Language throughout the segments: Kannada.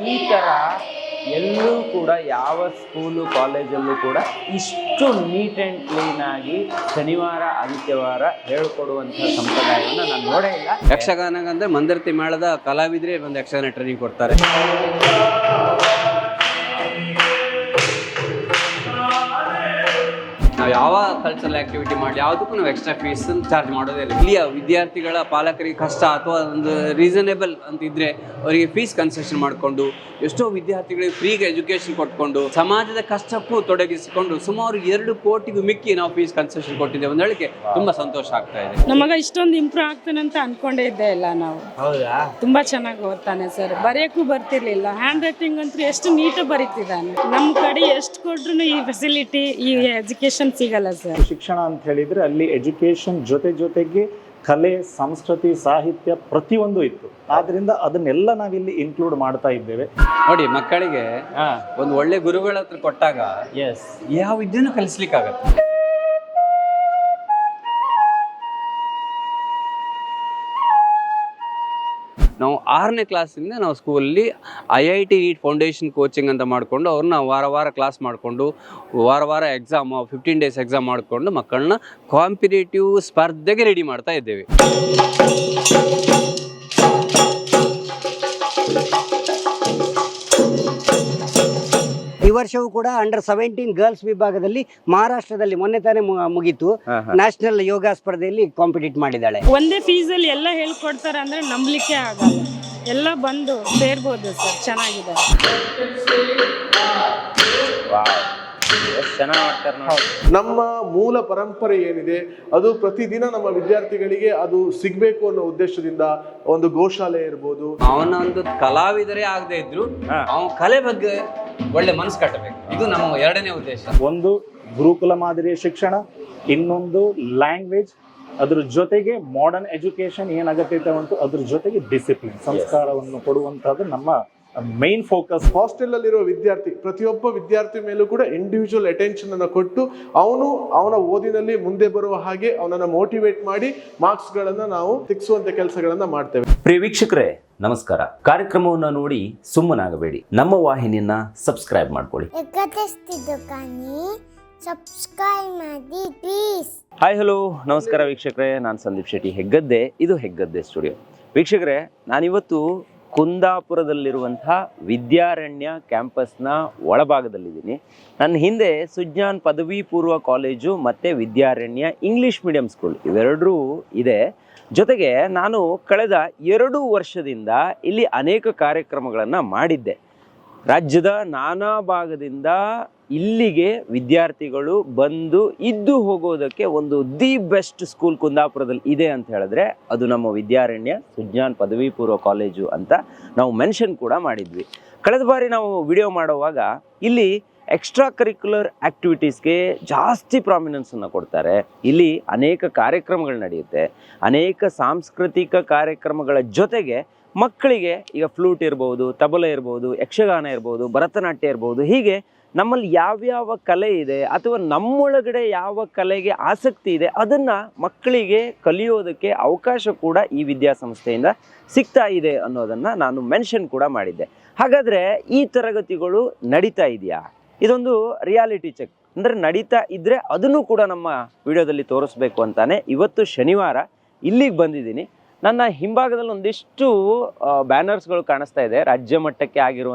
ಈ ಥರ ಎಲ್ಲೂ ಕೂಡ ಯಾವ ಸ್ಕೂಲು ಕಾಲೇಜಲ್ಲೂ ಕೂಡ ಇಷ್ಟು ನೀಟ್ ಆ್ಯಂಡ್ ಕ್ಲೀನ್ ಆಗಿ ಶನಿವಾರ ಆದಿತ್ಯವಾರ ಹೇಳ್ಕೊಡುವಂಥ ಸಂಪ್ರದಾಯವನ್ನು ನಾನು ನೋಡೇ ಇಲ್ಲ. ಯಕ್ಷಗಾನಗಂದ್ರೆ ಮಂದರ್ತಿ ಮೇಳದ ಕಲಾವಿದರೆ ಒಂದು ಯಕ್ಷಗಾನ ಟ್ರೈನಿಂಗ್ ಕೊಡ್ತಾರೆ. ನಾವು ಯಾವ ಕಲ್ಚರಲ್ ಆಕ್ಟಿವಿಟಿ ಮಾಡಲಿ ಯಾವುದಕ್ಕೂ ನಾವು ಎಕ್ಸ್ಟ್ರಾ ಫೀಸ್ ಚಾರ್ಜ್ ಮಾಡೋದೇ ಇಲ್ಲ. ಇಲ್ಲಿಯ ವಿದ್ಯಾರ್ಥಿಗಳ ಪಾಲಕರಿಗೆ ಕಷ್ಟ ಅಥವಾ ಒಂದು ರೀಸನೇಬಲ್ ಅಂತ ಇದ್ರೆ ಅವರಿಗೆ ಫೀಸ್ ಕನ್ಸೆಷನ್ ಮಾಡಿಕೊಂಡು ಎಷ್ಟೋ ವಿದ್ಯಾರ್ಥಿಗಳಿಗೆ ಫ್ರೀಗೆ ಎಜುಕೇಶನ್ ಕೊಟ್ಕೊಂಡು ಸಮಾಜದ ಕಷ್ಟಕ್ಕೂ ತೊಡಗಿಸಿಕೊಂಡು ಸುಮಾರು 2 ಕೋಟಿಗೂ ಮಿಕ್ಕಿ ನಾವು ಫೀಸ್ ಕನ್ಸೆಷನ್ ಕೊಟ್ಟಿದ್ದೇವೆ ಅಂತ ಹೇಳಿಕೆ ತುಂಬಾ ಸಂತೋಷ ಆಗ್ತಾ ಇದೆ. ನಮಗ ಇಷ್ಟೊಂದು ಇಂಪ್ರೂವ್ ಆಗ್ತಾನೆ ಅಂತ ಅನ್ಕೊಂಡೇ ಇದ್ದೆ ಇಲ್ಲ ನಾವು. ಹೌದಾ? ತುಂಬಾ ಚೆನ್ನಾಗಿ ಓದ್ತಾನೆ ಸರ್. ಬರೆಯಕ್ಕೂ ಬರ್ತಿರ್ಲಿಲ್ಲ. ಹ್ಯಾಂಡ್ ರೈಟಿಂಗ್ ಅಂತೂ ಎಷ್ಟು ನೀಟ್ ಬರೀತಿದ್ದಾನೆ. ನಮ್ಮ ಕಡೆ ಎಷ್ಟು ಕೊಟ್ರು ಈ ಫೆಸಿಲಿಟಿ ಈ ಎಜುಕೇಶನ್ ಸಿಗಲ್ಲ ಸರ್. ಶಿಕ್ಷಣ ಅಂತ ಹೇಳಿದ್ರೆ ಅಲ್ಲಿ ಎಜುಕೇಶನ್ ಜೊತೆಗೆ ಕಲೆ, ಸಂಸ್ಕೃತಿ, ಸಾಹಿತ್ಯ ಪ್ರತಿಯೊಂದು ಇತ್ತು. ಆದ್ರಿಂದ ಅದನ್ನೆಲ್ಲ ನಾವಿಲ್ಲಿ ಇನ್ಕ್ಲೂಡ್ ಮಾಡ್ತಾ ಇದ್ದೇವೆ. ನೋಡಿ, ಮಕ್ಕಳಿಗೆ ಒಂದು ಒಳ್ಳೆ ಗುರುಗಳ ಹತ್ರ ಕೊಟ್ಟಾಗ ಯಾವ ವಿದ್ಯೆನೂ ಕಲಿಸ್ಲಿಕ್ಕಾಗತ್ತೆ. ನಾವು 6ನೇ ಕ್ಲಾಸಿಂದ ನಾವು ಸ್ಕೂಲಲ್ಲಿ IIT ನೀಟ್ ಫೌಂಡೇಶನ್ ಕೋಚಿಂಗ್ ಅಂತ ಮಾಡಿಕೊಂಡು ಅವ್ರನ್ನ ವಾರ ಕ್ಲಾಸ್ ಮಾಡಿಕೊಂಡು ವಾರ ಎಕ್ಸಾಮ್ 15 ಡೇಸ್ ಎಕ್ಸಾಮ್ ಮಾಡಿಕೊಂಡು ಮಕ್ಕಳನ್ನ ಕಾಂಪಿಟೇಟಿವ್ ಸ್ಪರ್ಧೆಗೆ ರೆಡಿ ಮಾಡ್ತಾ ಇದ್ದೇವೆ. ಈ ವರ್ಷವೂ ಕೂಡ ಅಂಡರ್ 17 ಗರ್ಲ್ಸ್ ವಿಭಾಗದಲ್ಲಿ ಮಹಾರಾಷ್ಟ್ರದಲ್ಲಿ ಮೊನ್ನೆ ತಾನೇ ಮುಗೀತು. ನ್ಯಾಷನಲ್ ಯೋಗ ಸ್ಪರ್ಧೆಯಲ್ಲಿ ಕಾಂಪಿಟೇಟ್ ಮಾಡಿದ್ದಾಳೆ. ಒಂದೇ ಫೀಸ್ ಅಲ್ಲಿ ಎಲ್ಲ ಹೇಳ್ಕೊಡ್ತಾರೆ ಅಂದ್ರೆ ನಂಬಲಿಕ್ಕೆ ಆಗಲ್ಲ. ಎಲ್ಲ ಬಂದು ಸೇರ್ಬೋದು ಸರ್. ಚೆನ್ನಾಗಿದೆ. ನಮ್ಮ ಮೂಲ ಪರಂಪರೆ ಏನಿದೆ ಅದು ಪ್ರತಿದಿನ ನಮ್ಮ ವಿದ್ಯಾರ್ಥಿಗಳಿಗೆ ಅದು ಸಿಗ್ಬೇಕು ಅನ್ನೋ ಉದ್ದೇಶದಿಂದ ಒಂದು ಗೋಶಾಲೆ ಇರ್ಬೋದು. ಅವನ ಒಂದು ಕಲಾವಿದರೇ ಆಗದೆ ಇದ್ರು ಅವನ ಕಲೆ ಬಗ್ಗೆ ಒಳ್ಳೆ ಮನಸ್ಸು ಕಟ್ಟಬೇಕು. ಇದು ನಮ್ಮ 2ನೇ ಉದ್ದೇಶ. ಒಂದು ಗುರುಕುಲ ಮಾದರಿಯ ಶಿಕ್ಷಣ, ಇನ್ನೊಂದು ಲ್ಯಾಂಗ್ವೇಜ್, ಅದ್ರ ಜೊತೆಗೆ ಮಾಡರ್ನ್ ಎಜುಕೇಶನ್ ಏನಾಗತ್ತೈತೆ ಉಂಟು, ಅದ್ರ ಜೊತೆಗೆ ಡಿಸಿಪ್ಲಿನ್ ಸಂಸ್ಕಾರವನ್ನು ಕೊಡುವಂತದ್ದು ನಮ್ಮ ಮೈನ್ ಫೋಕಸ್. ಹಾಸ್ಟೆಲ್ ಅಲ್ಲಿರೋ ವಿದ್ಯಾರ್ಥಿ ಪ್ರತಿಯೊಬ್ಬ ವಿದ್ಯಾರ್ಥಿ ಮೇಲೂ ಕೂಡ ಇಂಡಿವಿಜುವಲ್ ಅಟೆನ್ಷನ್ ಅನ್ನು ಕೊಟ್ಟು ಅವನ ಓದಿನಲ್ಲಿ ಮುಂದೆ ಬರುವ ಹಾಗೆ ಅವನನ್ನ ಮೋಟಿವೇಟ್ ಮಾಡಿ ಮಾರ್ಕ್ಸ್ ಗಳನ್ನ ನಾವು ತೆಗೆಸುವಂತ ಕೆಲಸಗಳನ್ನ ಮಾಡ್ತೇವೆ. ಪ್ರಿಯ ವೀಕ್ಷಕರೇ ನಮಸ್ಕಾರ. ಕಾರ್ಯಕ್ರಮವನ್ನು ನೋಡಿ ಸುಮ್ಮನಾಗಬೇಡಿ. ನಮ್ಮ ವಾಹಿನಿಯನ್ನ ಸಬ್ಸ್ಕ್ರೈಬ್ ಮಾಡ್ಕೊಳ್ಳಿ. ಹಾಯ್ ಹಲೋ ನಮಸ್ಕಾರ ವೀಕ್ಷಕರೇ, ನಾನು ಸಂದೀಪ್ ಶೆಟ್ಟಿ ಹೆಗ್ಗದ್ದೆ. ಇದು ಹೆಗ್ಗದ್ದೆ ಸ್ಟುಡಿಯೋ. ವೀಕ್ಷಕರೇ, ನಾನಿವತ್ತು ಕುಂದಾಪುರದಲ್ಲಿರುವಂತಹ ವಿದ್ಯಾರಣ್ಯ ಕ್ಯಾಂಪಸ್ನ ಒಳಭಾಗದಲ್ಲಿದ್ದೀನಿ. ನನ್ನ ಹಿಂದೆ ಸುಜ್ಞಾನ್ ಪದವಿ ಪೂರ್ವ ಕಾಲೇಜು ಮತ್ತು ವಿದ್ಯಾರಣ್ಯ ಇಂಗ್ಲೀಷ್ ಮೀಡಿಯಂ ಸ್ಕೂಲ್ ಇವೆರಡೂ ಇದೆ. ಜೊತೆಗೆ ನಾನು ಕಳೆದ 2 ವರ್ಷದಿಂದ ಇಲ್ಲಿ ಅನೇಕ ಕಾರ್ಯಕ್ರಮಗಳನ್ನು ಮಾಡಿದ್ದೆ. ರಾಜ್ಯದ ನಾನಾ ಭಾಗದಿಂದ ಇಲ್ಲಿಗೆ ವಿದ್ಯಾರ್ಥಿಗಳು ಬಂದು ಇದ್ದು ಹೋಗೋದಕ್ಕೆ ಒಂದು ದಿ ಬೆಸ್ಟ್ ಸ್ಕೂಲ್ ಕುಂದಾಪುರದಲ್ಲಿ ಇದೆ ಅಂತ ಹೇಳಿದ್ರೆ ಅದು ನಮ್ಮ ವಿದ್ಯಾರಣ್ಯ ಸುಜ್ಞಾನ್ ಪದವಿ ಪೂರ್ವ ಕಾಲೇಜು ಅಂತ ನಾವು ಮೆನ್ಷನ್ ಕೂಡ ಮಾಡಿದ್ವಿ. ಕಳೆದ ಬಾರಿ ನಾವು ವಿಡಿಯೋ ಮಾಡುವಾಗ ಇಲ್ಲಿ ಎಕ್ಸ್ಟ್ರಾ ಕರಿಕ್ಯುಲರ್ ಆ್ಯಕ್ಟಿವಿಟೀಸ್ಗೆ ಜಾಸ್ತಿ ಪ್ರಾಮಿನೆನ್ಸನ್ನು ಕೊಡ್ತಾರೆ. ಇಲ್ಲಿ ಅನೇಕ ಕಾರ್ಯಕ್ರಮಗಳು ನಡೆಯುತ್ತೆ. ಅನೇಕ ಸಾಂಸ್ಕೃತಿಕ ಕಾರ್ಯಕ್ರಮಗಳ ಜೊತೆಗೆ ಮಕ್ಕಳಿಗೆ ಈಗ ಫ್ಲೂಟ್ ಇರ್ಬೋದು, ತಬಲೆ ಇರ್ಬೋದು, ಯಕ್ಷಗಾನ ಇರ್ಬೋದು, ಭರತನಾಟ್ಯ ಇರ್ಬೋದು, ಹೀಗೆ ನಮ್ಮಲ್ಲಿ ಯಾವ್ಯಾವ ಕಲೆ ಇದೆ ಅಥವಾ ನಮ್ಮೊಳಗಡೆ ಯಾವ ಕಲೆಗೆ ಆಸಕ್ತಿ ಇದೆ ಅದನ್ನು ಮಕ್ಕಳಿಗೆ ಕಲಿಯೋದಕ್ಕೆ ಅವಕಾಶ ಕೂಡ ಈ ವಿದ್ಯಾಸಂಸ್ಥೆಯಿಂದ ಸಿಗ್ತಾ ಇದೆ ಅನ್ನೋದನ್ನು ನಾನು ಮೆನ್ಷನ್ ಕೂಡ ಮಾಡಿದ್ದೆ. ಹಾಗಾದರೆ ಈ ತರಗತಿಗಳು ನಡೀತಾ ಇದೆಯಾ? ಇದೊಂದು ರಿಯಾಲಿಟಿ ಚೆಕ್. ಅಂದರೆ ನಡೀತಾ ಇದ್ದರೆ ಅದನ್ನು ಕೂಡ ನಮ್ಮ ವಿಡಿಯೋದಲ್ಲಿ ತೋರಿಸ್ಬೇಕು ಅಂತಾನೆ ಇವತ್ತು ಶನಿವಾರ ಇಲ್ಲಿಗೆ ಬಂದಿದ್ದೀನಿ. ನನ್ನ ಹಿಂಭಾಗದಲ್ಲಿ ಒಂದಿಷ್ಟು ಬ್ಯಾನರ್ಸ್ಗಳು ಕಾಣಿಸ್ತಾ ಇದೆ. ರಾಜ್ಯ ಮಟ್ಟಕ್ಕೆ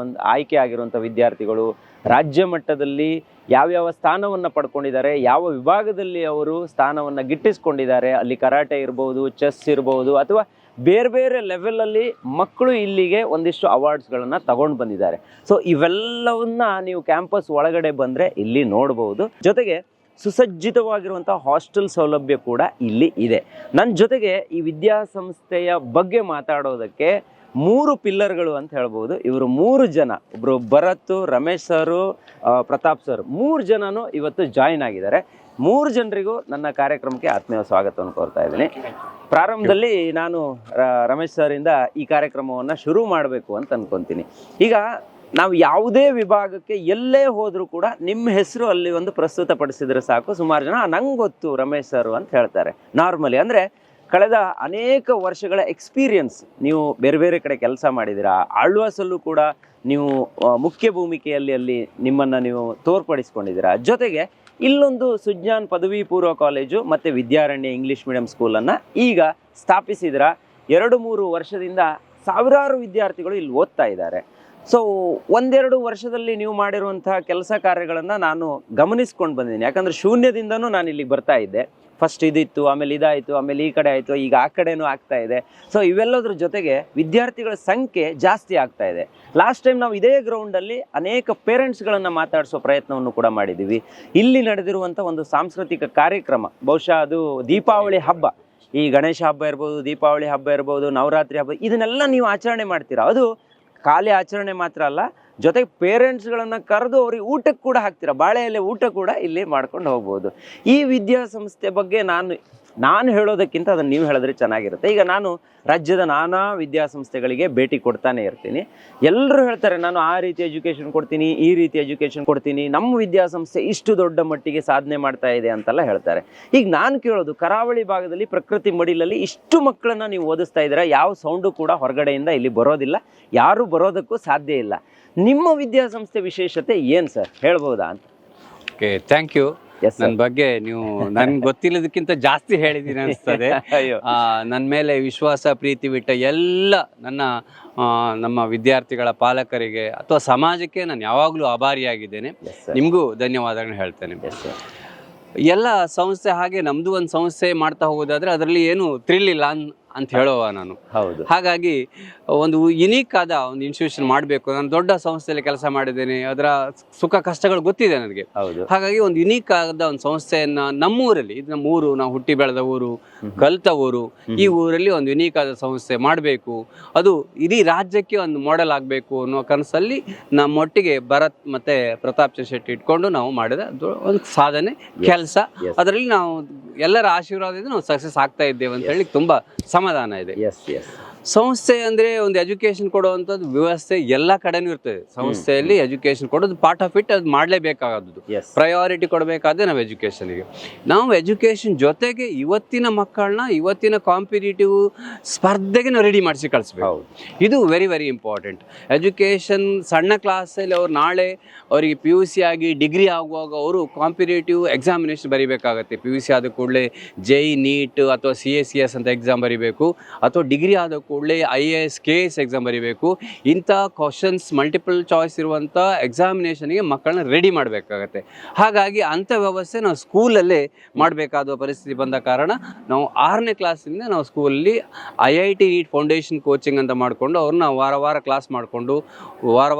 ಆಯ್ಕೆ ಆಗಿರುವಂಥ ವಿದ್ಯಾರ್ಥಿಗಳು ರಾಜ್ಯ ಮಟ್ಟದಲ್ಲಿ ಯಾವ್ಯಾವ ಸ್ಥಾನವನ್ನು ಪಡ್ಕೊಂಡಿದ್ದಾರೆ, ಯಾವ ವಿಭಾಗದಲ್ಲಿ ಅವರು ಸ್ಥಾನವನ್ನು ಗಿಟ್ಟಿಸ್ಕೊಂಡಿದ್ದಾರೆ, ಅಲ್ಲಿ ಕರಾಟೆ ಇರ್ಬೋದು, ಚೆಸ್ ಇರ್ಬೋದು, ಅಥವಾ ಬೇರೆ ಬೇರೆ ಲೆವೆಲಲ್ಲಿ ಮಕ್ಕಳು ಇಲ್ಲಿಗೆ ಒಂದಿಷ್ಟು ಅವಾರ್ಡ್ಸ್ಗಳನ್ನು ತಗೊಂಡು ಬಂದಿದ್ದಾರೆ. ಸೊ ಇವೆಲ್ಲವನ್ನ ನೀವು ಕ್ಯಾಂಪಸ್ ಒಳಗಡೆ ಬಂದರೆ ಇಲ್ಲಿ ನೋಡ್ಬೋದು. ಜೊತೆಗೆ ಸುಸಜ್ಜಿತವಾಗಿರುವಂಥ ಹಾಸ್ಟೆಲ್ ಸೌಲಭ್ಯ ಕೂಡ ಇಲ್ಲಿ ಇದೆ. ನನ್ನ ಜೊತೆಗೆ ಈ ವಿದ್ಯಾಸಂಸ್ಥೆಯ ಬಗ್ಗೆ ಮಾತಾಡೋದಕ್ಕೆ 3 ಪಿಲ್ಲರ್ಗಳು ಅಂತ ಹೇಳ್ಬೋದು. ಇವರು 3 ಜನ, ಒಬ್ಬರು ಭರತ್, ರಮೇಶ್ ಸರು, ಪ್ರತಾಪ್ ಸರ್, 3 ಜನನು ಇವತ್ತು ಜಾಯಿನ್ ಆಗಿದ್ದಾರೆ. 3 ಜನರಿಗೂ ನನ್ನ ಕಾರ್ಯಕ್ರಮಕ್ಕೆ ಆತ್ಮೀಯ ಸ್ವಾಗತವನ್ನು ಕೋರ್ತಾ ಇದ್ದೀನಿ. ಪ್ರಾರಂಭದಲ್ಲಿ ನಾನು ರಮೇಶ್ ಸರಿಂದ ಈ ಕಾರ್ಯಕ್ರಮವನ್ನು ಶುರು ಮಾಡಬೇಕು ಅಂತ ಅನ್ಕೊತೀನಿ. ಈಗ ನಾವು ಯಾವುದೇ ವಿಭಾಗಕ್ಕೆ ಎಲ್ಲೇ ಹೋದರೂ ಕೂಡ ನಿಮ್ಮ ಹೆಸರು ಅಲ್ಲಿ ಒಂದು ಪ್ರಸ್ತುತಪಡಿಸಿದ್ರೆ ಸಾಕು, ಸುಮಾರು ಜನ ನಂಗೆ ಗೊತ್ತು ರಮೇಶ್ ಸರ್ ಅಂತ ಹೇಳ್ತಾರೆ. ನಾರ್ಮಲಿ ಅಂದರೆ ಕಳೆದ ಅನೇಕ ವರ್ಷಗಳ ಎಕ್ಸ್ಪೀರಿಯನ್ಸ್, ನೀವು ಬೇರೆ ಬೇರೆ ಕಡೆ ಕೆಲಸ ಮಾಡಿದ್ದೀರಾ. ಆಳ್ವಾಸಲ್ಲೂ ಕೂಡ ನೀವು ಮುಖ್ಯ ಭೂಮಿಕೆಯಲ್ಲಿ ಅಲ್ಲಿ ನಿಮ್ಮನ್ನು ನೀವು ತೋರ್ಪಡಿಸ್ಕೊಂಡಿದ್ದೀರಾ. ಜೊತೆಗೆ ಇಲ್ಲೊಂದು ಸುಜ್ಞಾನ್ ಪದವಿ ಪೂರ್ವ ಕಾಲೇಜು ಮತ್ತು ವಿದ್ಯಾರಣ್ಯ ಇಂಗ್ಲೀಷ್ ಮೀಡಿಯಂ ಸ್ಕೂಲನ್ನು ಈಗ ಸ್ಥಾಪಿಸಿದ್ರ. 2-3 ವರ್ಷದಿಂದ ಸಾವಿರಾರು ವಿದ್ಯಾರ್ಥಿಗಳು ಇಲ್ಲಿ ಓದ್ತಾ ಇದ್ದಾರೆ. ಸೊ 1-2 ವರ್ಷದಲ್ಲಿ ನೀವು ಮಾಡಿರುವಂತಹ ಕೆಲಸ ಕಾರ್ಯಗಳನ್ನು ನಾನು ಗಮನಿಸ್ಕೊಂಡು ಬಂದಿದ್ದೀನಿ. ಯಾಕಂದರೆ ಶೂನ್ಯದಿಂದನೂ ನಾನು ಇಲ್ಲಿಗೆ ಬರ್ತಾ ಇದ್ದೆ. ಫಸ್ಟ್ ಇದಿತ್ತು, ಆಮೇಲೆ ಇದಾಯಿತು, ಆಮೇಲೆ ಈ ಕಡೆ ಆಯಿತು, ಈಗ ಆ ಕಡೆನೂ ಆಗ್ತಾ ಇದೆ. ಸೊ ಇವೆಲ್ಲದ್ರ ಜೊತೆಗೆ ವಿದ್ಯಾರ್ಥಿಗಳ ಸಂಖ್ಯೆ ಜಾಸ್ತಿ ಆಗ್ತಾ ಇದೆ. ಲಾಸ್ಟ್ ಟೈಮ್ ನಾವು ಇದೇ ಗ್ರೌಂಡಲ್ಲಿ ಅನೇಕ ಪೇರೆಂಟ್ಸ್ಗಳನ್ನು ಮಾತಾಡಿಸೋ ಪ್ರಯತ್ನವನ್ನು ಕೂಡ ಮಾಡಿದ್ದೀವಿ. ಇಲ್ಲಿ ನಡೆದಿರುವಂಥ ಒಂದು ಸಾಂಸ್ಕೃತಿಕ ಕಾರ್ಯಕ್ರಮ, ಬಹುಶಃ ಅದು ದೀಪಾವಳಿ ಹಬ್ಬ, ಈ ಗಣೇಶ ಹಬ್ಬ ಇರ್ಬೋದು, ದೀಪಾವಳಿ ಹಬ್ಬ ಇರ್ಬೋದು, ನವರಾತ್ರಿ ಹಬ್ಬ, ಇದನ್ನೆಲ್ಲ ನೀವು ಆಚರಣೆ ಮಾಡ್ತೀರಾ. ಅದು ಖಾಲಿ ಆಚರಣೆ ಮಾತ್ರ ಅಲ್ಲ, ಜೊತೆಗೆ ಪೇರೆಂಟ್ಸ್ಗಳನ್ನು ಕರೆದು ಅವ್ರಿಗೆ ಊಟಕ್ಕೆ ಕೂಡ ಹಾಕ್ತೀರಾ. ಬಾಳೆ ಎಲೆ ಊಟ ಕೂಡ ಇಲ್ಲಿ ಮಾಡ್ಕೊಂಡು ಹೋಗ್ಬೋದು. ಈ ವಿದ್ಯಾಸಂಸ್ಥೆ ಬಗ್ಗೆ ನಾನು ಹೇಳೋದಕ್ಕಿಂತ ಅದನ್ನು ನೀವು ಹೇಳಿದ್ರೆ ಚೆನ್ನಾಗಿರುತ್ತೆ. ಈಗ ನಾನು ರಾಜ್ಯದ ನಾನಾ ವಿದ್ಯಾಸಂಸ್ಥೆಗಳಿಗೆ ಭೇಟಿ ಕೊಡ್ತಾನೆ ಇರ್ತೀನಿ. ಎಲ್ಲರೂ ಹೇಳ್ತಾರೆ ನಾನು ಆ ರೀತಿ ಎಜುಕೇಷನ್ ಕೊಡ್ತೀನಿ, ಈ ರೀತಿ ಎಜುಕೇಷನ್ ಕೊಡ್ತೀನಿ, ನಮ್ಮ ವಿದ್ಯಾಸಂಸ್ಥೆ ಇಷ್ಟು ದೊಡ್ಡ ಮಟ್ಟಿಗೆ ಸಾಧನೆ ಮಾಡ್ತಾ ಇದೆ ಅಂತೆಲ್ಲ ಹೇಳ್ತಾರೆ. ಈಗ ನಾನು ಕೇಳೋದು, ಕರಾವಳಿ ಭಾಗದಲ್ಲಿ ಪ್ರಕೃತಿ ಮಡಿಲಲ್ಲಿ ಇಷ್ಟು ಮಕ್ಕಳನ್ನ ನೀವು ಓದಿಸ್ತಾ ಇದ್ದೀರಾ, ಯಾವ ಸೌಂಡು ಕೂಡ ಹೊರಗಡೆಯಿಂದ ಇಲ್ಲಿ ಬರೋದಿಲ್ಲ, ಯಾರು ಬರೋದಕ್ಕೂ ಸಾಧ್ಯ ಇಲ್ಲ. ನಿಮ್ಮ ವಿದ್ಯಾಸಂಸ್ಥೆ ವಿಶೇಷತೆ ಏನು ಸರ್, ಹೇಳ್ಬೋದಾ ಅಂತ? Okay, thank you. ನನ್ನ ಬಗ್ಗೆ ನೀವು ನನ್ಗೆ ಗೊತ್ತಿಲ್ಲದಕ್ಕಿಂತ ಜಾಸ್ತಿ ಹೇಳಿದ್ದೀನಿ ಅನಿಸ್ತದೆ. ನನ್ನ ಮೇಲೆ ವಿಶ್ವಾಸ ಪ್ರೀತಿ ಬಿಟ್ಟ ಎಲ್ಲ ನಮ್ಮ ವಿದ್ಯಾರ್ಥಿಗಳ ಪಾಲಕರಿಗೆ ಅಥವಾ ಸಮಾಜಕ್ಕೆ ನಾನು ಯಾವಾಗಲೂ ಆಭಾರಿಯಾಗಿದ್ದೇನೆ. ನಿಮಗೂ ಧನ್ಯವಾದಗಳನ್ನ ಹೇಳ್ತೇನೆ. ಎಲ್ಲ ಸಂಸ್ಥೆ ಹಾಗೆ ನಮ್ಮದು ಒಂದು ಸಂಸ್ಥೆ ಮಾಡ್ತಾ ಹೋಗೋದಾದ್ರೆ ಅದರಲ್ಲಿ ಏನು ಥ್ರಿಲ್ ಇಲ್ಲ ಅಂತ ಹೇಳುವ ನಾನು. ಹೌದು. ಹಾಗಾಗಿ ಒಂದು ಯುನೀಕ್ ಆದ ಒಂದು ಇನ್ಸ್ಟಿಟ್ಯೂಷನ್ ಮಾಡಬೇಕು. ನಾನು ದೊಡ್ಡ ಸಂಸ್ಥೆಯಲ್ಲಿ ಕೆಲಸ ಮಾಡಿದ್ದೇನೆ, ಅದರ ಸುಖ ಕಷ್ಟಗಳು ಗೊತ್ತಿದೆ ನನಗೆ. ಹಾಗಾಗಿ ಒಂದು ಯುನೀಕ್ ಆದ ಒಂದು ಸಂಸ್ಥೆಯನ್ನ ನಮ್ಮೂರಲ್ಲಿ, ಇದು ನಮ್ಮ ಊರು, ನಾವು ಹುಟ್ಟಿ ಬೆಳೆದ ಊರು, ಕಲಿತ ಊರು, ಈ ಊರಲ್ಲಿ ಒಂದು ಯುನೀಕ್ ಆದ ಸಂಸ್ಥೆ ಮಾಡಬೇಕು, ಅದು ಇಡೀ ರಾಜ್ಯಕ್ಕೆ ಒಂದು ಮಾಡೆಲ್ ಆಗಬೇಕು ಅನ್ನೋ ಕನಸಲ್ಲಿ ನಮ್ಮೊಟ್ಟಿಗೆ ಭರತ್ ಮತ್ತೆ ಪ್ರತಾಪ್ ಶೆಟ್ಟಿ ಇಟ್ಕೊಂಡು ನಾವು ಮಾಡಿದ ಒಂದು ಸಾಧನೆ ಕೆಲಸ. ಅದರಲ್ಲಿ ನಾವು ಎಲ್ಲರ ಆಶೀರ್ವಾದದಿಂದ ನಾವು ಸಕ್ಸಸ್ ಆಗ್ತಾ ಇದ್ದೇವೆ ಅಂತ ಹೇಳಿ ತುಂಬಾ ಸಮಾಧಾನ ಇದೆ. ಸಂಸ್ಥೆ ಅಂದ್ರೆ ಒಂದು ಎಜುಕೇಶನ್ ಕೊಡುವಂಥದ್ದು ವ್ಯವಸ್ಥೆ ಎಲ್ಲ ಕಡೆನೂ ಇರ್ತದೆ. ಸಂಸ್ಥೆಯಲ್ಲಿ ಎಜುಕೇಶನ್ ಕೊಡೋದು ಪಾರ್ಟ್ ಆಫ್ ಇಟ್, ಅದು ಮಾಡಲೇಬೇಕಾದದ್ದು. ಪ್ರಯಾರಿಟಿ ಕೊಡಬೇಕಾದ್ರೆ ನಾವು ಎಜುಕೇಶನ್ಗೆ. ನಾವು ಎಜುಕೇಶನ್ ಜೊತೆಗೆ ಇವತ್ತಿನ ಮಕ್ಕಳನ್ನ ಇವತ್ತಿನ ಕಾಂಪಿಟೇಟಿವ್ ಸ್ಪರ್ಧೆಗೆ ನಾವು ರೆಡಿ ಮಾಡಿಸಿ ಕಳಿಸ್ಬೇಕು. ಇದು ವೆರಿ ವೆರಿ ಇಂಪಾರ್ಟೆಂಟ್. ಎಜುಕೇಶನ್ ಸಣ್ಣ ಕ್ಲಾಸಲ್ಲಿ ಅವ್ರು ನಾಳೆ ಅವರಿಗೆ PUC ಆಗಿ ಡಿಗ್ರಿ ಆಗುವಾಗ ಅವರು ಕಾಂಪಿಟೇಟಿವ್ ಎಕ್ಸಾಮಿನೇಷನ್ ಬರೀಬೇಕಾಗತ್ತೆ. PUC ಆದ ಕೂಡಲೇ JEE ನೀಟ್ ಅಥವಾ CACS ಅಂತ ಎಕ್ಸಾಮ್ ಬರೀಬೇಕು, ಅಥವಾ ಡಿಗ್ರಿ ಆದ ಕೂಡಲೇ IAS KS ಎಕ್ಸಾಮ್ ಬರೀಬೇಕು. ಇಂಥ ಕ್ವಶನ್ಸ್ ಮಲ್ಟಿಪಲ್ ಚಾಯ್ಸ್ ಇರುವಂಥ ಎಕ್ಸಾಮಿನೇಷನ್ಗೆ ಮಕ್ಕಳನ್ನ ರೆಡಿ ಮಾಡಬೇಕಾಗತ್ತೆ. ಹಾಗಾಗಿ ಅಂಥ ವ್ಯವಸ್ಥೆ ನಾವು ಸ್ಕೂಲಲ್ಲೇ ಮಾಡಬೇಕಾದ ಪರಿಸ್ಥಿತಿ ಬಂದ ಕಾರಣ ನಾವು 6ನೇ ಕ್ಲಾಸಿಂದ ನಾವು ಸ್ಕೂಲಲ್ಲಿ IIT ನೀಟ್ ಫೌಂಡೇಶನ್ ಕೋಚಿಂಗ್ ಅಂತ ಮಾಡಿಕೊಂಡು ಅವ್ರನ್ನ ವಾರ ಕ್ಲಾಸ್ ಮಾಡಿಕೊಂಡು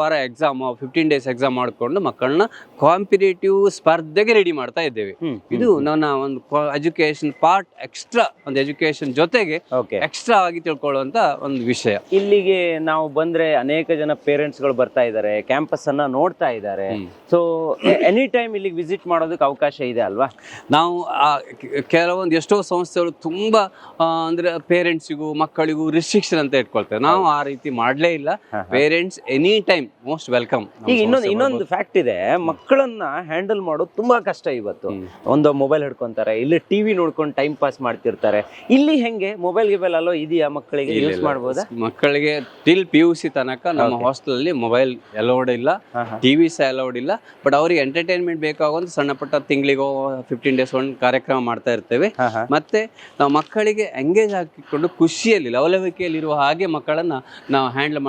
ವಾರ ಎಕ್ಸಾಮ್ 15 ಡೇಸ್ ಎಕ್ಸಾಮ್ ಮಾಡಿಕೊಂಡು ಮಕ್ಕಳನ್ನ ಕಾಂಪಿಟೇಟಿವ್ ಸ್ಪರ್ಧೆಗೆ ರೆಡಿ ಮಾಡ್ತಾ ಇದ್ದೇವೆ. ಇದು ನನ್ನ ಒಂದು ಎಜುಕೇಶನ್ ಪಾರ್ಟ್, ಎಕ್ಸ್ಟ್ರಾ ಒಂದು ಎಜುಕೇಶನ್ ಜೊತೆಗೆ ಎಕ್ಸ್ಟ್ರಾ ಆಗಿ ತಿಳ್ಕೊಳ್ಳುವಂತ ಒಂದು ವಿಷಯ. ಇಲ್ಲಿಗೆ ನಾವು ಬಂದ್ರೆ ಅನೇಕ ಜನ ಪೇರೆಂಟ್ಸ್ ಗಳು ಬರ್ತಾ ಇದ್ದಾರೆ, ಕ್ಯಾಂಪಸ್ ಅನ್ನ ನೋಡ್ತಾ ಇದ್ದಾರೆ. ಸೊ ಎನಿ ಟೈಮ್ ಇಲ್ಲಿಗೆ ವಿಸಿಟ್ ಮಾಡೋದಕ್ಕೆ ಅವಕಾಶ ಇದೆ ಅಲ್ವಾ? ನಾವು ಕೆಲವೊಂದು ಎಷ್ಟೋ ಸಂಸ್ಥೆಗಳು ತುಂಬಾ ಅಂದ್ರೆ ಪೇರೆಂಟ್ಸಿಗೂ ಮಕ್ಕಳಿಗೂ ರಿಸ್ಟ್ರಿಕ್ಷನ್ ಅಂತ ಇಟ್ಕೊಳ್ತಾರೆ. ನಾವು ಆ ರೀತಿ ಮಾಡ್ಲೇ ಇಲ್ಲ. Parents any time most welcome. ಈಗ ಇನ್ನೊಂದು ಫ್ಯಾಕ್ಟ್ ಇದೆ, ಮಕ್ಕಳನ್ನ ಹ್ಯಾಂಡಲ್ ಮಾಡೋದು ತುಂಬಾ ಕಷ್ಟ ಇವತ್ತು. ಒಂದು ಮೊಬೈಲ್ ಹಿಡ್ಕೊಂತಾರೆ, ಇಲ್ಲಿ ಟಿವಿ ನೋಡ್ಕೊಂಡು ಟೈಮ್ ಪಾಸ್ ಮಾಡ್ತಿರ್ತಾರೆ. ಇಲ್ಲಿ ಹೆಂಗೆ ಮೊಬೈಲ್ ಗಿಬೈಲ್ ಅಲ್ಲೋ ಇದೆಯಾ ಮಕ್ಕಳಿಗೆ ಯೂಸ್ ಮಾಡ್ಬೋದಾ? ಮಕ್ಕಳಿಗೆ ಟಿಲ್ PUC ತನಕ ನಮ್ಮ ಹಾಸ್ಟೆಲ್ ಅಲ್ಲಿ ಮೊಬೈಲ್ ಅಲೌಡ್ ಇಲ್ಲ, ಟಿವಿ ಸಹ ಅಲೌಡ್ ಇಲ್ಲ. ಬಟ್ ಅವ್ರಿಗೆ ಎಂಟರ್ಟೈನ್ಮೆಂಟ್ ಬೇಕಾಗುವಂತ ಸಣ್ಣ ಪುಟ್ಟ ತಿಂಗಳಿಗೋ 15 ಡೇಸ್ ಒಂದು ಕಾರ್ಯಕ್ರಮ ಮಾಡ್ತಾ ಇರ್ತೇವೆ. ಮತ್ತೆ ನಾವು ಮಕ್ಕಳಿಗೆ ಎಂಗೇಜ್ ಹಾಕಿಕೊಂಡು ಖುಷಿಯಲ್ಲಿ ಲವಲವಿಕೆಯಲ್ಲಿ ಇರುವ ಹಾಗೆ ಮಕ್ಕಳನ್ನ ನಾವು ಹ್ಯಾಂಡಲ್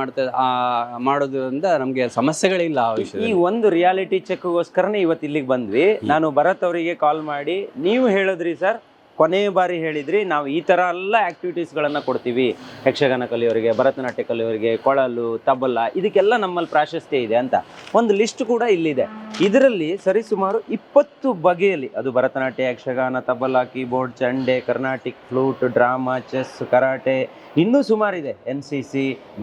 ಮಾಡೋದ್ರಿಂದ ನಮ್ಗೆ ಸಮಸ್ಯೆಗಳಿಲ್ಲ ಆ ವಿಷಯ. ಈ ಒಂದು ರಿಯಾಲಿಟಿ ಚೆಕ್ಗೋಸ್ಕರನೇ ಇವತ್ತು ಇಲ್ಲಿಗೆ ಬಂದ್ವಿ. ನಾನು ಭರತ್ ಅವರಿಗೆ ಕಾಲ್ ಮಾಡಿ, ನೀವು ಹೇಳಿದ್ರಿ ಸರ್, ಕೊನೆಯ ಬಾರಿ ಹೇಳಿದ್ರಿ ನಾವು ಈ ಥರ ಎಲ್ಲ ಆ್ಯಕ್ಟಿವಿಟೀಸ್ಗಳನ್ನು ಕೊಡ್ತೀವಿ, ಯಕ್ಷಗಾನ ಕಲಿಯೋರಿಗೆ, ಭರತನಾಟ್ಯ ಕಲಿಯೋರಿಗೆ, ಕೊಳಲು, ತಬಲ, ಇದಕ್ಕೆಲ್ಲ ನಮ್ಮಲ್ಲಿ ಪ್ರಾಶಸ್ತ್ಯ ಇದೆ ಅಂತ ಒಂದು ಲಿಸ್ಟ್ ಕೂಡ ಇಲ್ಲಿದೆ. ಇದರಲ್ಲಿ ಸರಿಸುಮಾರು 20 ಬಗೆಯಲ್ಲಿ, ಅದು ಭರತನಾಟ್ಯ, ಯಕ್ಷಗಾನ, ತಬಲ, ಕೀಬೋರ್ಡ್, ಚಂಡೆ, Carnatic, flute, drama, chess, karate, ಇನ್ನೂ ಸುಮಾರಿದೆ, NCC,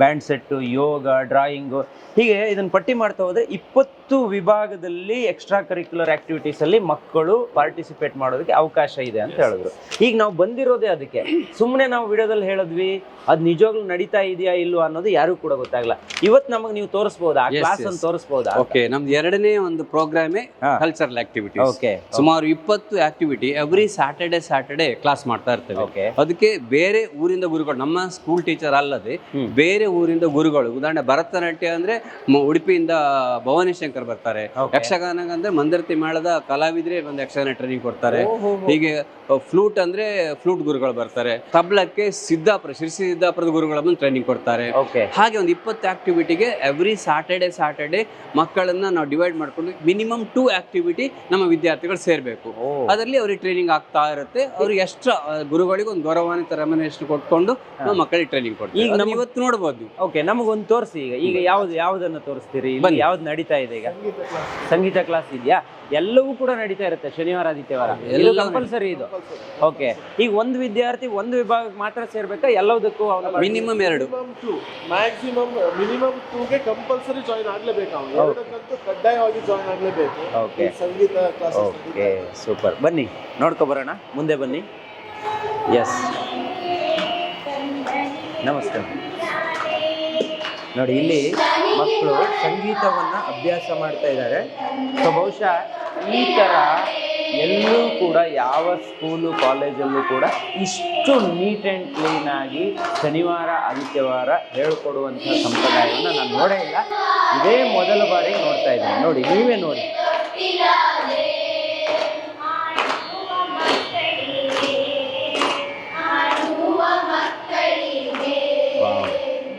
band set, yoga, drawing, ಹೀಗೆ ಇದನ್ನು ಪಟ್ಟಿ ಮಾಡ್ತಾ ಹೋದರೆ 20 ವಿಭಾಗದಲ್ಲಿ ಎಕ್ಸ್ಟ್ರಾ ಕರಿಕ್ಯುಲರ್ ಆ್ಯಕ್ಟಿವಿಟೀಸಲ್ಲಿ ಮಕ್ಕಳು ಪಾರ್ಟಿಸಿಪೇಟ್ ಮಾಡೋದಕ್ಕೆ ಅವಕಾಶ ಇದೆ ಅಂತ ಹೇಳಿದ್ರು. ಈಗ ನಾವು ಬಂದಿರೋದೇ ಅದಕ್ಕೆ. ಸುಮ್ಮನೆ ನಾವು ವಿಡಿಯೋದಲ್ಲಿ ಹೇಳಿದ್ವಿ, ಅದು ನಿಜವಾಗ್ಲೂ ನಡೀತಾ ಇದೆಯಾ ಇಲ್ವಾ ಅನ್ನೋದು ಯಾರಿಗೂ ಕೂಡ ಗೊತ್ತಾಗಲ್ಲ. ಇವತ್ತು ನಮಗೆ ನೀವು ತೋರಿಸ್ಬೋದಾ, ಆ ಕ್ಲಾಸ್ ಅನ್ನು ತೋರಿಸ್ಬೋದಾ? ಓಕೆ, ನಮ್ದು 2ನೇ ಒಂದು ಒಂದು ಪ್ರೋಗ್ರಾಮೇ ಹಾ. Cultural activity. Okay. ಸುಮಾರು 20 ಆಕ್ಟಿವಿಟಿ ಎವ್ರಿ ಸ್ಯಾಟರ್ಡೆ ಕ್ಲಾಸ್ ಮಾಡ್ತಾ ಇರ್ತೇವೆ. Okay. ಅದಕ್ಕೆ ಬೇರೆ ಊರಿಂದ ಗುರುಗಳು, ನಮ್ಮ ಸ್ಕೂಲ್ ಟೀಚರ್ ಅಲ್ಲದೆ ಬೇರೆ ಊರಿಂದ ಗುರುಗಳು, ಉದಾಹರಣೆ ಭರತನಾಟ್ಯ ಅಂದ್ರೆ ಉಡುಪಿಯಿಂದ ಭವಾನಿ ಶಂಕರ್ ಬರ್ತಾರೆ. ಯಕ್ಷಗಾನ ಅಂದ್ರೆ ಮಂದರ್ತಿ ಮೇಳದ ಕಲಾವಿದ್ರೆ ಒಂದು ಯಕ್ಷಗಾನ ಟ್ರೈನಿಂಗ್ ಕೊಡ್ತಾರೆ. ಹೀಗೆ ಫ್ಲೂಟ್ ಅಂದ್ರೆ ಫ್ಲೂಟ್ ಗುರುಗಳು ಬರ್ತಾರೆ. ತಬ್ಲಕ್ಕೆ ಶಿರ್ಸಿ ಸಿದ್ದಾಪುರದ ಗುರುಗಳ ಬಂದು ಟ್ರೈನಿಂಗ್ ಕೊಡ್ತಾರೆ. ಹಾಗೆ ಒಂದು 20 ಆಕ್ಟಿವಿಟಿಗೆ ಎವ್ರಿ ಸ್ಯಾಟರ್ಡೆ ಮಕ್ಕಳನ್ನ ನಾವು ಡಿವೈಡ್ ಮಾಡ್ಕೊಂಡು ಮಿನಿಮಮ್ 2 ಆಕ್ಟಿವಿಟಿ ನಮ್ಮ ವಿದ್ಯಾರ್ಥಿಗಳು ಸೇರ್ಬೇಕು. ಅದರಲ್ಲಿ ಅವ್ರಿಗೆ ಟ್ರೈನಿಂಗ್ ಆಗ್ತಾ ಇರುತ್ತೆ. ಅವ್ರಿಗೆ ಎಕ್ಸ್ಟ್ರಾ ಗುರುಗಳಿಗೆ ಒಂದು ಗೌರವಾನ್ವಿತ ರೆಮ್ಯುನರೇಷನ್ ಕೊಟ್ಕೊಂಡು ನಾವು ಮಕ್ಕಳಿಗೆ ಟ್ರೈನಿಂಗ್ ಕೊಡ್ತೀವಿ. ಈಗ ನಾವು ಇವತ್ತು ನೋಡ್ಬೋದು. ಓಕೆ, ನಮಗೊಂದು ತೋರಿಸಿ. ಈಗ ಯಾವ್ದನ್ನ ತೋರಿಸ್ತೀರಿ? ಯಾವ್ದು ನಡೀತಾ ಇದೆ ಈಗ? ಸಂಗೀತ ಕ್ಲಾಸ್ ಇದೆಯಾ? ಎಲ್ಲವೂ ಕೂಡ ನಡೀತಾ ಇರುತ್ತೆ ಶನಿವಾರ ಆದಿತ್ಯವಾರ. ಕಂಪಲ್ಸರಿ ಇದು. ಓಕೆ, ಈಗ ಒಂದು ವಿದ್ಯಾರ್ಥಿ ಒಂದು ವಿಭಾಗಕ್ಕೆ ಮಾತ್ರ ಸೇರ್ಬೇಕಾ? ಎಲ್ಲದಕ್ಕೂ ಮಿನಿಮಮ್ 2, ಮ್ಯಾಕ್ಸಿಮಮ್ ಮಿನಿಮಮ್ 2ಗೆ ಕಂಪಲ್ಸರಿ ಜಾಯಿನ್ ಆಗ್ಲೇಬೇಕು. ಅವನು ಎರಡಕ್ಕಂತೂ ಕಡ್ಡಾಯವಾಗಿ ಜಾಯಿನ್ ಆಗ್ಲೇಬೇಕು. ಓಕೆ, ಸಂಗೀತ ಕ್ಲಾಸ್. Okay, super. ಬನ್ನಿ ನೋಡ್ಕೊ ಬರೋಣ, ಮುಂದೆ ಬನ್ನಿ. ಎಸ್, ನಮಸ್ತೆ. ನೋಡಿ, ಇಲ್ಲಿ ಮಕ್ಕಳು ಸಂಗೀತವನ್ನು ಅಭ್ಯಾಸ ಮಾಡ್ತಾ ಇದ್ದಾರೆ. ಸೊ ಬಹುಶಃ ಈ ಥರ ಎಲ್ಲೂ ಕೂಡ ಯಾವ ಸ್ಕೂಲು ಕಾಲೇಜಲ್ಲೂ ಕೂಡ ಇಷ್ಟು ನೀಟ್ ಆ್ಯಂಡ್ ಕ್ಲೀನಾಗಿ ಶನಿವಾರ ಆದಿತ್ಯವಾರ ಹೇಳ್ಕೊಡುವಂಥ ಸಂಪ್ರದಾಯವನ್ನು ನಾನು ನೋಡೇ ಇಲ್ಲ. ಇದೇ ಮೊದಲ ಬಾರಿ ನೋಡ್ತಾ ಇದ್ದೀನಿ. ನೋಡಿ, ನೀವೇ ನೋಡಿ.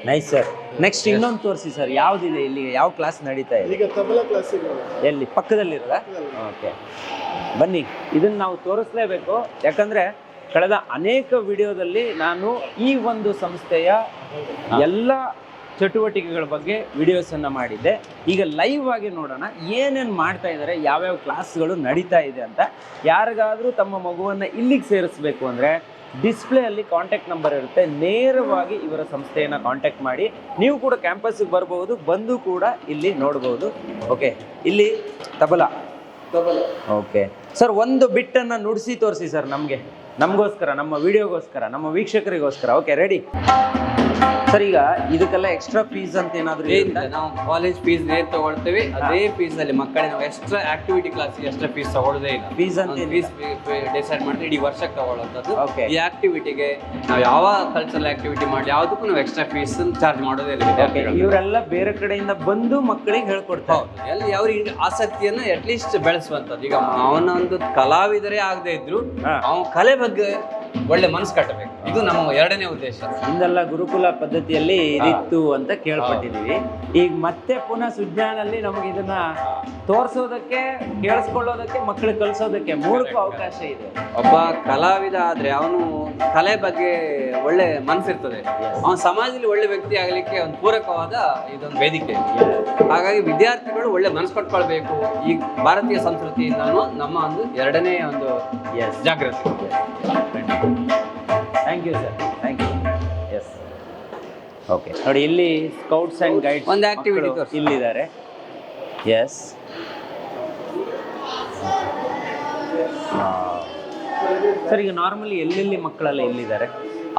Nice sir. ನೆಕ್ಸ್ಟ್ ಇನ್ನೊಂದು ತೋರಿಸಿ ಸರ್, ಯಾವುದಿದೆ ಇಲ್ಲಿ? ಯಾವ ಕ್ಲಾಸ್ ನಡೀತಾ ಇದೆ ಈಗ? ತಬಲಾ ಕ್ಲಾಸ್. ಎಲ್ಲಿ? ಪಕ್ಕದಲ್ಲಿರೋದಾ? ಓಕೆ, ಬನ್ನಿ. ಇದನ್ನು ನಾವು ತೋರಿಸ್ಲೇಬೇಕು, ಯಾಕಂದರೆ ಕಳೆದ ಅನೇಕ ವಿಡಿಯೋದಲ್ಲಿ ನಾನು ಈ ಒಂದು ಸಂಸ್ಥೆಯ ಎಲ್ಲ ಚಟುವಟಿಕೆಗಳ ಬಗ್ಗೆ ವಿಡಿಯೋಸನ್ನು ಮಾಡಿದ್ದೆ. ಈಗ ಲೈವ್ ಆಗಿ ನೋಡೋಣ ಏನೇನು ಮಾಡ್ತಾ ಇದ್ದಾರೆ, ಯಾವ್ಯಾವ ಕ್ಲಾಸ್ಗಳು ನಡೀತಾ ಇದೆ ಅಂತ. ಯಾರಿಗಾದರೂ ತಮ್ಮ ಮಗುವನ್ನು ಇಲ್ಲಿಗೆ ಸೇರಿಸ್ಬೇಕು ಅಂದರೆ ಡಿಸ್ಪ್ಲೇ ಅಲ್ಲಿ ಕಾಂಟ್ಯಾಕ್ಟ್ ನಂಬರ್ ಇರುತ್ತೆ. ನೇರವಾಗಿ ಇವರ ಸಂಸ್ಥೆಯನ್ನು ಕಾಂಟ್ಯಾಕ್ಟ್ ಮಾಡಿ ನೀವು ಕೂಡ ಕ್ಯಾಂಪಸ್ಗೆ ಬರ್ಬೋದು, ಬಂದು ಕೂಡ ಇಲ್ಲಿ ನೋಡ್ಬೋದು. ಓಕೆ, ಇಲ್ಲಿ ತಬಲಾ. ಓಕೆ ಸರ್, ಒಂದು ಬಿಟ್ಟನ್ನು ನುಡಿಸಿ ತೋರಿಸಿ ಸರ್ ನಮಗೋಸ್ಕರ, ನಮ್ಮ ವಿಡಿಯೋಗೋಸ್ಕರ, ನಮ್ಮ ವೀಕ್ಷಕರಿಗೋಸ್ಕರ. Okay, ready sir. ಈಗ ಇದಕ್ಕೆಲ್ಲ ಎಕ್ಸ್ಟ್ರಾ ಫೀಸ್ ಅಂತ ಏನಾದರೂ? ಏನಿಲ್ಲ, ನಾವು ಕಾಲೇಜ್ ಫೀಸ್ ನೇರ ತಗೊಳ್ತೇವೆ. ಅದೇ ಫೀಸ್ ಅಲ್ಲಿ ಮಕ್ಕಳಿಗೆ ನಾವು ಎಕ್ಸ್ಟ್ರಾ ಆಕ್ಟಿವಿಟಿ ಕ್ಲಾಸ್ಗೆ ಎಕ್ಸ್ಟ್ರಾ ಫೀಸ್ ತಗೊಳ್ಳೋದೇ ಇಲ್ಲ. ಫೀಸ್ ಅಂತ ಫೀಸ್ ಡಿಸೈಡ್ ಮಾಡ್ತೀವಿ ಇಡೀ ವರ್ಷಕ್ಕೆ ತಗೊಳ್ಳೋಂಥದ್ದು. Okay. ಈ ಆಕ್ಟಿವಿಟಿಗೆ ನಾವು ಯಾವ ಕಲ್ಚರಲ್ ಆಕ್ಟಿವಿಟಿ ಮಾಡಿ ಯಾವುದಕ್ಕೂ ನಾವು ಎಕ್ಸ್ಟ್ರಾ ಫೀಸ್ ಚಾರ್ಜ್ ಮಾಡೋದೇ ಇಲ್ಲ ವಿದ್ಯಾರ್ಥಿಗಳು. ಇವರೆಲ್ಲ ಬೇರೆ ಕಡೆಯಿಂದ ಬಂದು ಮಕ್ಕಳಿಗೆ ಹೇಳ್ಕೊಡ್ತಾರೆ. ಎಲ್ಲಿ ಅವ್ರಿಗೆ ಆಸಕ್ತಿಯನ್ನ ಅಟ್ಲೀಸ್ಟ್ ಬೆಳೆಸುವಂಥದ್ದು. ಈಗ ಅವನ ಒಂದು ಕಲಾವಿದರೇ ಆಗದೆ ಇದ್ರು ಅವನ ಕಲೆ ಬಗ್ಗೆ ಒಳ್ಳೆ ಮನಸ್ಸು ಕಟ್ಟಬೇಕು. ಇದು ನಮ್ಮ ಎರಡನೇ ಉದ್ದೇಶ. ಹಿಂದೆಲ್ಲ ಗುರುಕುಲ ಪದ್ಧತಿಯಲ್ಲಿ ಇದಿತ್ತು ಅಂತ ಕೇಳ್ಪಟ್ಟಿದೀವಿ. ಈಗ ಮತ್ತೆ ಪುನಃ ಸುಜ್ಞಾನಲ್ಲಿ ನಮಗೆ ಇದನ್ನ ತೋರಿಸೋದಕ್ಕೆ, ಕೇಳಿಸ್ಕೊಳ್ಳೋದಕ್ಕೆ, ಮಕ್ಕಳಿಗೆ ಕಲಿಸೋದಕ್ಕೆ ಮೂರಕ್ಕೂ ಅವಕಾಶ ಇದೆ. ಒಬ್ಬ ಕಲಾವಿದ ಆದ್ರೆ ಅವನು ಕಲೆ ಬಗ್ಗೆ ಒಳ್ಳೆ ಮನಸ್ಸಿರ್ತದೆ. ಅವನ ಸಮಾಜದಲ್ಲಿ ಒಳ್ಳೆ ವ್ಯಕ್ತಿ ಆಗಲಿಕ್ಕೆ ಒಂದು ಪೂರಕವಾದ ಇದೊಂದು ವೇದಿಕೆ. ಹಾಗಾಗಿ ವಿದ್ಯಾರ್ಥಿಗಳು ಒಳ್ಳೆ ಮನಸ್ಸು ಪಟ್ಕೊಳ್ಬೇಕು. ಈ ಭಾರತೀಯ ಸಂಸ್ಕೃತಿಯಿಂದ ನಮ್ಮ ಒಂದು ಎರಡನೇ ಒಂದು ಜಾಗೃತಿ. Thank you sir, thank you. Yes, okay. ನೋಡಿ, ಇಲ್ಲಿ ಸ್ಕೌಟ್ಸ್ ಆ್ಯಂಡ್ ಗೈಡ್ಸ್ ಒಂದು ಆಕ್ಟಿವಿಟಿ ಇಲ್ಲಿದ್ದಾರೆ. Yes, sir. ಈಗ ನಾರ್ಮಲಿ ಎಲ್ಲೆಲ್ಲಿ ಮಕ್ಕಳೆಲ್ಲ ಇಲ್ಲಿದ್ದಾರೆ?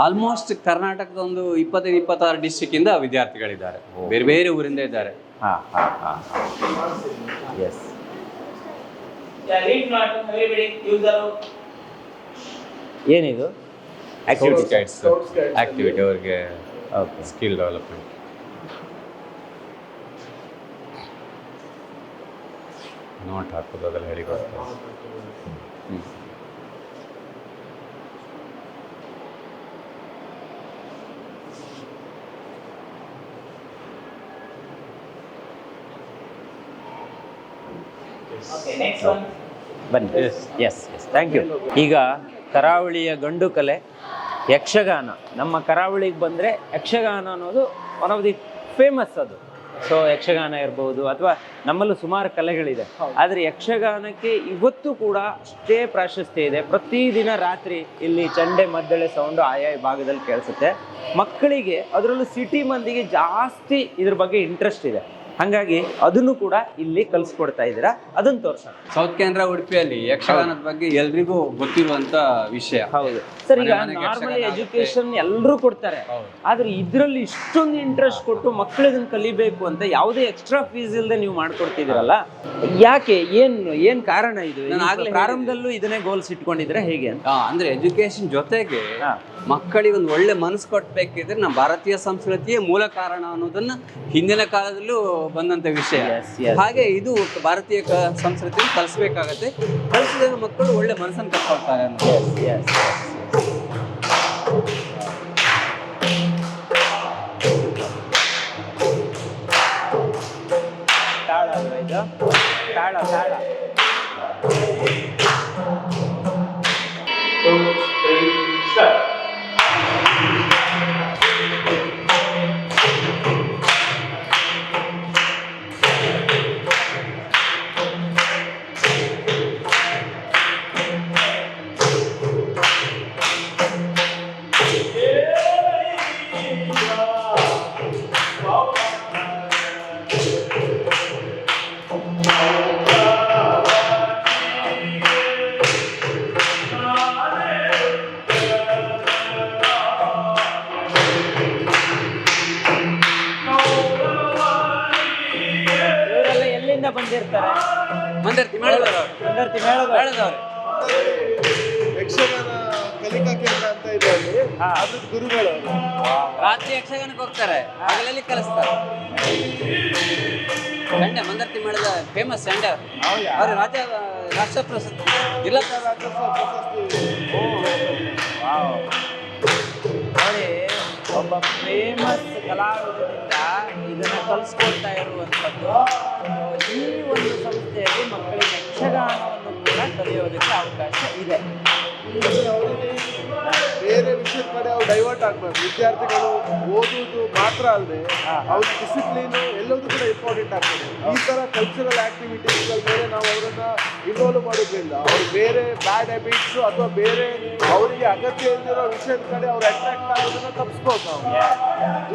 ಆಲ್ಮೋಸ್ಟ್ ಕರ್ನಾಟಕದ ಒಂದು 25-26 ಡಿಸ್ಟ್ರಿಕ್ಟ್ ಇಂದ ವಿದ್ಯಾರ್ಥಿಗಳಿದ್ದಾರೆ. ಬೇರೆ ಬೇರೆ ಊರಿಂದ ಇದ್ದಾರೆ. ಎಸ್, ಏನಿದು? ಆಕ್ಟಿವಿಟಿ ಅವ್ರಿಗೆ ಓಕೆ, ಸ್ಕಿಲ್ ಡೆವಲಪ್ಮೆಂಟ್. ನೋಟ್ ಹಾಕೋದು ಅದೆಲ್ಲ ಹೇಳಿಕೊಡ್ತಾರೆ. ಬನ್ನಿ. Yes, thank you. ಈಗ ಕರಾವಳಿಯ ಗಂಡು ಕಲೆ ಯಕ್ಷಗಾನ. ನಮ್ಮ ಕರಾವಳಿಗೆ ಬಂದರೆ ಯಕ್ಷಗಾನ ಅನ್ನೋದು ಒನ್ ಆಫ್ ದಿ ಫೇಮಸ್. ಅದು ಸೊ ಯಕ್ಷಗಾನ ಇರ್ಬೋದು, ಅಥವಾ ನಮ್ಮಲ್ಲೂ ಸುಮಾರು ಕಲೆಗಳಿದೆ. ಆದರೆ ಯಕ್ಷಗಾನಕ್ಕೆ ಇವತ್ತು ಕೂಡ ಅಷ್ಟೇ ಪ್ರಾಶಸ್ತ್ಯ ಇದೆ. ಪ್ರತಿದಿನ ರಾತ್ರಿ ಇಲ್ಲಿ ಚಂಡೆ ಮದ್ದಳೆ ಸೌಂಡು ಆಯಾ ಭಾಗದಲ್ಲಿ ಕೇಳಿಸುತ್ತೆ. ಮಕ್ಕಳಿಗೆ, ಅದರಲ್ಲೂ ಸಿಟಿ ಮಂದಿಗೆ ಜಾಸ್ತಿ ಇದ್ರ ಬಗ್ಗೆ ಇಂಟ್ರೆಸ್ಟ್ ಇದೆ. ಹಾಗಾಗಿ ಅದನ್ನು ಕೂಡ ಇಲ್ಲಿ ಕಲಿಸ್ಕೊಡ್ತಾ ಇದ್ದೀರಾ, ಅದನ್ನು ತೋರ್ಸೋಣ. ಸೌತ್ ಕೇಂದ್ರ ಉಡುಪಿಯಲ್ಲಿ ಯಕ್ಷಗಾನದ ಬಗ್ಗೆ ಎಲ್ರಿಗೂ ಗೊತ್ತಿರುವಂತ ವಿಷಯ. ಹೌದು ಸರ್, ಈಗ ಮನೆ ಮನೆಗೆ ನಾರ್ಮಲಿ ಯಕ್ಷಗಾನ ಎಜುಕೇಶನ್ ಎಲ್ಲರೂ ಕೊಡ್ತಾರೆ, ಆದ್ರೆ ಇದ್ರಲ್ಲಿ ಇಷ್ಟೊಂದು ಇಂಟ್ರೆಸ್ಟ್ ಕೊಟ್ಟು ಮಕ್ಕಳು ಇದನ್ನ ಕಲಿಬೇಕು ಅಂತ ಯಾವುದೇ ಎಕ್ಸ್ಟ್ರಾ ಫೀಸ್ ಇಲ್ಲದೆ ನೀವು ಮಾಡ್ಕೊಡ್ತಿದ್ದೀರಲ್ಲ, ಯಾಕೆ? ಏನ್ ಕಾರಣ ಇದು? ನಾನು ಆಗ್ಲೇ ಪ್ರಾರಂಭದಲ್ಲೂ ಇದನ್ನೇ ಗೋಲ್ಸ್ ಇಟ್ಕೊಂಡಿದ್ರೆ ಹೇಗೆ ಅಂತ? ಅಂದ್ರೆ ಎಜುಕೇಶನ್ ಜೊತೆಗೆ ಮಕ್ಕಳಿಗೆ ಒಂದು ಒಳ್ಳೆ ಮನಸ್ಸು ಕೊಟ್ಬೇಕಿದ್ರೆ ನಮ್ಮ ಭಾರತೀಯ ಸಂಸ್ಕೃತಿಯೇ ಮೂಲ ಕಾರಣ ಅನ್ನೋದನ್ನ ಹಿಂದಿನ ಕಾಲದಲ್ಲೂ ಬಂದಂತ ವಿಷಯ. ಹಾಗೆ ಇದು ಭಾರತೀಯ ಸಂಸ್ಕೃತಿ ಕಲಿಸ್ಬೇಕಾಗತ್ತೆ. ಕಲಿಸಿದಾಗ ಮಕ್ಕಳು ಒಳ್ಳೆ ಮನಸ್ಸನ್ನು ಕಟ್ಕೊಳ್ತಾರೆ ಅಂತ. ತಾಳ ಅಲ್ವಾ ಇದು? ತಾಳ ತಾಳ. ಇವರೆಲ್ಲ ಎಲ್ಲಿಂದ ಬಂದಿರ್ತಾರೆ? ಮಂದರ್ತಿ ಮೇಳದವರು. ಮಂದರ್ತಿ ಮೇಳದವರು. ಯಕ್ಷಗಾನ ಕಲಿಕಾ ಕೇಂದ್ರ ಅಂತ ಇದೆ ಅಲ್ಲಿ, ಅದ್ರ ಗುರುಗಳು ಅವರು. ರಾತ್ರಿ ಯಕ್ಷಗಾನಕ್ಕೆ ಹೋಗ್ತಾರೆ, ಹಗಲಲ್ಲಿ ಕಲಿಸ್ತಾರೆ. ಸಂಡೆ ಮಂದರ್ತಿ ಮೇಳದ ಫೇಮಸ್ ಸಂಡೆ ಅವರು ರಾಷ್ಟ್ರ ಪ್ರಶಸ್ತಿ ಜಿಲ್ಲಾ ರಾಜ್ಯೋತ್ಸವ ಪ್ರಶಸ್ತಿ. ನೋಡಿ, ಒಬ್ಬ ಫೇಮಸ್ ಕಲಾವಿದರಿಂದ ಇದನ್ನ ಕಲಿಸ್ಕೊಳ್ತಾ ಇರುವಂಥದ್ದು. ಈ ಒಂದು ಸಂಸ್ಥೆಯಲ್ಲಿ ಮಕ್ಕಳಿಗೆ ಯಕ್ಷಗಾನವನ್ನು ಕೂಡ ಕಲಿಯೋದಕ್ಕೆ ಅವಕಾಶ ಇದೆ. ಅವರಿಗೆ ಬೇರೆ ವಿಷಯದ ಕಡೆ ಅವ್ರು ಡೈವರ್ಟ್ ಆಗ್ಬಾರ್ದು. ವಿದ್ಯಾರ್ಥಿಗಳು ಓದುವುದು ಮಾತ್ರ ಅಲ್ಲದೆ ಅವ್ರ ಡಿಸಿಪ್ಲಿನ್ ಎಲ್ಲದೂ ಕೂಡ ಇಂಪಾರ್ಟೆಂಟ್ ಆಗ್ತದೆ. ಈ ತರ ಕಲ್ಚರಲ್ ಆಕ್ಟಿವಿಟೀಸ್ಗಳ ಮೇಲೆ ನಾವು ಅವರನ್ನ ಇನ್ವಾಲ್ವ್ ಮಾಡೋದ್ರಿಂದ ಅವ್ರು ಬೇರೆ ಬ್ಯಾಡ್ ಹ್ಯಾಬಿಟ್ಸ್ ಅಥವಾ ಬೇರೆ ಅವರಿಗೆ ಅಗತ್ಯ ಇಲ್ದಿರೋ ವಿಷಯದ ಕಡೆ ಅವ್ರು ಅಟ್ರಾಕ್ಟ್ ಆಗೋದನ್ನ ತಪ್ಪಿಸ್ಬೋದು ನಾವು.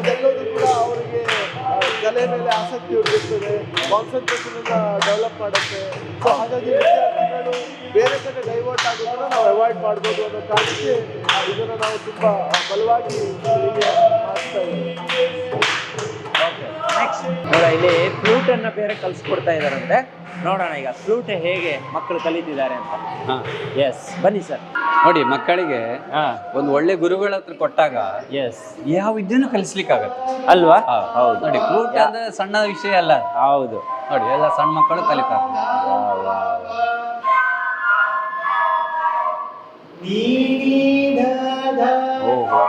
ಇದೆಲ್ಲದೂ ಕೂಡ ಅವರಿಗೆ ಕಲೆ ಮೇಲೆ ಆಸಕ್ತಿ ಹುಟ್ಟಿರ್ತದೆ, ಕಾನ್ಸಂಟ್ರೇಷನ್ ಡೆವಲಪ್ ಮಾಡುತ್ತೆ. ಸೊ ಹಾಗಾಗಿ ವಿದ್ಯಾರ್ಥಿಗಳು ಬೇರೆ ಕಡೆ ಡೈವರ್ಟ್ ಆಗೋದನ್ನ ನಾವು ಅವಾಯ್ಡ್ ಮಾಡ್ಬೋದು ಅನ್ನೋ ಕಾರಣಕ್ಕೆ ಇದನ್ನು ನಾವು ತುಂಬಾ ಬಲವಾಗಿ ಮಾಡ್ತಾ ಇದ್ದೀವಿ. ನೆಕ್ಸ್ಟ್ ನೋಡ, ಇಲ್ಲಿ ಫ್ಲೂಟ್ ಅನ್ನ ಬೇರೆ ಕಲಿಸ್ಕೊಡ್ತಾ ಇದಾರಂತೆ. ನೋಡೋಣ ಈಗ ಫ್ಲೂಟ್ ಹೇಗೆ ಮಕ್ಕಳು ಕಲಿತಿದ್ದಾರೆ ಅಂತ. ಎಸ್, ಬನ್ನಿ ಸರ್. ನೋಡಿ, ಮಕ್ಕಳಿಗೆ ಒಂದು ಒಳ್ಳೆ ಗುರುಗಳ ಹತ್ರ ಕೊಟ್ಟಾಗ ಎಸ್, ಯಾವ ವಿದ್ಯೆನೂ ಕಲಿಸ್ಲಿಕ್ಕಾಗತ್ತೆ ಅಲ್ವಾ? ಹೌದು. ನೋಡಿ, ಫ್ಲೂಟ್ ಅಂದ್ರೆ ಸಣ್ಣ ವಿಷಯ ಅಲ್ಲ. ಹೌದು. ನೋಡಿ, ಎಲ್ಲ ಸಣ್ಣ ಮಕ್ಕಳು ಕಲಿತಾರೆ. ಓಹೋ,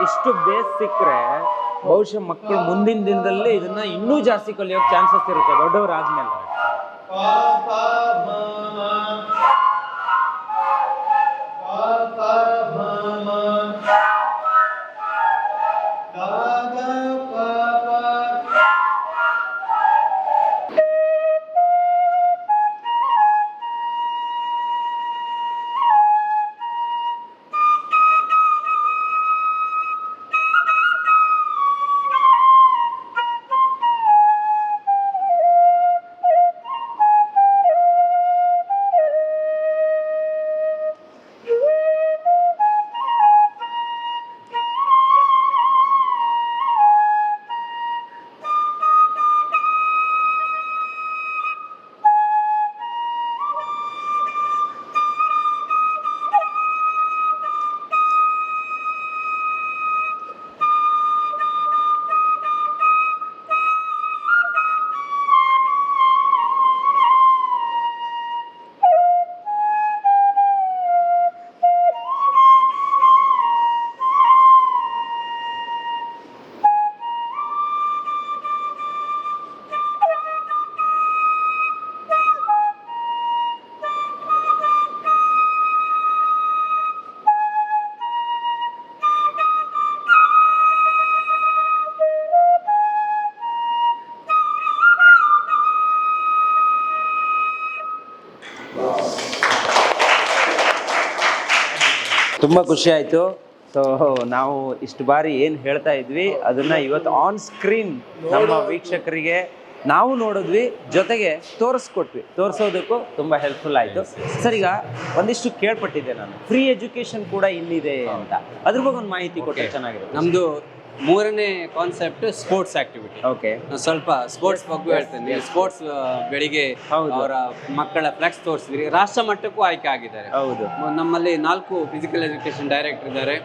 ಇಷ್ಟು ಬೇಸ್ ಸಿಕ್ಕರೆ ಬಹುಶಃ ಮಕ್ಕಳು ಮುಂದಿನ ದಿನದಲ್ಲಿ ಇದನ್ನ ಇನ್ನೂ ಜಾಸ್ತಿ ಕಲಿಯೋಕೆ ಚಾನ್ಸಸ್ ಇರುತ್ತೆ ದೊಡ್ಡವರಾದ್ಮೇಲೆ. ತುಂಬ ಖುಷಿ ಆಯಿತು. ಸೊ ನಾವು ಇಷ್ಟು ಬಾರಿ ಏನು ಹೇಳ್ತಾ ಇದ್ವಿ ಅದನ್ನ ಇವತ್ತು ಆನ್ ಸ್ಕ್ರೀನ್ ನಮ್ಮ ವೀಕ್ಷಕರಿಗೆ ನಾವು ನೋಡಿದ್ವಿ, ಜೊತೆಗೆ ತೋರಿಸೋದಕ್ಕೂ ತುಂಬ ಹೆಲ್ಪ್ಫುಲ್ ಆಯಿತು. ಸರ್, ಈಗ ಒಂದಿಷ್ಟು ಕೇಳ್ಪಟ್ಟಿದ್ದೆ ನಾನು, ಫ್ರೀ ಎಜುಕೇಶನ್ ಕೂಡ ಇಲ್ಲಿದೆ ಅಂತ, ಅದ್ರ ಬಗ್ಗೆ ಒಂದು ಮಾಹಿತಿ ಕೊಟ್ಟರೆ ಚೆನ್ನಾಗಿರುತ್ತೆ. ನಮ್ಮದು 3ನೇ ಕಾನ್ಸೆಪ್ಟ್ ಸ್ಪೋರ್ಟ್ಸ್ ಆಕ್ಟಿವಿಟಿ. ಓಕೆ, ಸ್ವಲ್ಪ ಸ್ಪೋರ್ಟ್ಸ್ ಬಗ್ಗೆ ಹೇಳ್ತೇನೆ. ಸ್ಪೋರ್ಟ್ಸ್ ಬೆಳಿಗ್ಗೆ ಅವರ ಮಕ್ಕಳ ಫ್ಲೆಕ್ಸ್ ತೋರಿಸಿದ್ರಿ, ರಾಷ್ಟ್ರ ಮಟ್ಟಕ್ಕೂ ಆಯ್ಕೆ ಆಗಿದ್ದಾರೆ. ಹೌದು, ನಮ್ಮಲ್ಲಿ 4 ಫಿಸಿಕಲ್ ಎಜುಕೇಷನ್ ಡೈರೆಕ್ಟರ್ ಇದ್ದಾರೆ.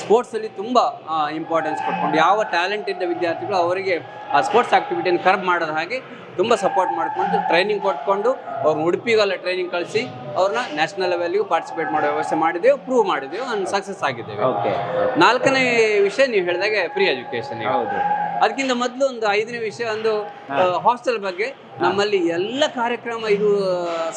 ಸ್ಪೋರ್ಟ್ಸಲ್ಲಿ ತುಂಬ ಇಂಪಾರ್ಟೆನ್ಸ್ ಕೊಟ್ಕೊಂಡು ಯಾವ ಟ್ಯಾಲೆಂಟ್ ಇದ್ದ ವಿದ್ಯಾರ್ಥಿಗಳು ಅವರಿಗೆ ಆ ಸ್ಪೋರ್ಟ್ಸ್ ಆಕ್ಟಿವಿಟಿಯನ್ನು ಕರ್ಬ್ ಮಾಡೋದ ಹಾಗೆ ತುಂಬ ಸಪೋರ್ಟ್ ಮಾಡಿಕೊಂಡು ಟ್ರೈನಿಂಗ್ ಕೊಟ್ಕೊಂಡು ಅವ್ರನ್ನ ಉಡುಪಿಗೆಲ್ಲ ಟ್ರೈನಿಂಗ್ ಕಳಿಸಿ ಅವ್ರನ್ನ ನ್ಯಾಷನಲ್ ಲೆವೆಲ್ಗೂ ಪಾರ್ಟಿಸಿಪೇಟ್ ಮಾಡೋ ವ್ಯವಸ್ಥೆ ಮಾಡಿದ್ದೆವು, ಪ್ರೂವ್ ಮಾಡಿದ್ದೆವು, ಸಕ್ಸಸ್ ಆಗಿದ್ದೇವೆ. ಓಕೆ. 4ನೇ ವಿಷಯ ನೀವು ಹೇಳಿದಾಗೆ ಫ್ರೀ ಎಜುಕೇಶನ್. ಹೌದು. ಅದಕ್ಕಿಂತ ಮೊದಲು ಒಂದು 5ನೇ ವಿಷಯ ಒಂದು ಹಾಸ್ಟೆಲ್ ಬಗ್ಗೆ. ನಮ್ಮಲ್ಲಿ ಎಲ್ಲ ಕಾರ್ಯಕ್ರಮ ಇದು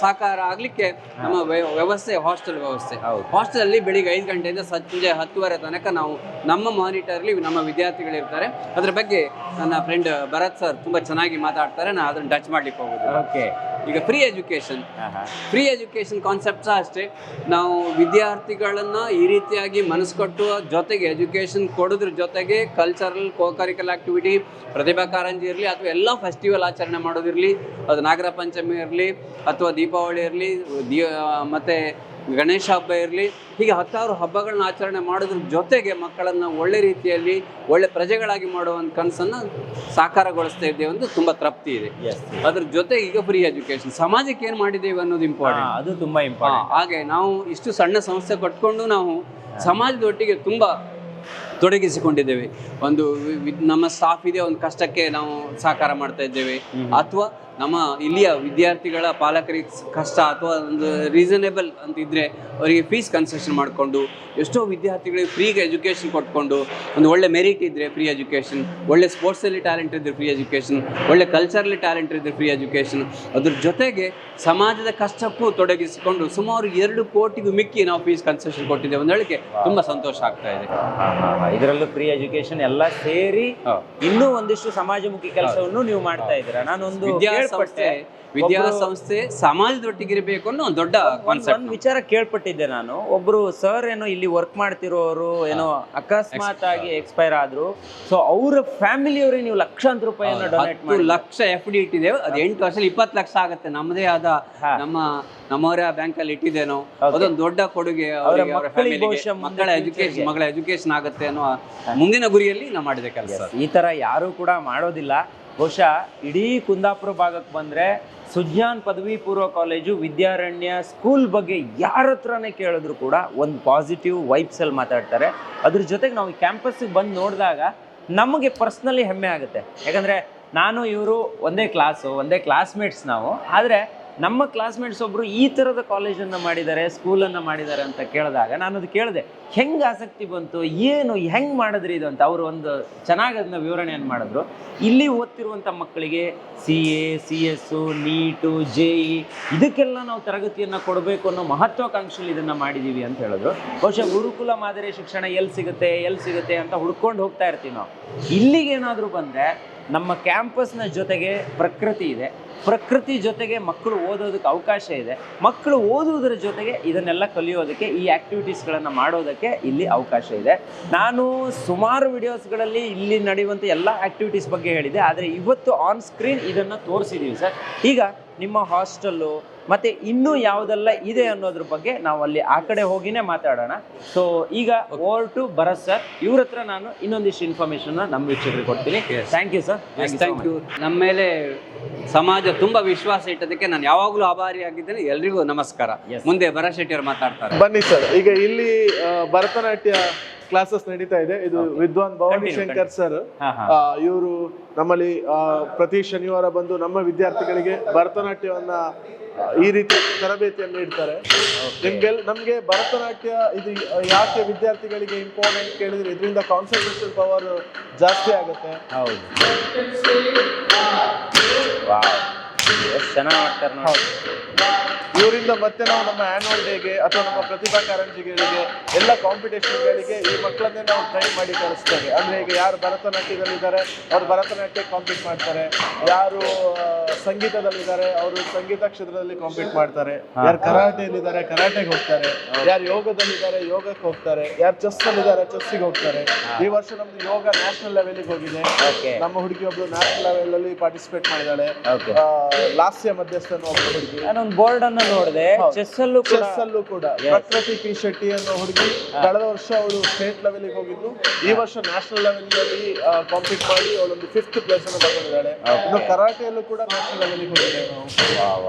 ಸಾಕಾರ ಆಗಲಿಕ್ಕೆ ನಮ್ಮ ವ್ಯವಸ್ಥೆ ಹಾಸ್ಟೆಲ್ ವ್ಯವಸ್ಥೆ. ಹಾಸ್ಟೆಲ್ ಅಲ್ಲಿ ಬೆಳಿಗ್ಗೆ 5 ಗಂಟೆಯಿಂದ ಸಂಜೆ 10:30 ತನಕ ನಾವು ನಮ್ಮ ಮಾನಿಟರ್ಲಿ ನಮ್ಮ ವಿದ್ಯಾರ್ಥಿಗಳಿರ್ತಾರೆ. ಅದ್ರ ಬಗ್ಗೆ ನನ್ನ ಫ್ರೆಂಡ್ ಭರತ್ ಸರ್ ತುಂಬಾ ಚೆನ್ನಾಗಿ ಮಾತಾಡ್ತಾರೆ, ನಾನು ಅದನ್ನು ಟಚ್ ಮಾಡ್ಲಿಕ್ಕೆ ಹೋಗುದು. ಓಕೆ. ಈಗ ಫ್ರೀ ಎಜುಕೇಶನ್ ಕಾನ್ಸೆಪ್ಟ್ ಸಹ ಅಷ್ಟೇ. ನಾವು ವಿದ್ಯಾರ್ಥಿಗಳನ್ನ ಈ ರೀತಿಯಾಗಿ ಮನಸ್ಸು ಕಟ್ಟುವ ಜೊತೆಗೆ ಎಜುಕೇಶನ್ ಕೊಡೋದ್ರ ಜೊತೆಗೆ ಕಲ್ಚರಲ್ ಕರಿಕಲ್ ಆಕ್ಟಿವಿಟಿ, ಪ್ರತಿಭಾ ಕಾರಂಜಿ ಇರಲಿ ಅಥವಾ ಎಲ್ಲ ಫೆಸ್ಟಿವಲ್ ಆಚರಣೆ ಮಾಡೋದಿರಲಿ, ಅದು ನಾಗರ ಪಂಚಮಿ ಇರಲಿ ಅಥವಾ ದೀಪಾವಳಿ ಇರಲಿ, ಮತ್ತೆ ಗಣೇಶ ಹಬ್ಬ ಇರಲಿ, ಹೀಗೆ 10 ಹಬ್ಬಗಳನ್ನ ಆಚರಣೆ ಮಾಡೋದ್ರ ಜೊತೆಗೆ ಮಕ್ಕಳನ್ನು ಒಳ್ಳೆ ರೀತಿಯಲ್ಲಿ ಒಳ್ಳೆ ಪ್ರಜೆಗಳಾಗಿ ಮಾಡುವಂಥ ಕನಸನ್ನು ಸಾಕಾರಗೊಳಿಸ್ತಾ ಇದ್ದೇವೆ ಒಂದು ತುಂಬ ತೃಪ್ತಿ ಇದೆ. ಅದ್ರ ಜೊತೆಗೆ ಈಗ ಫ್ರೀ ಎಜುಕೇಶನ್ ಸಮಾಜಕ್ಕೆ ಏನು ಮಾಡಿದ್ದೇವೆ ಅನ್ನೋದು ಇಂಪಾರ್ಟೆಂಟ್, ಅದು ತುಂಬ ಇಂಪಾರ್ಟೆಂಟ್. ಹಾಗೆ ನಾವು ಇಷ್ಟು ಸಣ್ಣ ಸಂಸ್ಥೆ ಕಟ್ಕೊಂಡು ನಾವು ಸಮಾಜದೊಟ್ಟಿಗೆ ತುಂಬ ತೊಡಗಿಸಿಕೊಂಡಿದ್ದೇವೆ. ಒಂದು ನಮ್ಮ ಸ್ಟಾಫ್ ಇದೆ, ಒಂದು ಕಷ್ಟಕ್ಕೆ ನಾವು ಸಹಕಾರ ಮಾಡ್ತಾ ಇದ್ದೇವೆ, ಅಥವಾ ನಮ್ಮ ಇಲ್ಲಿಯ ವಿದ್ಯಾರ್ಥಿಗಳ ಪಾಲಕರಿಗೆ ಕಷ್ಟ ಅಥವಾ ಒಂದು ರೀಸನೇಬಲ್ ಅಂತ ಇದ್ದರೆ ಅವರಿಗೆ ಫೀಸ್ ಕನ್ಸೆಷನ್ ಮಾಡಿಕೊಂಡು ಎಷ್ಟೋ ವಿದ್ಯಾರ್ಥಿಗಳಿಗೆ ಫ್ರೀಗೆ ಎಜುಕೇಷನ್ ಕೊಟ್ಕೊಂಡು, ಒಂದು ಒಳ್ಳೆ ಮೆರಿಟ್ ಇದ್ದರೆ ಫ್ರೀ ಎಜುಕೇಷನ್, ಒಳ್ಳೆ ಸ್ಪೋರ್ಟ್ಸಲ್ಲಿ ಟ್ಯಾಲೆಂಟ್ ಇದ್ದರೆ ಫ್ರೀ ಎಜುಕೇಷನ್, ಒಳ್ಳೆ ಕಲ್ಚರಲ್ಲಿ ಟ್ಯಾಲೆಂಟ್ ಇದ್ದರೆ ಫ್ರೀ ಎಜುಕೇಷನ್, ಅದ್ರ ಜೊತೆಗೆ ಸಮಾಜದ ಕಷ್ಟಕ್ಕೂ ತೊಡಗಿಸಿಕೊಂಡು ಸುಮಾರು 2 ಕೋಟಿಗೂ ಮಿಕ್ಕಿ ನಾವು ಫೀಸ್ ಕನ್ಸೆಷನ್ ಕೊಟ್ಟಿದ್ದೇವೆ ಅಂತ ಹೇಳಿಕೆ ತುಂಬ ಸಂತೋಷ ಆಗ್ತಾ ಇದೆ. ಇದರಲ್ಲೂ ಫ್ರೀ ಎಜುಕೇಶನ್ ಎಲ್ಲ ಸೇರಿ ಇನ್ನೂ ಒಂದಿಷ್ಟು ಸಮಾಜಮುಖಿ ಕೆಲಸವನ್ನು ನೀವು ಮಾಡ್ತಾ ಇದ್ದೀರಾ. ನಾನೊಂದು ವಿದ್ಯಾಸಂಸ್ಥೆ ಸಮಾಜದೊಟ್ಟಿಗಿರಬೇಕು ಅನ್ನೋ ಒಂದು ದೊಡ್ಡ ಕಾನ್ಸೆಪ್ಟ್. ಒಂದು ವಿಚಾರ ಕೇಳ್ಪಟ್ಟಿದ್ದೆ ನಾನು, ಒಬ್ರು ಸರ್ ಏನೋ ಇಲ್ಲಿ ವರ್ಕ್ ಮಾಡ್ತಿರೋರು ಏನೋ ಅಕಸ್ಮಾತ್ ಆಗಿ ಎಕ್ಸ್ಪೈರ್ ಆದ್ರು, ಸೊ ಅವರ ಫ್ಯಾಮಿಲಿಯವರಿಗೆ ನೀವು ಲಕ್ಷಾಂತರ ರೂಪಾಯಿಯನ್ನು ಡೊನೇಟ್ ಮಾಡಿ 10 ಲಕ್ಷ FD ಇಟ್ಟಿದ್ದೇವೆ. ಅದು 8 ವರ್ಷದಲ್ಲಿ 20 ಲಕ್ಷ ಆಗುತ್ತೆ. ನಮ್ಮದೇ ಆದ ನಮ್ಮವರ ಬ್ಯಾಂಕ್ ಅಲ್ಲಿ ಇಟ್ಟಿದ್ದೇನೋ, ಅದೊಂದು ದೊಡ್ಡ ಕೊಡುಗೆ ಮಗಳ ಎಜುಕೇಶನ್ ಆಗುತ್ತೆ ಅನ್ನೋ ಮುಂದಿನ ಗುರಿಯಲ್ಲಿ ನಾವು ಮಾಡಿದ ಕೆಲಸ. ಈ ತರ ಯಾರು ಕೂಡ ಮಾಡೋದಿಲ್ಲ. ಬಹುಶಃ ಇಡೀ ಕುಂದಾಪುರ ಭಾಗಕ್ಕೆ ಬಂದ್ರೆ ಸುಜ್ಞಾನ್ ಪದವಿ ಪೂರ್ವ ಕಾಲೇಜು ವಿದ್ಯಾರಣ್ಯ ಸ್ಕೂಲ್ ಬಗ್ಗೆ ಯಾರ ಹತ್ರನೇ ಕೇಳಿದ್ರು ಕೂಡ ಒಂದು ಪಾಸಿಟಿವ್ ವೈಬ್ಸ್ ಅಲ್ಲಿ ಮಾತಾಡ್ತಾರೆ. ಅದ್ರ ಜೊತೆಗೆ ನಾವು ಈ ಕ್ಯಾಂಪಸ್ಗೆ ಬಂದು ನೋಡಿದಾಗ ನಮಗೆ ಪರ್ಸ್ನಲಿ ಹೆಮ್ಮೆ ಆಗುತ್ತೆ. ಯಾಕಂದ್ರೆ ನಾನು ಇವರು ಒಂದೇ ಕ್ಲಾಸ್ಮೇಟ್ಸ್ ನಾವು, ಆದರೆ ನಮ್ಮ ಕ್ಲಾಸ್ಮೇಟ್ಸ್ ಒಬ್ರು ಈ ಥರದ ಕಾಲೇಜನ್ನು ಮಾಡಿದ್ದಾರೆ, ಸ್ಕೂಲನ್ನು ಮಾಡಿದ್ದಾರೆ ಅಂತ ಕೇಳಿದಾಗ ನಾನು ಅದು ಕೇಳಿದೆ, ಹೆಂಗೆ ಆಸಕ್ತಿ ಬಂತು, ಏನು ಹೆಂಗೆ ಮಾಡಿದ್ರಿ ಇದು ಅಂತ. ಅವರು ಒಂದು ಚೆನ್ನಾಗಿ ಅದನ್ನ ವಿವರಣೆಯನ್ನು ಮಾಡಿದ್ರು. ಇಲ್ಲಿ ಓದ್ತಿರುವಂಥ ಮಕ್ಕಳಿಗೆ CA, CS, ನೀಟು, JE ಇದಕ್ಕೆಲ್ಲ ನಾವು ತರಗತಿಯನ್ನು ಕೊಡಬೇಕು ಅನ್ನೋ ಮಹತ್ವಾಕಾಂಕ್ಷೆಯಲ್ಲಿ ಇದನ್ನು ಮಾಡಿದ್ದೀವಿ ಅಂತ ಹೇಳಿದ್ರು. ಬಹುಶಃ ಗುರುಕುಲ ಮಾದರಿ ಶಿಕ್ಷಣ ಎಲ್ಲಿ ಸಿಗುತ್ತೆ ಅಂತ ಹುಡ್ಕೊಂಡು ಹೋಗ್ತಾ ಇರ್ತೀವಿ ನಾವು. ಇಲ್ಲಿಗೇನಾದರೂ ಬಂದರೆ ನಮ್ಮ ಕ್ಯಾಂಪಸ್ನ ಜೊತೆಗೆ ಪ್ರಕೃತಿ ಇದೆ, ಪ್ರಕೃತಿ ಜೊತೆಗೆ ಮಕ್ಕಳು ಓದೋದಕ್ಕೆ ಅವಕಾಶ ಇದೆ, ಮಕ್ಕಳು ಓದುವುದರ ಜೊತೆಗೆ ಇದನ್ನೆಲ್ಲ ಕಲಿಯೋದಕ್ಕೆ, ಈ ಆ್ಯಕ್ಟಿವಿಟೀಸ್ಗಳನ್ನು ಮಾಡೋದಕ್ಕೆ ಇಲ್ಲಿ ಅವಕಾಶ ಇದೆ. ನಾನು ಸುಮಾರು ವಿಡಿಯೋಸ್ಗಳಲ್ಲಿ ಇಲ್ಲಿ ನಡೆಯುವಂಥ ಎಲ್ಲ ಆ್ಯಕ್ಟಿವಿಟೀಸ್ ಬಗ್ಗೆ ಹೇಳಿದೆ, ಆದರೆ ಇವತ್ತು ಆನ್ ಸ್ಕ್ರೀನ್ ಇದನ್ನು ತೋರಿಸಿದ್ದೀವಿ ಸರ್. ಈಗ ನಿಮ್ಮ ಹಾಸ್ಟೆಲ್ಲು ಮತ್ತು ಇನ್ನೂ ಯಾವುದೆಲ್ಲ ಇದೆ ಅನ್ನೋದ್ರ ಬಗ್ಗೆ ನಾವು ಅಲ್ಲಿ ಆ ಕಡೆ ಹೋಗಿನೇ ಮಾತಾಡೋಣ. ಸೊ ಈಗ ಓವರ್ ಟು ಭರತ್ ಸರ್, ಇವ್ರ ಹತ್ರ ನಾನು ಇನ್ನೊಂದಿಷ್ಟು ಇನ್ಫಾರ್ಮೇಷನ್ ನಮ್ಮ ವೀಕ್ಷಕರಿಗೆ ಕೊಡ್ತೀನಿ. Thank you sir. Thank you. ನಮ್ಮ ಮೇಲೆ ಸಮಾಜ ತುಂಬ ವಿಶ್ವಾಸ ಇಟ್ಟದಕ್ಕೆ ನಾನು ಯಾವಾಗಲೂ ಆಭಾರಿಯಾಗಿದ್ದೇನೆ. ಎಲ್ರಿಗೂ ನಮಸ್ಕಾರ. ಮುಂದೆ ಭರತ್ ಶೆಟ್ಟಿ ಅವರು ಮಾತಾಡ್ತಾರೆ. ಬನ್ನಿ ಸರ್. ಈಗ ಇಲ್ಲಿ ಭರತನಾಟ್ಯ ಕ್ಲಾಸಸ್ ನಡೀತಾ ಇದೆ. ಇದು ವಿದ್ವಾನ್ ಭವಾನಿ ಶಂಕರ್ ಸರ್, ಇವರು ನಮ್ಮಲ್ಲಿ ಪ್ರತಿ ಶನಿವಾರ ಬಂದು ನಮ್ಮ ವಿದ್ಯಾರ್ಥಿಗಳಿಗೆ ಭರತನಾಟ್ಯವನ್ನ ಈ ರೀತಿ ತರಬೇತಿಯನ್ನು ನೀಡ್ತಾರೆ. ನಮ್ಗೆ ಭರತನಾಟ್ಯ ಇದು ಯಾಕೆ ವಿದ್ಯಾರ್ಥಿಗಳಿಗೆ ಇಂಪಾರ್ಟೆಂಟ್ ಕೇಳಿದ್ರೆ, ಇದರಿಂದ ಕಾನ್ಸಂಟ್ರೇಷನ್ ಪವರ್ ಜಾಸ್ತಿ ಆಗುತ್ತೆ. ಹೌದು. ಎಷ್ಟು ಚೆನ್ನಾಗಿ ಮಾಡ್ತಾರೆ ನೋಡಿ. ಇವರಿಂದ ಮತ್ತೆ ನಾವು ನಮ್ಮ ಆನ್ಯುವಲ್ ಡೇಗೆ ಅಥವಾ ನಮ್ಮ ಪ್ರತಿಭಾ ಕಾರಂಜಿಗಳಿಗೆ ಎಲ್ಲ ಕಾಂಪಿಟೇಷನ್ಗಳಿಗೆ ಈ ಮಕ್ಕಳನ್ನೇ ನಾವು ಟ್ರೈನ್ ಮಾಡಿ ಕಳಿಸ್ತೇವೆ. ಅಂದ್ರೆ ಈಗ ಯಾರು ಭರತನಾಟ್ಯದಲ್ಲಿದ್ದಾರೆ ಅವ್ರು ಭರತನಾಟ್ಯ ಕಾಂಪೀಟ್ ಮಾಡ್ತಾರೆ, ಯಾರು ಸಂಗೀತದಲ್ಲಿದ್ದಾರೆ ಅವರು ಸಂಗೀತ ಕ್ಷೇತ್ರದಲ್ಲಿ ಕಾಂಪೀಟ್ ಮಾಡ್ತಾರೆ, ಯಾರು ಕರಾಟೆಯಲ್ಲಿದ್ದಾರೆ ಕರಾಟೆಗೆ ಹೋಗ್ತಾರೆ, ಯಾರು ಯೋಗದಲ್ಲಿದ್ದಾರೆ ಯೋಗಕ್ಕೆ ಹೋಗ್ತಾರೆ, ಯಾರು ಚೆಸ್ ಅಲ್ಲಿದ್ದಾರೆ ಚೆಸ್ಸಿಗೆ ಹೋಗ್ತಾರೆ. ಈ ವರ್ಷ ನಮ್ದು ಯೋಗ ನ್ಯಾಷನಲ್ ಲೆವೆಲ್ಗೆ ಹೋಗಿದೆ. ನಮ್ಮ ಹುಡುಗಿ ಒಬ್ಳು ನ್ಯಾಷನಲ್ ಲೆವೆಲ್ ಅಲ್ಲಿ ಪಾರ್ಟಿಸಿಪೇಟ್ ಮಾಡಿದ್ದಾಳೆ. ಲಾಸ್ಯ ಮಧ್ಯಸ್ಥ ಒಬ್ಬ ಹುಡುಗಿ. ನಾನೊಂದು ಬೋರ್ಡ್ ಅನ್ನು ನೋಡಿದೆ, ಚೆಸ್ ಅಲ್ಲೂ ಕೂಡ ಪ್ರಕೃತಿ ಪಿ ಶೆಟ್ಟಿ ಅನ್ನೋ ಹುಡುಗಿ ಕಳೆದ ವರ್ಷ ಅವಳು ಸ್ಟೇಟ್ ಲೆವೆಲ್ಗೆ ಹೋಗಿದ್ದು, ಈ ವರ್ಷ ನ್ಯಾಷನಲ್ ಲೆವೆಲ್ ಅಲ್ಲಿ ಕಾಂಪೀಟ್ ಮಾಡಿ ಅವಳೊಂದು 5th ಪ್ಲೇಸ್ ಅನ್ನು ತಗೊಂಡಿದ್ದಾಳೆ. ಇನ್ನು ಕರಾಟೆಯಲ್ಲೂ ಕೂಡ ನ್ಯಾಷನಲ್ ಲೆವೆಲ್ಗೆ ಹೋಗಿದ್ದೇವೆ ನಾವು.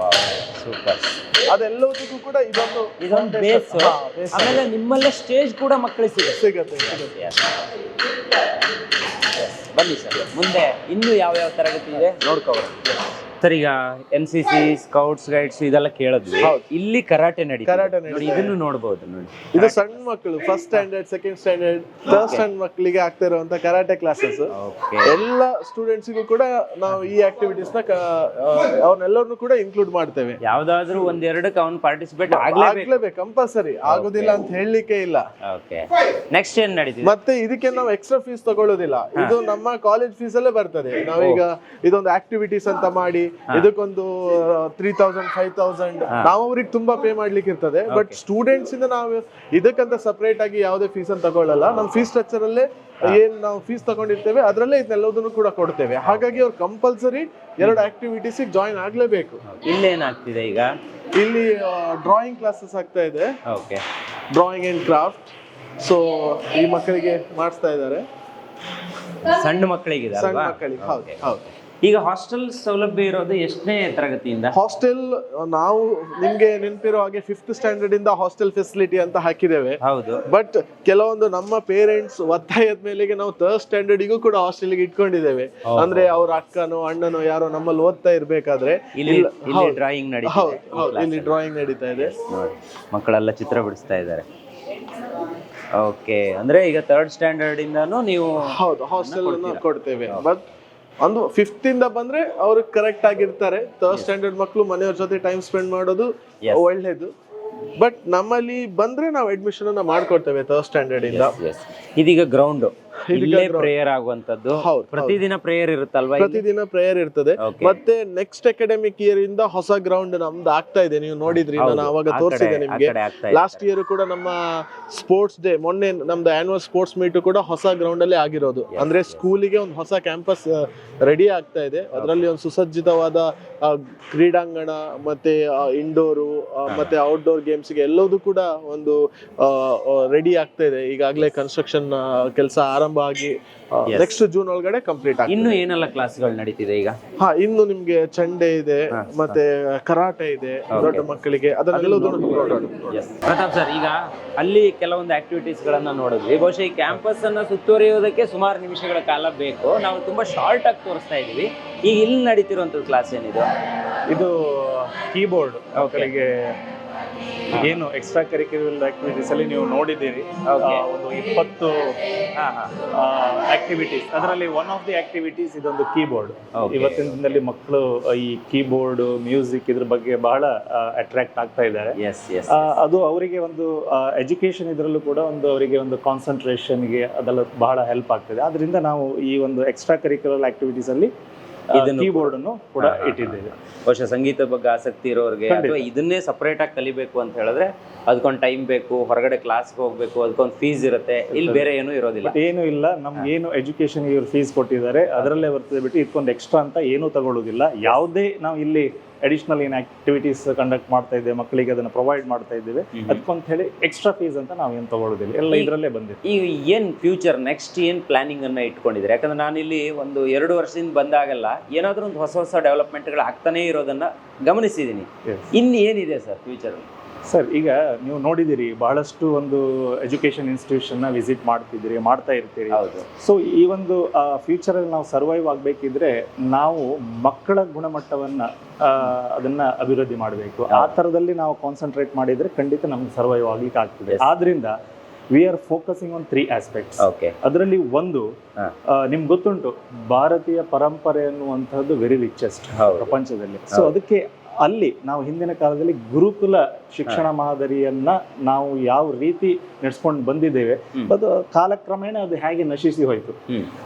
ಸೂಪರ್. ಅದೆಲ್ಲದಕ್ಕೂ ಕೂಡ ಇದೊಂದು ಬೇಸ್. ಆಮೇಲೆ ನಿಮ್ಮಲ್ಲೇ ಸ್ಟೇಜ್ ಕೂಡ ಮಕ್ಕಳಿಗೆ ಸಿಗುತ್ತೆ. ಬನ್ನಿ ಸರ್, ಮುಂದೆ ಇನ್ನು ಯಾವ ತರಗತಿ ಇದೆ ನೋಡ್ಕೋಬೋದು ಸರ್. ಈಗ NCC ಸ್ಕೌಟ್ಸ್ ಗೈಡ್ಸ್ ಇದೆಲ್ಲ ಕೇಳಿದ್ವಿ, ಇಲ್ಲಿ ಕರಾಟೆ ನೋಡಿ, ಇದನ್ನು ನೋಡಬಹುದು ನೋಡಿ. ಇದು ಸಣ್ಣ ಮಕ್ಕಳು first standard, second standard, third standard ಮಕ್ಕಳಿಗೆ ಆಗ್ತಾ ಇರುವಂತ ಕರಾಟೆ ಕ್ಲಾಸಸ್. ಎಲ್ಲ ಸ್ಟೂಡೆಂಟ್ಸಿಗೂ ಕೂಡ ನಾವು ಈ ಆಕ್ಟಿವಿಟೀಸ್ ನ ಅವ್ರನ್ನೆಲ್ಲರನ್ನು ಕೂಡ ಇನ್ಕ್ಲೂಡ್ ಮಾಡ್ತೇವೆ. ಯಾವ್ದಾದ್ರು ಒಂದೆರಡಕ್ಕೆ ಅವ್ನು ಪಾರ್ಟಿಸಿಪೇಟ್ ಆಗ್ಲೇಬೇಕು, ಕಂಪಲ್ಸರಿ, ಆಗೋದಿಲ್ಲ ಅಂತ ಹೇಳಲಿಕ್ಕೆ ಇಲ್ಲ. ನೆಕ್ಸ್ಟ್ ಏನ್ ನಡೀತಿದೆ? ಮತ್ತೆ ಇದಕ್ಕೆ ನಾವು ಎಕ್ಸ್ಟ್ರಾ ಫೀಸ್ ತಗೊಳ್ಳೋದಿಲ್ಲ, ಇದು ನಮ್ಮ ಕಾಲೇಜ್ ಫೀಸ್ ಅಲ್ಲೇ ಬರ್ತದೆ. ನಾವೀಗ ಇದೊಂದು ಆಕ್ಟಿವಿಟೀಸ್ ಅಂತ ಮಾಡಿ ಇದಕ್ಕೊಂದು 3000 5000 ನಾವು ಅವ್ರಿಗೆ ತುಂಬಾ ಪೇ ಮಾಡ್ಲಿಕ್ಕೆ ಇರ್ತದೆ. ಬಟ್ ಸ್ಟೂಡೆಂಟ್ಸ್ ಇಂದ ನಾವು ಇದಕ್ಕಂತ ಸಪರೇಟ್ ಆಗಿ ಯಾವುದೇ ಫೀಸ್ ಅಂತ ತಗೊಳ್ಳಲ್ಲ. ನಮ್ಮ ಫೀಸ್ ಸ್ಟ್ರಕ್ಚರ್ ಅಲ್ಲೇ ಏನ್ ನಾವು ಫೀಸ್ ತಗೊಂಡಿರ್ತೇವೆ ಅದರಲ್ಲೇ ಇದನ್ನೆಲ್ಲದನ್ನು ಕೂಡ ಕೊಡ್ತೇವೆ. ಹಾಗಾಗಿ ಅವ್ರು ಕಂಪಲ್ಸರಿ 2 ಆಕ್ಟಿವಿಟೀಸ್ ಜಾಯಿನ್ ಆಗ್ಲೇಬೇಕು. ಇಲ್ಲೇನಾಗ್ತಿದೆ ಈಗ? ಇಲ್ಲಿ ಡ್ರಾಯಿಂಗ್ ಕ್ಲಾಸಸ್ ಆಗ್ತಾ ಇದೆ, ಡ್ರಾಯಿಂಗ್ ಅಂಡ್ ಕ್ರಾಫ್ಟ್. ಸೊ ಈ ಮಕ್ಕಳಿಗೆ ಮಾಡಿಸ್ತಾ ಇದ್ದಾರೆ, ಸಣ್ಣ ಮಕ್ಕಳಿಗೆ. ಹೌದು. ಈಗ ಹಾಸ್ಟೆಲ್ ಸೌಲಭ್ಯ ಇರೋದು ಎಷ್ಟನೇ ತರಗತಿಯಿಂದ? ಹಾಸ್ಟೆಲ್ ನಾವು ನಿಮ್ಗೆ ನೆನಪಿರೋ ಹಾಗೆ 5th ಸ್ಟ್ಯಾಂಡರ್ಡ್ ಇಂದ ಹಾಸ್ಟೆಲ್ ಫೆಸಿಲಿಟಿ ಅಂತ ಹಾಕಿದ್ದೇವೆ. ಹೌದು. ಬಟ್ ಕೆಲವೊಂದು ನಮ್ಮ ಪೇರೆಂಟ್ಸ್ ಒತ್ತಾಯದ ಮೇಲೆಗೆ ನಾವು 3rd ಸ್ಟ್ಯಾಂಡರ್ಡ್ಗೂ ಕೂಡ ಹಾಸ್ಟೆಲ್ಗೆ ಇಟ್ಕೊಂಡಿದ್ದೇವೆ. ಅಂದ್ರೆ ಅವ್ರ ಅಕ್ಕನೋ ಅಣ್ಣನೋ ಯಾರೋ ನಮ್ಮಲ್ಲಿ ಓದ್ತಾ ಇರ್ಬೇಕಾದ್ರೆ ಇಲ್ಲಿ ಡ್ರಾಯಿಂಗ್ ಇಲ್ಲಿ ಡ್ರಾಯಿಂಗ್ ನಡೀತಾ ಇದೆ. ಮಕ್ಕಳೆಲ್ಲ ಚಿತ್ರ ಬಿಡಿಸ್ತಾ ಇದ್ದಾರೆ. ಓಕೆ, ಅಂದ್ರೆ ಈಗ 3rd ಸ್ಟ್ಯಾಂಡರ್ಡ್ ಇಂದಾನು ನೀವು? ಹೌದು, ಹಾಸ್ಟೆಲ್ ಕೊಡ್ತೇವೆ. ಬಟ್ ಒಂದು 5th ಇಂದ ಬಂದ್ರೆ ಅವ್ರು ಕರೆಕ್ಟ್ ಆಗಿರ್ತಾರೆ. 3rd ಸ್ಟ್ಯಾಂಡರ್ಡ್ ಮಕ್ಕಳು ಮನೆಯವ್ರ ಜೊತೆ ಟೈಮ್ ಸ್ಪೆಂಡ್ ಮಾಡೋದು ಒಳ್ಳೇದು. ಬಟ್ ನಮ್ಮಲ್ಲಿ ಬಂದ್ರೆ ನಾವು ಅಡ್ಮಿಷನ್ ಅನ್ನ ಮಾಡ್ಕೊಡ್ತೇವೆ 3rd ಸ್ಟ್ಯಾಂಡರ್ಡ್ ಇಂದ. ಇದೀಗ ಗ್ರೌಂಡ್ ಇಲ್ಲೇ ಪ್ರೇಯರ್ ಆಗುವಂತದ್ದು. ಪ್ರತಿದಿನ ಪ್ರೇಯರ್ ಇರುತ್ತಲ್ವಾ? ಪ್ರತಿದಿನ ಪ್ರೇಯರ್ ಇರ್ತದೆ. ಮತ್ತೆ ನೆಕ್ಸ್ಟ್ ಅಕಾಡೆಮಿಕ್ ಇಯರ್ ಇಂದ ಹೊಸ ಗ್ರೌಂಡ್ ನಮ್ದು ಆಗ್ತಾ ಇದೆ. ನೀವು ನೋಡಿದ್ರಿ, ನಾನು ಅವಾಗ ತೋರಿಸಿದೆ ನಿಮ್ಗೆ. ಲಾಸ್ಟ್ ಇಯರ್ ಕೂಡ ನಮ್ಮ ಸ್ಪೋರ್ಟ್ಸ್ ಡೇ, ಮೊನ್ನೆ ನಮ್ದು ಆನ್ಯುವಲ್ ಸ್ಪೋರ್ಟ್ಸ್ ಮೀಟ್ ಕೂಡ ಹೊಸ ಗ್ರೌಂಡ್ ಅಲ್ಲೇ ಆಗಿರೋದು. ಅಂದ್ರೆ ಸ್ಕೂಲಿಗೆ ಒಂದು ಹೊಸ ಕ್ಯಾಂಪಸ್ ರೆಡಿ ಆಗ್ತಾ ಇದೆ. ಅದರಲ್ಲಿ ಒಂದು ಸುಸಜ್ಜಿತವಾದ ಕ್ರೀಡಾಂಗಣ, ಮತ್ತೆ ಇಂಡೋರು ಮತ್ತೆ ಔಟ್ಡೋರ್ ಗೇಮ್ಸ್ ಗೆ ಎಲ್ಲದೂ ಕೂಡ ಒಂದು ರೆಡಿ ಆಗ್ತಾ ಇದೆ. ಈಗಾಗಲೇ ಕನ್ಸ್ಟ್ರಕ್ಷನ್ ಕೆಲಸ ಆರಂಭ ಆಗಿ ನೆಕ್ಸ್ಟ್ ಜೂನ್ ಒಳಗಡೆ ಕಂಪ್ಲೀಟ್ ಆಗಿದೆ. ಇನ್ನು ಏನೆಲ್ಲ ಕ್ಲಾಸ್ಗಳು ನಡೀತಿದೆ ಈಗ? ಇನ್ನು ನಿಮ್ಗೆ ಚಂಡೆ ಇದೆ, ಮತ್ತೆ ಕರಾಟೆ ಇದೆ ದೊಡ್ಡ ಮಕ್ಕಳಿಗೆ. ಪ್ರತಾಪ್ ಸರ್, ಈಗ ಅಲ್ಲಿ ಕೆಲವೊಂದು ಆಕ್ಟಿವಿಟೀಸ್ ಗಳನ್ನ ನೋಡಿದ್ವಿ. ಬಹುಶಃ ಈ ಕ್ಯಾಂಪಸ್ ಅನ್ನ ಸುತ್ತುವರಿಯೋದಕ್ಕೆ ಸುಮಾರು ನಿಮಿಷಗಳ ಕಾಲ ಬೇಕು. ನಾವು ತುಂಬಾ ಶಾರ್ಟ್ ಆಗಿ ತೋರಿಸ್ತಾ ಇದೀವಿ. ಈಗ ಇಲ್ಲಿ ನಡೀತಿರುವಂತದ್ದು ಕ್ಲಾಸ್ ಏನಿದೆ? ಇದು ಕೀಬೋರ್ಡ್ ಮಕ್ಕಳಿಗೆ ಏನು ಎಕ್ಸ್ಟ್ರಾ ಕರಿಕ್ಯುಲರ್ ಆಕ್ಟಿವಿಟೀಸ್ ಅಲ್ಲಿ ನೀವು ನೋಡಿದ್ದೀರಿ. ಒಂದು 20 ಆಕ್ಟಿವಿಟೀಸ್, ಅದರಲ್ಲಿ ಒನ್ ಆಫ್ ದಿ ಆಕ್ಟಿವಿಟೀಸ್ ಇದೊಂದು ಕೀಬೋರ್ಡ್. ಇವತ್ತಿನ ದಿನದಲ್ಲಿ ಮಕ್ಕಳು ಈ ಕೀಬೋರ್ಡ್, ಮ್ಯೂಸಿಕ್ ಇದ್ರ ಬಗ್ಗೆ ಬಹಳ ಅಟ್ರಾಕ್ಟ್ ಆಗ್ತಾ ಇದ್ದಾರೆ. ಅದು ಅವರಿಗೆ ಒಂದು ಎಜುಕೇಶನ್ ಇದರಲ್ಲೂ ಕೂಡ ಒಂದು ಅವರಿಗೆ ಒಂದು ಕಾನ್ಸಂಟ್ರೇಷನ್ಗೆ ಅದೆಲ್ಲ ಬಹಳ ಹೆಲ್ಪ್ ಆಗ್ತದೆ. ಆದ್ರಿಂದ ನಾವು ಈ ಒಂದು ಎಕ್ಸ್ಟ್ರಾ ಕರಿಕ್ಯುಲರ್ ಆಕ್ಟಿವಿಟೀಸ್ ಅಲ್ಲಿ ಕೀಬೋರ್ಡ್ ಅನ್ನು ಕೂಡ ಇಟ್ಟಿದ್ದೇವೆ. ಬಹುಶಃ ಸಂಗೀತದ ಬಗ್ಗೆ ಆಸಕ್ತಿ ಇರೋರಿಗೆ ಅಥವಾ ಇದನ್ನೇ ಸಪರೇಟ್ ಆಗಿ ಕಲಿಬೇಕು ಅಂತ ಹೇಳಿದ್ರೆ ಅದಕ್ಕೊಂದು ಟೈಮ್ ಬೇಕು, ಹೊರಗಡೆ ಕ್ಲಾಸ್ಗೆ ಹೋಗ್ಬೇಕು, ಅದಕ್ಕೊಂದು ಫೀಸ್ ಇರುತ್ತೆ. ಇಲ್ಲಿ ಬೇರೆ ಏನೂ ಇರೋದಿಲ್ಲ, ಏನೂ ಇಲ್ಲ. ನಮ್ಗೆ ಏನು ಎಜುಕೇಶನ್ ಇವ್ರು ಫೀಸ್ ಕೊಟ್ಟಿದ್ದಾರೆ ಅದರಲ್ಲೇ ಬರ್ತದೆ ಬಿಟ್ಟು ಇದಕ್ಕೊಂದು ಎಕ್ಸ್ಟ್ರಾ ಅಂತ ಏನೂ ತಗೊಳ್ಳೋದಿಲ್ಲ. ಯಾವುದೇ ನಾವು ಇಲ್ಲಿ ಅಡಿಷನಲ್ ಏನು ಆಕ್ಟಿವಿಟೀಸ್ ಕಂಡಕ್ಟ್ ಮಾಡ್ತಾ ಇದ್ದೇವೆ ಮಕ್ಕಳಿಗೆ ಅದನ್ನು ಪ್ರೊವೈಡ್ ಮಾಡ್ತಾ ಇದ್ದೇವೆ, ಅದಕ್ಕಂತ ಹೇಳಿ ಎಕ್ಸ್ಟ್ರಾ ಫೀಸ್ ಅಂತ ನಾವು ಏನು ತಗೊಳ್ಳೋದಿಲ್ಲ, ಎಲ್ಲ ಇದರಲ್ಲೇ ಬಂದಿದೆ. ಈ ಏನು ಫ್ಯೂಚರ್ ನೆಕ್ಸ್ಟ್ ಏನು ಪ್ಲಾನಿಂಗ್ ಅನ್ನ ಇಟ್ಕೊಂಡಿದ್ರೆ? ಯಾಕಂದ್ರೆ ನಾನಿಲ್ಲಿ ಒಂದು 2 ವರ್ಷದಿಂದ ಬಂದಾಗೆಲ್ಲ ಏನಾದರೂ ಒಂದು ಹೊಸ ಡೆವಲಪ್ಮೆಂಟ್ಗಳು ಆಗ್ತಾನೇ ಇರೋದನ್ನ ಗಮನಿಸಿದ್ದೀನಿ. ಇನ್ನು ಏನಿದೆ ಸರ್ ಫ್ಯೂಚರ್? ಸರ್, ಈಗ ನೀವು ನೋಡಿದಿರಿ ಬಹಳಷ್ಟು ಒಂದು ಎಜುಕೇಶನ್ ಇನ್ಸ್ಟಿಟ್ಯೂಷನ್ನ ವಿಸಿಟ್ ಮಾಡ್ತಾ ಇರ್ತೀರಿ. ಸೊ ಈ ಒಂದು ಫ್ಯೂಚರಲ್ಲಿ ನಾವು ಸರ್ವೈವ್ ಆಗಬೇಕಿದ್ರೆ ನಾವು ಮಕ್ಕಳ ಗುಣಮಟ್ಟವನ್ನು ಅದನ್ನ ಅಭಿವೃದ್ಧಿ ಮಾಡಬೇಕು. ಆ ಥರದಲ್ಲಿ ನಾವು ಕಾನ್ಸಂಟ್ರೇಟ್ ಮಾಡಿದರೆ ಖಂಡಿತ ನಮ್ಗೆ ಸರ್ವೈವ್ ಆಗ್ಲಿಕ್ಕೆ ಆಗ್ತದೆ. ಆದ್ರಿಂದ we are focusing on 3 aspects. Okay. ಅದರಲ್ಲಿ ಒಂದು ಹಾ. ನಿಮ್ಗೆ ಗೊತ್ತುಂಟು, ಭಾರತೀಯ ಪರಂಪರೆ ಅನ್ನುವಂಥದ್ದು ವೆರಿ ರಿಚೆಸ್ಟ್ ಹೌದು. ಪ್ರಪಂಚದಲ್ಲಿ. ಸೊ ಅದಕ್ಕೆ ಅಲ್ಲಿ ನಾವು ಹಿಂದಿನ ಕಾಲದಲ್ಲಿ ಗುರುಕುಲ ಶಿಕ್ಷಣ ಮಾದರಿಯನ್ನ ನಾವು ಯಾವ ರೀತಿ ನಡೆಸ್ಕೊಂಡು ಬಂದಿದ್ದೇವೆ, ಅದು ಕಾಲಕ್ರಮೇಣ ಅದು ಹೇಗೆ ನಶಿಸಿ ಹೋಯಿತು.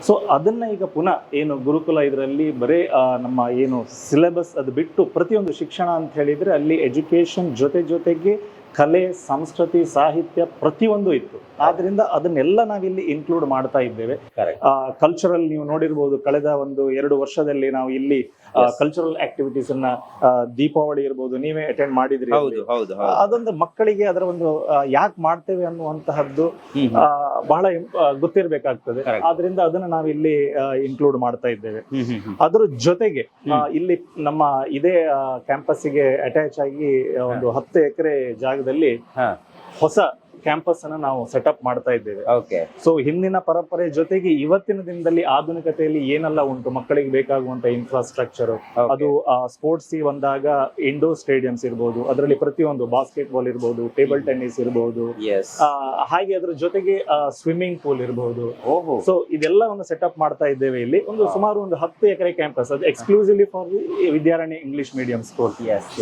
ಸೊ ಅದನ್ನ ಈಗ ಪುನಃ ಏನು ಗುರುಕುಲ ಇದರಲ್ಲಿ ಬರೇ ನಮ್ಮ ಏನು ಸಿಲೆಬಸ್ ಅದು ಬಿಟ್ಟು ಪ್ರತಿಯೊಂದು ಶಿಕ್ಷಣ ಅಂತ ಹೇಳಿದ್ರೆ ಅಲ್ಲಿ ಎಜುಕೇಶನ್ ಜೊತೆಗೆ ಕಲೆ, ಸಂಸ್ಕೃತಿ, ಸಾಹಿತ್ಯ ಪ್ರತಿಯೊಂದು ಇತ್ತು. ಆದ್ರಿಂದ ಅದನ್ನೆಲ್ಲ ನಾವಿಲ್ಲಿ ಇನ್ಕ್ಲೂಡ್ ಮಾಡ್ತಾ ಇದ್ದೇವೆ. ಕಲ್ಚರಲ್ ನೀವು ನೋಡಿರ್ಬೋದು, ಕಳೆದ 1-2 ವರ್ಷದಲ್ಲಿ ನಾವು ಇಲ್ಲಿ ಕಲ್ಚರಲ್ ಆಕ್ಟಿವಿಟೀಸ್ ಅನ್ನ, ದೀಪಾವಳಿ ಇರ್ಬೋದು, ನೀವೇ ಅಟೆಂಡ್ ಮಾಡಿದ್ರಿ. ಅದೊಂದು ಮಕ್ಕಳಿಗೆ ಅದರ ಒಂದು ಯಾಕೆ ಮಾಡ್ತೇವೆ ಅನ್ನುವಂತಹದ್ದು ಬಹಳ ಗೊತ್ತಿರ್ಬೇಕಾಗ್ತದೆ. ಆದ್ರಿಂದ ಅದನ್ನ ನಾವಿಲ್ಲಿ ಇನ್ಕ್ಲೂಡ್ ಮಾಡ್ತಾ ಇದ್ದೇವೆ. ಅದ್ರ ಜೊತೆಗೆ ಇಲ್ಲಿ ನಮ್ಮ ಇದೇ ಕ್ಯಾಂಪಸ್ಗೆ ಅಟ್ಯಾಚ್ ಆಗಿ ಒಂದು 10 ಎಕರೆ ಜಾಗದಲ್ಲಿ ಹೊಸ ಕ್ಯಾಂಪಸ್ ಅನ್ನ ನಾವು ಸೆಟಪ್ ಮಾಡ್ತಾ ಇದ್ದೇವೆ. ಸೊ ಹಿಂದಿನ ಪರಂಪರೆ ಜೊತೆಗೆ ಇವತ್ತಿನ ದಿನದಲ್ಲಿ ಆಧುನಿಕತೆಯಲ್ಲಿ ಏನೆಲ್ಲ ಉಂಟು, ಮಕ್ಕಳಿಗೆ ಬೇಕಾಗುವಂತ ಇನ್ಫ್ರಾಸ್ಟ್ರಕ್ಚರ್, ಅದು ಸ್ಪೋರ್ಟ್ಸ್ ಬಂದಾಗ ಇಂಡೋರ್ ಸ್ಟೇಡಿಯಂಸ್ ಇರ್ಬೋದು, ಅದರಲ್ಲಿ ಪ್ರತಿಯೊಂದು ಬಾಸ್ಕೆಟ್ ಬಾಲ್ ಇರ್ಬೋದು, ಟೇಬಲ್ ಟೆನ್ನಿಸ್ ಇರ್ಬೋದು, ಹಾಗೆ ಅದ್ರ ಜೊತೆಗೆ ಸ್ವಿಮ್ಮಿಂಗ್ ಪೂಲ್ ಇರ್ಬೋದು. ಸೊ ಇದೆಲ್ಲವನ್ನು ಸೆಟಪ್ ಮಾಡ್ತಾ ಇದ್ದೇವೆ ಇಲ್ಲಿ. ಸುಮಾರು ಒಂದು 10 ಎಕರೆ ಕ್ಯಾಂಪಸ್, ಅದು exclusively for Vidyaranya English medium school.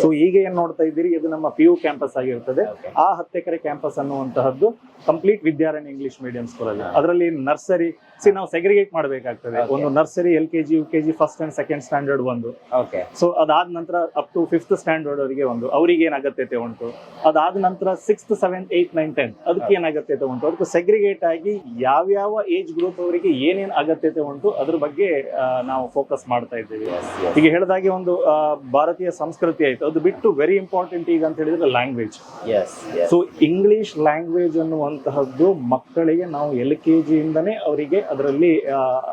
So ಈಗ ಏನ್ ನೋಡ್ತಾ ಇದ್ದೀರಿ, ಇದು ನಮ್ಮ PU ಕ್ಯಾಂಪಸ್ ಆಗಿರ್ತದೆ. ಆ 10 ಎಕರೆ ಕ್ಯಾಂಪಸ್ ಅನ್ನುವಂತಹದ್ದು complete Vidyaranya English medium school ಅಲ್ಲಿ. ಅದರಲ್ಲಿ ನರ್ಸರಿ ನಾವು ಸೆಗ್ರಿಗೇಟ್ ಮಾಡಬೇಕಾಗ್ತದೆ. ಒಂದು nursery, LKG, UKG, first and second standard ಒಂದು. ಸೊ ಅದಾದ ನಂತರ ಅಪ್ ಟು 5th ಸ್ಟ್ಯಾಂಡರ್ಡ್ ಅವರಿಗೆ ಒಂದು, ಅವ್ರಿಗೆ ಏನ್ ಅಗತ್ಯತೆ ಉಂಟು. ಅದಾದ ನಂತರ 6th, 7th, 8th, 9th, 10th ಅದಕ್ಕೆ ಏನ್ ಅಗತ್ಯತೆ ಉಂಟು, ಅದಕ್ಕೆ ಸೆಗ್ರಿಗೇಟ್ ಆಗಿ ಯಾವ್ಯಾವ ಏಜ್ ಗ್ರೂಪ್ ಅವರಿಗೆ ಏನೇನ್ ಅಗತ್ಯತೆ ಉಂಟು ಅದ್ರ ಬಗ್ಗೆ ನಾವು ಫೋಕಸ್ ಮಾಡ್ತಾ ಇದ್ದೇವೆ. ಈಗ ಹೇಳಿದಾಗೆ ಒಂದು ಭಾರತೀಯ ಸಂಸ್ಕೃತಿ ಆಯ್ತು, ಅದು ಬಿಟ್ಟು ವೆರಿ ಇಂಪಾರ್ಟೆಂಟ್ ಈಗ ಅಂತ ಹೇಳಿದ್ರೆ ಲ್ಯಾಂಗ್ವೇಜ್. ಸೊ ಇಂಗ್ಲಿಷ್ ಲ್ಯಾಂಗ್ವೇಜ್ ಅನ್ನುವಂತಹದ್ದು ಮಕ್ಕಳಿಗೆ ನಾವು LKG ಇಂದನೇ ಅವರಿಗೆ ಅದರಲ್ಲಿ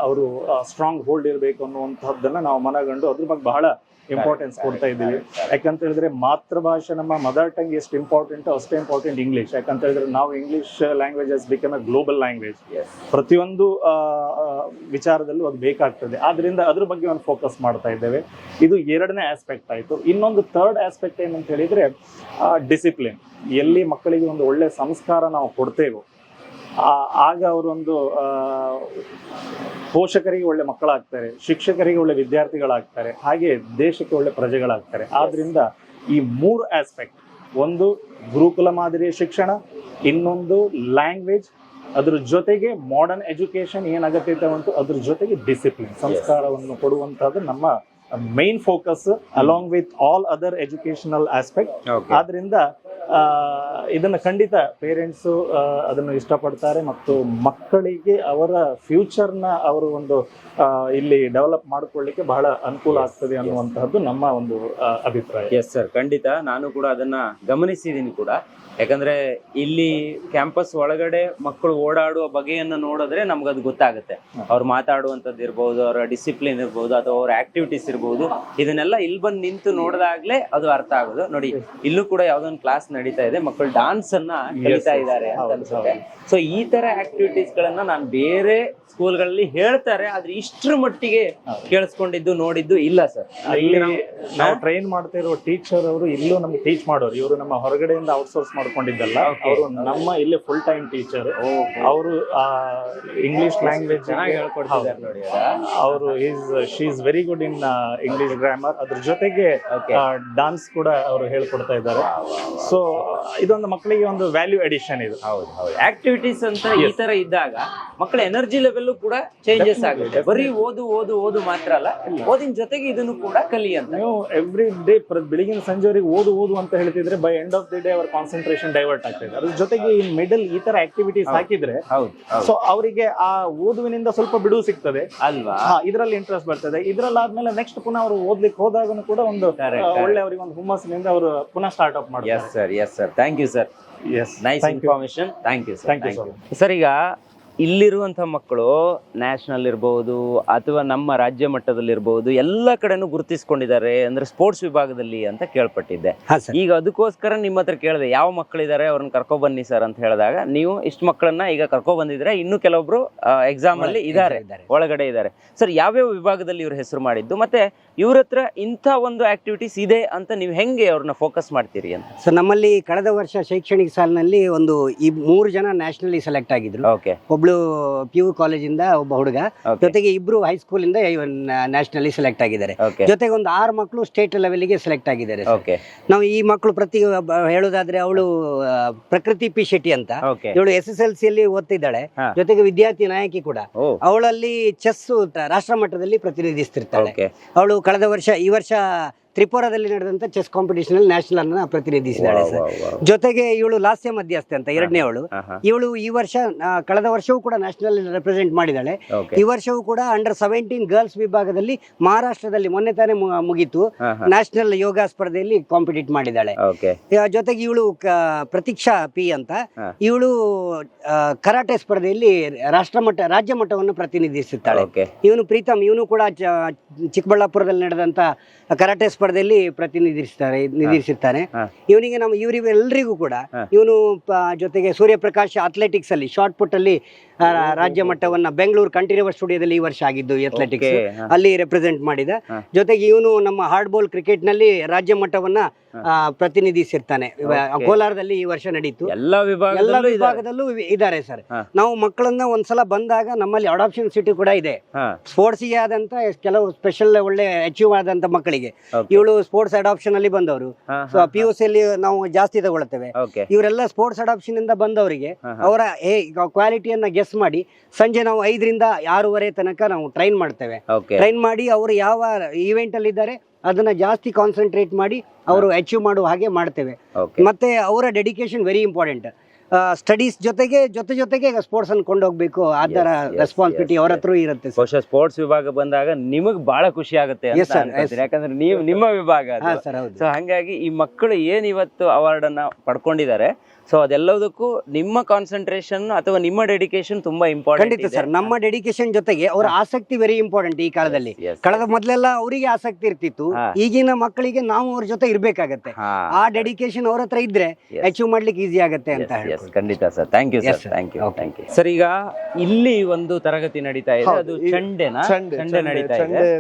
ಅವರು ಸ್ಟ್ರಾಂಗ್ ಹೋಲ್ಡ್ ಇರಬೇಕು ಅನ್ನುವಂತಹದ್ದನ್ನ ನಾವು ಮನಗಂಡು ಅದ್ರ ಬಗ್ಗೆ ಬಹಳ ಇಂಪಾರ್ಟೆನ್ಸ್ ಕೊಡ್ತಾ ಇದ್ದೀವಿ. ಯಾಕಂತ ಹೇಳಿದ್ರೆ ಮಾತೃಭಾಷೆ, ನಮ್ಮ ಮದರ್ ಟಂಗ್ ಎಷ್ಟು ಇಂಪಾರ್ಟೆಂಟ್ ಅಷ್ಟೇ ಇಂಪಾರ್ಟೆಂಟ್ ಇಂಗ್ಲಿಷ್. ಯಾಕಂತ ಹೇಳಿದ್ರೆ ನಾವು English language has become A global language. ಪ್ರತಿಯೊಂದು ವಿಚಾರದಲ್ಲೂ ಅದು ಬೇಕಾಗ್ತದೆ. ಆದ್ರಿಂದ ಅದ್ರ ಬಗ್ಗೆ ಒಂದು ಫೋಕಸ್ ಮಾಡ್ತಾ ಇದ್ದೇವೆ. ಇದು 2ನೇ ಆಸ್ಪೆಕ್ಟ್ ಆಯ್ತು. ಇನ್ನೊಂದು 3rd ಆಸ್ಪೆಕ್ಟ್ ಏನಂತ ಹೇಳಿದ್ರೆ ಡಿಸಿಪ್ಲಿನ್. ಎಲ್ಲಿ ಮಕ್ಕಳಿಗೆ ಒಂದು ಒಳ್ಳೆ ಸಂಸ್ಕಾರ ನಾವು ಕೊಡ್ತೇವೋ ಆಗ ಅವರೊಂದು ಪೋಷಕರಿಗೆ ಒಳ್ಳೆ ಮಕ್ಕಳಾಗ್ತಾರೆ, ಶಿಕ್ಷಕರಿಗೆ ಒಳ್ಳೆ ವಿದ್ಯಾರ್ಥಿಗಳಾಗ್ತಾರೆ, ಹಾಗೆ ದೇಶಕ್ಕೆ ಒಳ್ಳೆ ಪ್ರಜೆಗಳಾಗ್ತಾರೆ. ಆದ್ರಿಂದ ಈ 3 ಆಸ್ಪೆಕ್ಟ್, ಒಂದು ಗುರುಕುಲ ಮಾದರಿಯ ಶಿಕ್ಷಣ, ಇನ್ನೊಂದು ಲ್ಯಾಂಗ್ವೇಜ್, ಅದ್ರ ಜೊತೆಗೆ ಮಾಡರ್ನ್ ಎಜುಕೇಶನ್ ಏನ್ ಅಗತ್ಯತೆ ಉಂಟು, ಅದ್ರ ಜೊತೆಗೆ ಡಿಸಿಪ್ಲಿನ್, ಸಂಸ್ಕಾರವನ್ನು ಕೊಡುವಂತಹದ್ದು ನಮ್ಮ main focus along with all other educational aspect. ಆದ್ರಿಂದ ಇದನ್ನ ಖಂಡಿತ ಪೇರೆಂಟ್ಸ್ ಅದನ್ನು ಇಷ್ಟಪಡ್ತಾರೆ ಮತ್ತು ಮಕ್ಕಳಿಗೆ ಅವರ ಫ್ಯೂಚರ್ನ ಅವರು ಒಂದು ಇಲ್ಲಿ ಡೆವಲಪ್ ಮಾಡಿಕೊಳ್ಳಿಕ್ಕೆ ಬಹಳ ಅನುಕೂಲ ಆಗ್ತದೆ ಅನ್ನುವಂತಹದ್ದು ನಮ್ಮ ಒಂದು ಅಭಿಪ್ರಾಯ. ಎಸ್ ಸರ್, ಖಂಡಿತ ನಾನು ಕೂಡ ಅದನ್ನ ಗಮನಿಸಿದ್ದೀನಿ ಕೂಡ. ಯಾಕಂದ್ರೆ ಇಲ್ಲಿ ಕ್ಯಾಂಪಸ್ ಒಳಗಡೆ ಮಕ್ಕಳು ಓಡಾಡುವ ಬಗೆಯನ್ನು ನೋಡಿದ್ರೆ ನಮ್ಗದು ಗೊತ್ತಾಗುತ್ತೆ. ಅವ್ರು ಮಾತಾಡುವಂಥದ್ದು ಇರ್ಬೋದು, ಅವರ ಡಿಸಿಪ್ಲಿನ್ ಇರ್ಬೋದು, ಅಥವಾ ಅವ್ರ ಆಕ್ಟಿವಿಟೀಸ್ ಇರ್ಬೋದು, ಇದನ್ನೆಲ್ಲ ಇಲ್ಲಿ ಬಂದು ನಿಂತು ನೋಡಿದಾಗ್ಲೇ ಅದು ಅರ್ಥ ಆಗೋದು. ನೋಡಿ, ಇಲ್ಲೂ ಕೂಡ ಯಾವ್ದೊಂದು ಕ್ಲಾಸ್ ನಡೀತಾ ಇದೆ, ಮಕ್ಕಳು ಡಾನ್ಸ್ ಅನ್ನ ಕಲಿತಾ ಇದ್ದಾರೆ ಅಂತ ಅನ್ಸುತ್ತೆ. ಸೊ ಈ ತರ ಆಕ್ಟಿವಿಟೀಸ್ ಗಳನ್ನ ನಾನು ಬೇರೆ ಸ್ಕೂಲ್ಗಳಲ್ಲಿ ಹೇಳ್ತಾರೆ, ಆದ್ರೆ ಇಷ್ಟರ ಮಟ್ಟಿಗೆ ಕೇಳಿಸ್ಕೊಂಡಿದ್ದು ನೋಡಿದ್ದು ಇಲ್ಲ ಸರ್. ಇಲ್ಲಿ ನಾವು ಟ್ರೈನ್ ಮಾಡ್ತಾ ಇರೋ ಟೀಚರ್ ಅವರು ಇಲ್ಲೂ ನಮ್ಗೆ ಟೀಚ್ ಮಾಡೋರು. ಇವರು ನಮ್ಮ ಹೊರಗಡೆಯಿಂದ ಔಟ್ಸೋರ್ಸ್ ಮಾಡ್ಕೊಂಡಿದ್ದಲ್ಲ, ಅವರು ನಮ್ಮ ಇಲ್ಲಿ ಫುಲ್ ಟೈಮ್ ಟೀಚರ್. ಅವರು ಇಂಗ್ಲಿಷ್ ಲ್ಯಾಂಗ್ವೇಜ್ ಹೇಳ್ಕೊಡ್ತಿದ್ದಾರೆ ನೋಡಿ. ಅವರು she is very good in English grammar. ಅದ್ರ ಜೊತೆಗೆ ಡಾನ್ಸ್ ಕೂಡ ಅವರು ಹೇಳ್ಕೊಡ್ತಾ ಇದ್ದಾರೆ. ಸೊ ಇದೊಂದು ಮಕ್ಕಳಿಗೆ ಒಂದು ವ್ಯಾಲ್ಯೂ ಅಡಿಷನ್ ಇದು. ಹೌದು ಹೌದು. ಆಕ್ಟಿವಿಟೀಸ್ ಅಂತ ಈ ತರ ಇದ್ದಾಗ ಮಕ್ಕಳ ಎನರ್ಜಿ ಲೆವೆಲ್ ಕೂಡ ಚೇಂಜಸ್ ಆಗುತ್ತೆ. ಬರೀ ಓದು ಮಾತ್ರ ಅಲ್ಲ, ಓದಿನ ಜೊತೆಗೆ ಇದನ್ನು ಕೂಡ ಕಲಿ ಅಂತ. ನೀವು ಎವ್ರಿ ಡೇ ಬೆಳಿಗಿನ ಸಂಜೆವರೆಗೆ ಓದು ಅಂತ ಹೇಳ್ತಿದ್ರೆ by end of the day ಅವರ ಕಾನ್ಸಂಟ್ರೇಷನ್ ಡೈವರ್ಟ್ ಆಗ್ತದೆ. ಅದ್ರ ಜೊತೆಗೆ ಇನ್ ಮಿಡಲ್ ಈ ತರ ಆಕ್ಟಿವಿಟೀಸ್ ಹಾಕಿದ್ರೆ ಸೊ ಅವರಿಗೆ ಆ ಓದುವಿನಿಂದ ಸ್ವಲ್ಪ ಬಿಡುವು ಸಿಗ್ತದೆ ಅಲ್ವಾ, ಇದರಲ್ಲಿ ಇಂಟ್ರೆಸ್ಟ್ ಬರ್ತದೆ. ಇದ್ರಲ್ಲಾದ್ಮೇಲೆ ನೆಕ್ಸ್ಟ್ ಪುನಃ ಅವರು ಓದ್ಲಿಕ್ಕೆ ಹೋದಾಗ ಕೂಡ ಒಂದು ಒಳ್ಳೆ ಅವರಿಗೆ ಒಂದು ಹುಮ್ಮಸ್ಸಿನಿಂದ ಅವರು ಪುನಃ ಸ್ಟಾರ್ಟ್ ಅಪ್ ಮಾಡ್ತಾರೆ. Yes sir, thank you sir. Nice information. Thank you sir. Sir, ಈಗ ಇಲ್ಲಿರುವಂಥ ಮಕ್ಕಳು ನ್ಯಾಷನಲ್ ಇರ್ಬೋದು ಅಥವಾ ನಮ್ಮ ರಾಜ್ಯ ಮಟ್ಟದಲ್ಲಿರ್ಬೋದು ಎಲ್ಲ ಕಡೆನೂ ಗುರುತಿಸ್ಕೊಂಡಿದ್ದಾರೆ ಅಂದ್ರೆ ಸ್ಪೋರ್ಟ್ಸ್ ವಿಭಾಗದಲ್ಲಿ ಅಂತ ಕೇಳ್ಪಟ್ಟಿದ್ದೆ. ಹಾ ಸರ್. ಈಗ ಅದಕ್ಕೋಸ್ಕರ ನಿಮ್ಮ ಹತ್ರ ಕೇಳಿದೆ ಯಾವ ಮಕ್ಕಳಿದ್ದಾರೆ ಅವ್ರನ್ನ ಕರ್ಕೊಬನ್ನಿ ಸರ್ ಅಂತ ಹೇಳಿದಾಗ ನೀವು ಇಷ್ಟು ಮಕ್ಕಳನ್ನ ಈಗ ಕರ್ಕೊಬಂದಿದ್ರೆ ಇನ್ನೂ ಕೆಲವೊಬ್ರು ಎಕ್ಸಾಮ್ ಅಲ್ಲಿ ಇದ್ದಾರೆ, ಒಳಗಡೆ ಇದ್ದಾರೆ. ಸರ್ ಯಾವ್ಯಾವ ವಿಭಾಗದಲ್ಲಿ ಇವ್ರ ಹೆಸರು ಮಾಡಿದ್ದು ಮತ್ತೆ ಇವ್ರ ಹತ್ರ ಇಂಥ ಒಂದು ಆಕ್ಟಿವಿಟೀಸ್ ಇದೆ ಅಂತ ನೀವು ಹೆಂಗೆ ಅವ್ರನ್ನ ಫೋಕಸ್ ಮಾಡ್ತೀರಿ ಅಂತ? ಸರ್ ನಮ್ಮಲ್ಲಿ ಕಳೆದ ವರ್ಷ ಶೈಕ್ಷಣಿಕ ಸಾಲಿನಲ್ಲಿ ಈ 3 ಜನ ನ್ಯಾಷನಲಿ ಸೆಲೆಕ್ಟ್ ಆಗಿದ್ರು. ಓಕೆ. ಒಬ್ಳು PU ಕಾಲೇಜಿಂದ ಒಬ್ಬ ಹುಡುಗ, ಜೊತೆಗೆ ಇಬ್ರು ಹೈಸ್ಕೂಲ್ ಇಂದ ನ್ಯಾಷನಲಿ ಸೆಲೆಕ್ಟ್ ಆಗಿದ್ದಾರೆ. ಜೊತೆಗೆ ಒಂದು 6 ಮಕ್ಕಳು ಸ್ಟೇಟ್ ಲೆವೆಲ್ಗೆ ಸೆಲೆಕ್ಟ್ ಆಗಿದ್ದಾರೆ. ಓಕೆ. ನಾವು ಈ ಮಕ್ಕಳು ಹೇಳೋದಾದ್ರೆ ಅವಳು ಪ್ರಕೃತಿ ಪಿ ಶೆಟ್ಟಿ ಅಂತ, ಇವಳು SSLC ಅಲ್ಲಿ ಓದ್ತಿದ್ದಾಳೆ, ಜೊತೆಗೆ ವಿದ್ಯಾರ್ಥಿ ನಾಯಕಿ ಕೂಡ. ಅವಳಲ್ಲಿ ಚೆಸ್ ರಾಷ್ಟ್ರ ಮಟ್ಟದಲ್ಲಿ ಪ್ರತಿನಿಧಿಸ್ತಿರ್ತಾಳೆ. ಅವಳು ಕಳೆದ ವರ್ಷ ಈ ವರ್ಷ ತ್ರಿಪುರಾದಲ್ಲಿ ನಡೆದಂತ ಚೆಸ್ ಕಾಂಪಿಟೇಷನ್ ಅಲ್ಲಿ ನ್ಯಾಷನಲ್ ಅನ್ನ ಪ್ರತಿನಿಧಿಸಿದ್ದಾಳೆ ಸರ್. ಜೊತೆಗೆ ಇವಳು ಲಾಸ್ಯ ಮಧ್ಯಸ್ಥೆ ಅಂತ 2ನೇ ಇವಳು ಈ ವರ್ಷ ಕಳೆದ ವರ್ಷವೂ ಕೂಡ ನ್ಯಾಷನಲ್ ರೆಪ್ರೆಸೆಂಟ್ ಮಾಡಿದ್ದಾಳೆ. ಈ ವರ್ಷವೂ ಕೂಡ ಅಂಡರ್ 17 ಗರ್ಲ್ಸ್ ವಿಭಾಗದಲ್ಲಿ ಮಹಾರಾಷ್ಟ್ರದಲ್ಲಿ ಮೊನ್ನೆ ತಾನೇ ಮುಗೀತು ನ್ಯಾಷನಲ್ ಯೋಗ ಸ್ಪರ್ಧೆಯಲ್ಲಿ ಕಾಂಪಿಟೇಟ್ ಮಾಡಿದ್ದಾಳೆ. ಜೊತೆಗೆ ಇವಳು ಪ್ರತೀಕ್ಷಾ ಪಿ ಅಂತ, ಇವಳು ಕರಾಟೆ ಸ್ಪರ್ಧೆಯಲ್ಲಿ ರಾಜ್ಯ ಮಟ್ಟವನ್ನು ಪ್ರತಿನಿಧಿಸುತ್ತಾಳೆ. ಇವನು ಪ್ರೀತಮ್, ಇವನು ಕೂಡ ಚಿಕ್ಕಬಳ್ಳಾಪುರದಲ್ಲಿ ನಡೆದಂತ ಕರಾಟೆ ಸ್ಪರ್ಧೆಯಲ್ಲಿ ನಿಧಿಸಿರ್ತಾನೆ. ಇವನಿಗೆ ಇವರಿಗೆಲ್ಲರಿಗೂ ಕೂಡ ಇವನು ಜೊತೆಗೆ ಸೂರ್ಯಪ್ರಕಾಶ್ ಅಥ್ಲೆಟಿಕ್ಸ್ ಅಲ್ಲಿ ಶಾರ್ಟ್ ಪುಟ್ ಅಲ್ಲಿ ರಾಜ್ಯ ಮಟ್ಟವನ್ನ ಬೆಂಗಳೂರು ಕಂಠೀರವ ಸ್ಟುಡಿಯೋದಲ್ಲಿ ಈ ವರ್ಷ ಆಗಿದ್ದು ಅಥ್ಲೆಟಿಕ್ಸ್ ಅಲ್ಲಿ ರೆಪ್ರೆಸೆಂಟ್ ಮಾಡಿದ. ಜೊತೆಗೆ ಇವನು ನಮ್ಮ ಹಾರ್ಡ್ ಬಾಲ್ ಕ್ರಿಕೆಟ್ ನಲ್ಲಿ ರಾಜ್ಯ ಮಟ್ಟವನ್ನ ಪ್ರತಿನಿಧಿಸಿರ್ತಾನೆ. ಕೋಲಾರದಲ್ಲಿ ಈ ವರ್ಷ ನಡೀತು. ಎಲ್ಲ ವಿಭಾಗದಲ್ಲೂ ಇದ್ದಾರೆ ಸರ್. ನಾವು ಮಕ್ಕಳನ್ನ ಒಂದ್ಸಲ ಬಂದಾಗ ನಮ್ಮಲ್ಲಿ ಅಡಾಪ್ಷನ್ ಸಿಟಿ ಕೂಡ ಇದೆ. ಸ್ಪೋರ್ಟ್ಸ್ ಗೆ ಆದಂತ ಕೆಲವು ಸ್ಪೆಷಲ್ ಒಳ್ಳೆ ಅಚೀವ್ ಆದಂತ ಮಕ್ಕಳಿಗೆ ಇವಳು ಸ್ಪೋರ್ಟ್ಸ್ ಅಡಾಪ್ಷನ್ ಅಲ್ಲಿ ಬಂದವರು. PUC ಅಲ್ಲಿ ನಾವು ಜಾಸ್ತಿ ತಗೊಳ್ತೇವೆ. ಇವರೆಲ್ಲ ಸ್ಪೋರ್ಟ್ಸ್ ಅಡಾಪ್ಷನ್ ಇಂದ ಬಂದವರಿಗೆ ಅವರ ಕ್ವಾಲಿಟಿಯನ್ನ ಗೆಸ್ ಮಾಡಿ ಸಂಜೆ ನಾವು 5 ರಿಂದ 6:30 ತನಕ ನಾವು ಟ್ರೈನ್ ಮಾಡ್ತೇವೆ. ಟ್ರೈನ್ ಮಾಡಿ ಅವರು ಯಾವ ಈವೆಂಟ್ ಅಲ್ಲಿ ಇದ್ದಾರೆ ಅದನ್ನ ಜಾಸ್ತಿ ಕಾನ್ಸಂಟ್ರೇಟ್ ಮಾಡಿ ಅವರು ಅಚೀವ್ ಮಾಡುವ ಹಾಗೆ ಮಾಡ್ತೇವೆ. ಮತ್ತೆ ಅವರ ಡೆಡಿಕೇಶನ್ ವೆರಿ ಇಂಪಾರ್ಟೆಂಟ್. ಸ್ಟಡೀಸ್ ಜೊತೆಗೆ ಸ್ಪೋರ್ಟ್ಸ್ ಅನ್ನು ಕೊಂಡೋಗ್ಬೇಕು, ಅದರ ರೆಸ್ಪಾನ್ಸಿಬಿಲಿಟಿ ಅವ್ರ ಹತ್ರ ಇರುತ್ತೆ. ಸ್ಪೋರ್ಟ್ಸ್ ವಿಭಾಗ ಬಂದಾಗ ನಿಮಗ್ ಬಹಳ ಖುಷಿ ಆಗುತ್ತೆ ಯಾಕಂದ್ರೆ ನೀವು ನಿಮ್ಮ ವಿಭಾಗ. ಸೊ ಹಂಗಾಗಿ ಈ ಮಕ್ಕಳು ಏನ್ ಇವತ್ತು ಅವಾರ್ಡ್ ಅನ್ನ ಪಡ್ಕೊಂಡಿದ್ದಾರೆ, ಸೊ ಅದೆಲ್ಲದಕ್ಕೂ ನಿಮ್ಮ ಕಾನ್ಸಂಟ್ರೇಷನ್ ಅಥವಾ ನಿಮ್ಮ ಡೆಡಿಕೇಶನ್ ತುಂಬಾ ಇಂಪಾರ್ಟೆಂಟ್. ಖಂಡಿತ ಸರ್, ನಮ್ಮ ಡೆಡಿಕೇಶನ್ ಜೊತೆಗೆ ಅವರ ಆಸಕ್ತಿ ವೆರಿ ಇಂಪಾರ್ಟೆಂಟ್. ಈ ಕಾಲದಲ್ಲಿ ಕಳೆದ ಮೊದಲೆಲ್ಲ ಅವರಿಗೆ ಆಸಕ್ತಿ ಇರ್ತಿತ್ತು, ಈಗಿನ ಮಕ್ಕಳಿಗೆ ನಾವು ಅವ್ರ ಜೊತೆ ಇರ್ಬೇಕಾಗತ್ತೆ. ಆ ಡೆಡಿಕೇಶನ್ ಅವ್ರ ಹತ್ರ ಇದ್ರೆ ಅಚೀವ್ ಮಾಡ್ಲಿಕ್ಕೆ ಈಸಿ ಆಗುತ್ತೆ ಅಂತ ಹೇಳಿ. ಖಂಡಿತ sir, thank you sir. Thank you sir. ಈಗ ಇಲ್ಲಿ ಒಂದು ತರಗತಿ ನಡೀತಾ ಇದೆ, ಅದು ಚಂಡೆ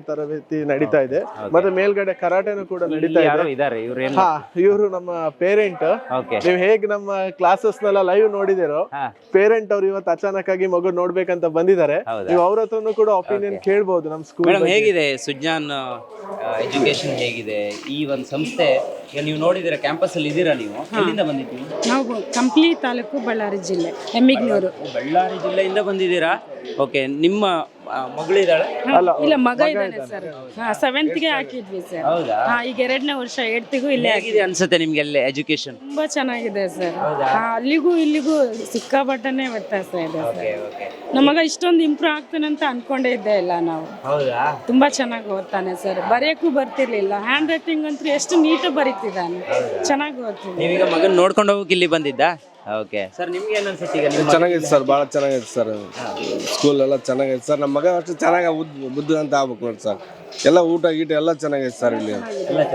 ತರಬೇತಿ ನಡೀತಾ ಇದೆ. ಮತ್ತೆ ಮೇಲ್ಗಡೆ ಕರಾಟೆನೂ ಕೂಡ ನಡೀತಾ ಇದೆ. ಇವರು ನಮ್ಮ ಪೇರೆಂಟ್. ನೀವು ಹೇಗೆ ನಮ್ಮ ಕ್ಲಾಸಸ್ ನೆಲ್ಲ ಲೈವ್ ನೋಡಿದಿರೋ, ಪೇರೆಂಟ್ ಅವ್ರು ಇವತ್ತು ಅಚಾನಕ್ ಆಗಿ ಮಗು ನೋಡ್ಬೇಕಂತ ಬಂದಿದ್ದಾರೆ. ನೀವು ಅವ್ರ ಹತ್ರನು ಕೂಡ ಒಪಿನಿಯನ್ ಕೇಳಬಹುದು. ನಮ್ಮ ಸ್ಕೂಲ್ ಹೇಗಿದೆ, ಸುಜ್ಞಾನ್ ಎಜುಕೇಶನ್ ಹೇಗಿದೆ ಈ ಒಂದು ಸಂಸ್ಥೆ? ನೀವು ನೋಡಿದಿರ ಕ್ಯಾಂಪಸ್ ಅಲ್ಲಿ ಇದ್ದೀರಾ, ನೀವು ಎಲ್ಲಿಂದ ಬಂದಿದ್ದೀವಿ? ನಾವು ಕಂಪ್ಲಿ ತಾಲೂಕು, ಬಳ್ಳಾರಿ ಜಿಲ್ಲೆ, ಎಮ್ಮಿಗ್ನೂರು. ಬಳ್ಳಾರಿ ಜಿಲ್ಲೆಯಿಂದ ಬಂದಿದ್ದೀರಾ? ಓಕೆ. ನಿಮ್ಮ ಮಗಳಿದ್ದಾಳೆ? ಇಲ್ಲ, ಮಗ ಇದ್ದಾನೆ ಸರ್. 7th ಗೆ ಹಾಕಿದ್ವಿ ಸರ್. ಈಗ 2ನೇ ವರ್ಷ 8th ಇಲ್ಲೇ ಆಗಿದೆ ಅನ್ಸುತ್ತೆ ನಿಮ್ಗೆ. ಎಲ್ಲ ಎಜುಕೇಶನ್ ತುಂಬಾ ಚೆನ್ನಾಗಿದೆ ಸರ್. ಅಲ್ಲಿಗೂ ಇಲ್ಲಿಗೂ ಸಿಕ್ಕಾಪಟ್ಟನೆ ವ್ಯತ್ಯಾಸ ಇದೆ ಸರ್. ನಮ್ಮ ಮಗ ಇಷ್ಟೊಂದು ಇಂಪ್ರೂವ್ ಆಗ್ತಾನೆ ಅಂತ ಅನ್ಕೊಂಡೇ ಇದ್ದೆ ಇಲ್ಲ ನಾವು. ತುಂಬಾ ಚೆನ್ನಾಗಿ ಓದ್ತಾನೆ ಸರ್. ಬರೆಯಕ್ಕೂ ಬರ್ತಿರ್ಲಿಲ್ಲ, ಹ್ಯಾಂಡ್ ರೈಟಿಂಗ್ ಅಂತೂ ಎಷ್ಟು ನೀಟಾಗಿ ಬರೀತಿದ್ದಾನೆ, ಚೆನ್ನಾಗಿ ಓದ್ತಿದ್ದಾನೆ. ನೀವೀಗ ಮಗನ್ ನೋಡ್ಕೊಂಡು ಹೋಗಕ್ಕೆ ಇಲ್ಲಿ ಬಂದಿದ್ದ? ಓಕೆ ಸರ್, ನಿಮ್ಗೆ ಏನು ಅನ್ಸುತ್ತೆ ಈಗ? ಚೆನ್ನಾಗಿದೆ ಸರ್, ಭಾಳ ಚೆನ್ನಾಗಿದೆ ಸರ್. ಸ್ಕೂಲ್ ಎಲ್ಲ ಚೆನ್ನಾಗಿದೆ ಸರ್. ನಮ್ಮ ಮಗ ಅಷ್ಟು ಚೆನ್ನಾಗಿ ಬುದ್ಧಿ ಅಂತ ಆಗ್ಬೇಕು ನೋಡಿ ಸರ್. ಎಲ್ಲ ಊಟ ಗೀಟ ಎಲ್ಲ ಚೆನ್ನಾಗಿದೆ ಸರ್. ಇಲ್ಲಿ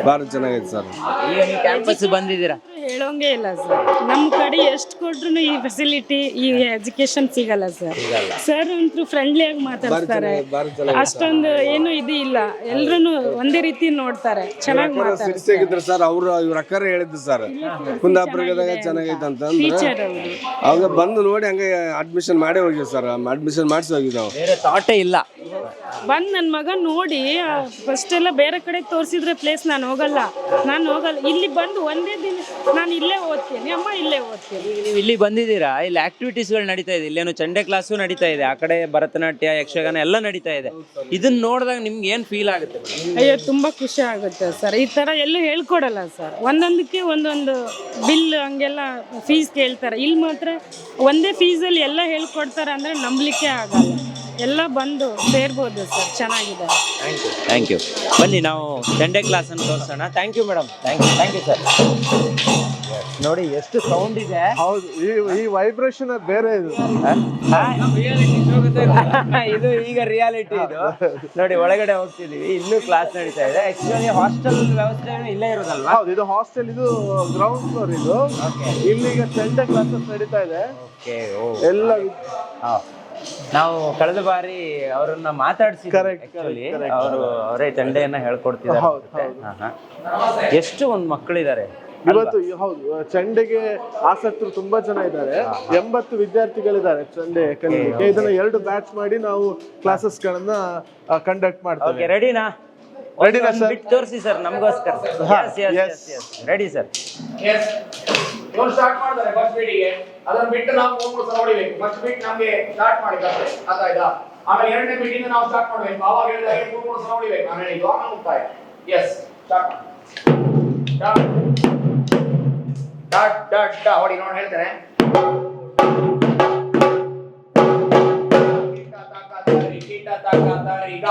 ಭಾಳ ಚೆನ್ನಾಗಿದೆ ಸರ್. ಈಗ ನೀವು ಕ್ಯಾಂಪಸ್ ಬಂದಿದ್ದೀರಾ? ಹೇಳೋಂಗೆ ಇಲ್ಲ ಸರ್. ನಮ್ಮ ಕಡೆ ಎಷ್ಟು ಕೊಟ್ರು ಈ ಫೆಸಿಲಿಟಿ, ಈ ಎಜುಕೇಶನ್ ಸಿಗಲ್ಲ ಸರ್. ಸರ್ ಅಂತೂ ಫ್ರೆಂಡ್ಲಿ ಆಗಿ ಮಾತಾಡ್ತಾರೆ, ಅಷ್ಟೊಂದು ಏನು ಇದು ಇಲ್ಲ. ಎಲ್ರು ಒಂದೇ ರೀತಿ ನೋಡ್ತಾರೆ, ಚೆನ್ನಾಗಿ ಮಾತಾಡ್ತಾರೆ ಸರ್. ಇವ್ರ ಅಕ್ಕರ ಹೇಳಿದ್ದು ಸರ್, ಕುಂದಾಪುರದಾಗ ಚೆನ್ನಾಗೈತೆ ಅಂತಂದ್ರೆ ಅವಾಗ ಬಂದು ನೋಡಿ ಹಂಗೆ ಅಡ್ಮಿಷನ್ ಮಾಡೇ ಹೋಗಿವಿ ಸರ್. ಅಡ್ಮಿಷನ್ ಮಾಡಿಸಿ ಹೋಗಿದ್ದಾವೆ, ಬೇರೆ ಥಾಟೇ ಇಲ್ಲ. ಬಂದು ನನ್ನ ಮಗ ನೋಡಿ ಫಸ್ಟ್ ಎಲ್ಲ ಬೇರೆ ಕಡೆ ತೋರಿಸಿದ್ರೆ ಪ್ಲೇಸ್ ನಾನು ಹೋಗಲ್ಲ. ಇಲ್ಲಿ ಬಂದು ಒಂದೇ ದಿನ ನಾನು ಇಲ್ಲೇ ಓದ್ತೀನಿ, ಅಮ್ಮ ಇಲ್ಲೇ ಓದ್ತೀನಿ. ನೀವು ಇಲ್ಲಿ ಬಂದಿದ್ದೀರಾ, ಇಲ್ಲಿ ಆಕ್ಟಿವಿಟೀಸ್ಗಳು ನಡೀತಾ ಇದೆ. ಇಲ್ಲೇನು ಚಂಡೆ ಕ್ಲಾಸು ನಡೀತಾ ಇದೆ, ಆ ಕಡೆ ಭರತನಾಟ್ಯ, ಯಕ್ಷಗಾನ ಎಲ್ಲ ನಡೀತಾ ಇದೆ. ಇದನ್ನ ನೋಡಿದಾಗ ನಿಮ್ಗೆ ಏನು ಫೀಲ್ ಆಗುತ್ತೆ? ಅಯ್ಯೋ, ತುಂಬಾ ಖುಷಿ ಆಗುತ್ತೆ ಸರ್. ಈ ತರ ಎಲ್ಲೂ ಹೇಳ್ಕೊಡಲ್ಲ ಸರ್. ಒಂದೊಂದಕ್ಕೆ ಒಂದೊಂದು ಬಿಲ್ ಹಂಗೆಲ್ಲ ಫೀಸ್ ಕೇಳ್ತಾರೆ. ಇಲ್ಲಿ ಮಾತ್ರ ಒಂದೇ ಫೀಸಲ್ಲಿ ಎಲ್ಲ ಹೇಳ್ಕೊಡ್ತಾರೆ ಅಂದ್ರೆ ನಂಬಲಿಕ್ಕೆ ಆಗಲ್ಲ. ಎಲ್ಲ ಬಂದು ಸೇರ್ಬೋದು ಸರ್, ಚೆನ್ನಾಗಿದೆ. Thank you. ಬನ್ನಿ ನಾವು ಸಂಡೇ ಕ್ಲಾಸನ್ನು ತೋರಿಸೋಣ. Thank you madam. Thank you sir. ನೋಡಿ ಎಷ್ಟು ಸೌಂಡ್ ಇದೆ. ಹೌದು, ಈ ವೈಬ್ರೇಷನ್ ಬೇರೆ ಇದು. ಇದು ಈಗ ರಿಯಾಲಿಟಿ. ಇದು ನೋಡಿ ಒಳಗಡೆ ಹೋಗ್ತಿದೀವಿ, ಇನ್ನೂ ಕ್ಲಾಸ್ ನಡೀತಾ ಇದೆ. ಆಕ್ಚುಲಿ ಹಾಸ್ಟೆಲ್ ವ್ಯವಸ್ಥೆ ಇಲ್ಲೇ ಇರೋದಲ್ವಾ? ಹೌದು, ಇದು ಹಾಸ್ಟೆಲ್, ಇದು ಗ್ರೌಂಡ್ ಫ್ಲೋರ್. ಇದು ಇಲ್ಲಿಗ ಸಂಡೇ ಕ್ಲಾಸಸ್ ನಡೀತಾ ಇದೆ. ಎಲ್ಲ ನಾವು ಕಳೆದ ಬಾರಿ ಅವರನ್ನ ಮಾತಾಡಿಸಿದ್ವಿ. ಅವರೇ ಚಂಡೆಯನ್ನ ಹೇಳ್ಕೊಡ್ತಿದ್ದಾರೆ. ಎಷ್ಟು ಒಂದು ಮಕ್ಕಳಿದ್ದಾರೆ ಇವತ್ತು. ಹೌದು, ಚಂಡೆಗೆ ಆಸಕ್ತರು ತುಂಬಾ ಜನ ಇದ್ದಾರೆ. 80 ವಿದ್ಯಾರ್ಥಿಗಳಿದ್ದಾರೆ ಚಂಡೆ ಕಲಿಯಲಿಕ್ಕೆ. ಇದನ್ನ 2 ಬ್ಯಾಚ್ ಮಾಡಿ ನಾವು ಕ್ಲಾಸಸ್ ಗಳನ್ನ ಕಂಡಕ್ಟ್ ಮಾಡ್ತೇವೆ. ರೆಡಿನಾ ಸರ್? ತೋರಿಸಿ ಸರ್ ನಮಗೋಸ್ಕರ. Ready sir. ಸ್ಟಾರ್ಟ್ ಮಾಡ್ತಾರೆ ಫಸ್ಟ್ ಬೀಟಿಗೆ, ಅದನ್ನ ಬಿಟ್ಟು ನಾವು 3 ಸಲ ಹೊಡಿಬೇಕು. ಫಸ್ಟ್ ಬೀಟ್ ನಮಗೆ ಸ್ಟಾರ್ಟ್ ಮಾಡಿದ್ದಾರೆ, ಅದಾಯ್ತಾ? ಆಮೇಲೆ ಎರಡನೇ ಬೀಟಿಂದ ನಾವು ಸ್ಟಾರ್ಟ್ ಮಾಡಬೇಕು. ಆವಾಗ ಹೇಳಿದಾಗ 3 ಸಲ ಹೊಡಿಬೇಕು. ಆಮೇಲೆ ಇದು ಆಮೇಲೆ ಮುಕ್ತಾಯ. ಎಸ್, ಸ್ಟಾರ್ಟ್ ಡಾಟ್ ಹೊಡಿ ನೋಡಿ ಹೇಳ್ತೇನೆ. ಕೀಟ ತಾಕ ತಾರೀಗ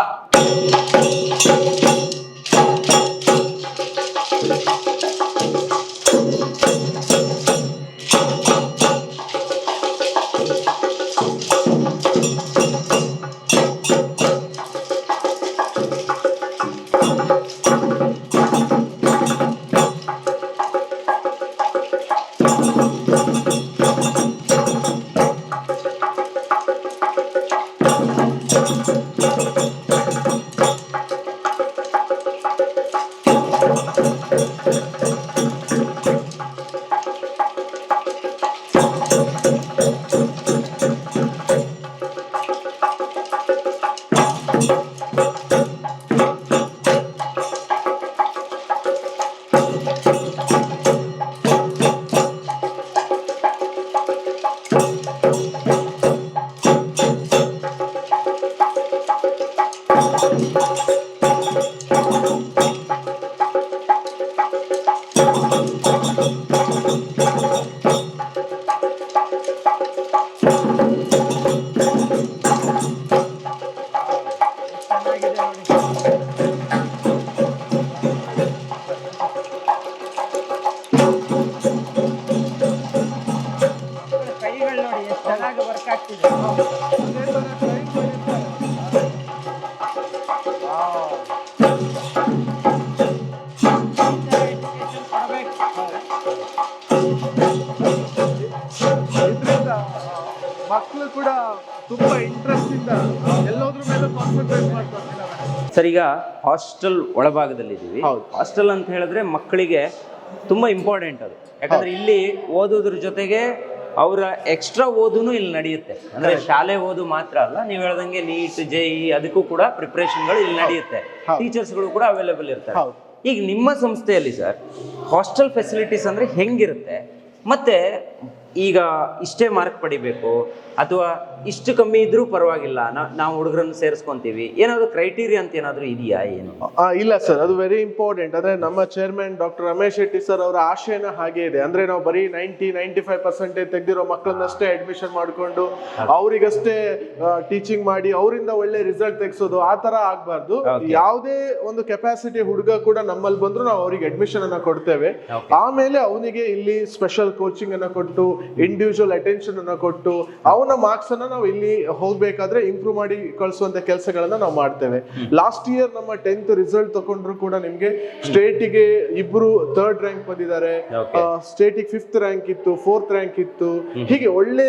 ಮಕ್ಕಳು ಕೂಡ ತುಂಬಾ ಇಂಟ್ರೆಸ್ಟ್ ಇಂದ ಎಲ್ಲೋದ್ರ ಮೇಲೆ ಕಾನ್ಸಂಟ್ರೇಟ್ ಮಾಡ್ತಾರೆ. ಸರ್, ಈಗ ಹಾಸ್ಟೆಲ್ ಒಳಭಾಗದಲ್ಲಿದ್ದೀವಿ. ಹಾಸ್ಟೆಲ್ ಅಂತ ಹೇಳಿದ್ರೆ ಮಕ್ಕಳಿಗೆ ತುಂಬಾ ಇಂಪಾರ್ಟೆಂಟ್ ಅದು. ಯಾಕಂದ್ರೆ ಇಲ್ಲಿ ಓದೋದ್ರ ಜೊತೆಗೆ ಅವರ ಎಕ್ಸ್ಟ್ರಾ ಓದುನು ಇಲ್ಲಿ ನಡೆಯುತ್ತೆ. ಅಂದ್ರೆ ಶಾಲೆ ಓದು ಮಾತ್ರ ಅಲ್ಲ, ನೀವು ಹೇಳ್ದಂಗೆ ನೀಟ್, JEE ಅದಕ್ಕೂ ಕೂಡ ಪ್ರಿಪರೇಷನ್ಗಳು ಇಲ್ಲಿ ನಡೆಯುತ್ತೆ. ಟೀಚರ್ಸ್ಗಳು ಕೂಡ ಅವೈಲೇಬಲ್ ಇರ್ತಾರೆ. ಈಗ ನಿಮ್ಮ ಸಂಸ್ಥೆಯಲ್ಲಿ ಸರ್ ಹಾಸ್ಟೆಲ್ ಫೆಸಿಲಿಟೀಸ್ ಅಂದ್ರೆ ಹೆಂಗಿರುತ್ತೆ? ಮತ್ತೆ ಈಗ ಇಷ್ಟೇ ಮಾರ್ಕ್ ಪಡಿಬೇಕು ಅಥವಾ ಇಷ್ಟು ಕಮ್ಮಿ ಇದ್ರೂ ಪರವಾಗಿಲ್ಲ, ನಾವು ಹುಡುಗರನ್ನು ಸೇರಿಸ್ಕೊಂತೀವಿ, ಏನಾದ್ರು ಕ್ರೈಟೀರಿಯಾ ಅಂತ ಏನಾದ್ರು ಇದೆಯಾ? ಏನು ಇಲ್ಲ ಸರ್, ಅದು ವೆರಿ ಇಂಪಾರ್ಟೆಂಟ್. ಅಂದ್ರೆ ನಮ್ಮ chairman doctor Ramesh Shetty sir ಅವರ ಆಶಯನ ಹಾಗೆ ಇದೆ. ಅಂದ್ರೆ ನಾವು ಬರೀ 90-95% ತೆಗೆದಿರೋ ಮಕ್ಕಳನ್ನಷ್ಟೇ ಅಡ್ಮಿಷನ್ ಮಾಡಿಕೊಂಡು ಅವರಿಗಷ್ಟೇ ಟೀಚಿಂಗ್ ಮಾಡಿ ಅವರಿಂದ ಒಳ್ಳೆ ರಿಸಲ್ಟ್ ತೆಗೆಸೋದು, ಆ ತರ ಆಗ್ಬಾರ್ದು. ಯಾವುದೇ ಒಂದು ಕೆಪಾಸಿಟಿ ಹುಡುಗ ಕೂಡ ನಮ್ಮಲ್ಲಿ ಬಂದ್ರು ನಾವು ಅವ್ರಿಗೆ ಅಡ್ಮಿಷನ್ ಅನ್ನ ಕೊಡ್ತೇವೆ. ಆಮೇಲೆ ಅವನಿಗೆ ಇಲ್ಲಿ ಸ್ಪೆಷಲ್ ಕೋಚಿಂಗ್ ಅನ್ನ ಕೊಟ್ಟು, ಇಂಡಿವಿಜುವಲ್ ಅಟೆನ್ಷನ್ ಅನ್ನ ಕೊಟ್ಟು, ಅವನ ಮಾರ್ಕ್ಸ್ ಅನ್ನ ನಾವು ಇಲ್ಲಿ ಹೋಗ್ಬೇಕಾದ್ರೆ ಇಂಪ್ರೂವ್ ಮಾಡಿ ಕಳಿಸುವಂತ ಕೆಲಸಗಳನ್ನ ನಾವು ಮಾಡ್ತೇವೆ. ಲಾಸ್ಟ್ ಇಯರ್ ನಮ್ಮ 10th ರಿಸಲ್ಟ್ ತಗೊಂಡ್ರು ಕೂಡ ನಿಮ್ಗೆ ಸ್ಟೇಟಿಗೆ 2 3rd ರ್ಯಾಂಕ್ ಬಂದಿದ್ದಾರೆ, ಸ್ಟೇಟಿಗೆ 5th ರ್ಯಾಂಕ್ ಇತ್ತು, 4th ರ್ಯಾಂಕ್ ಇತ್ತು. ಹೀಗೆ ಒಳ್ಳೆ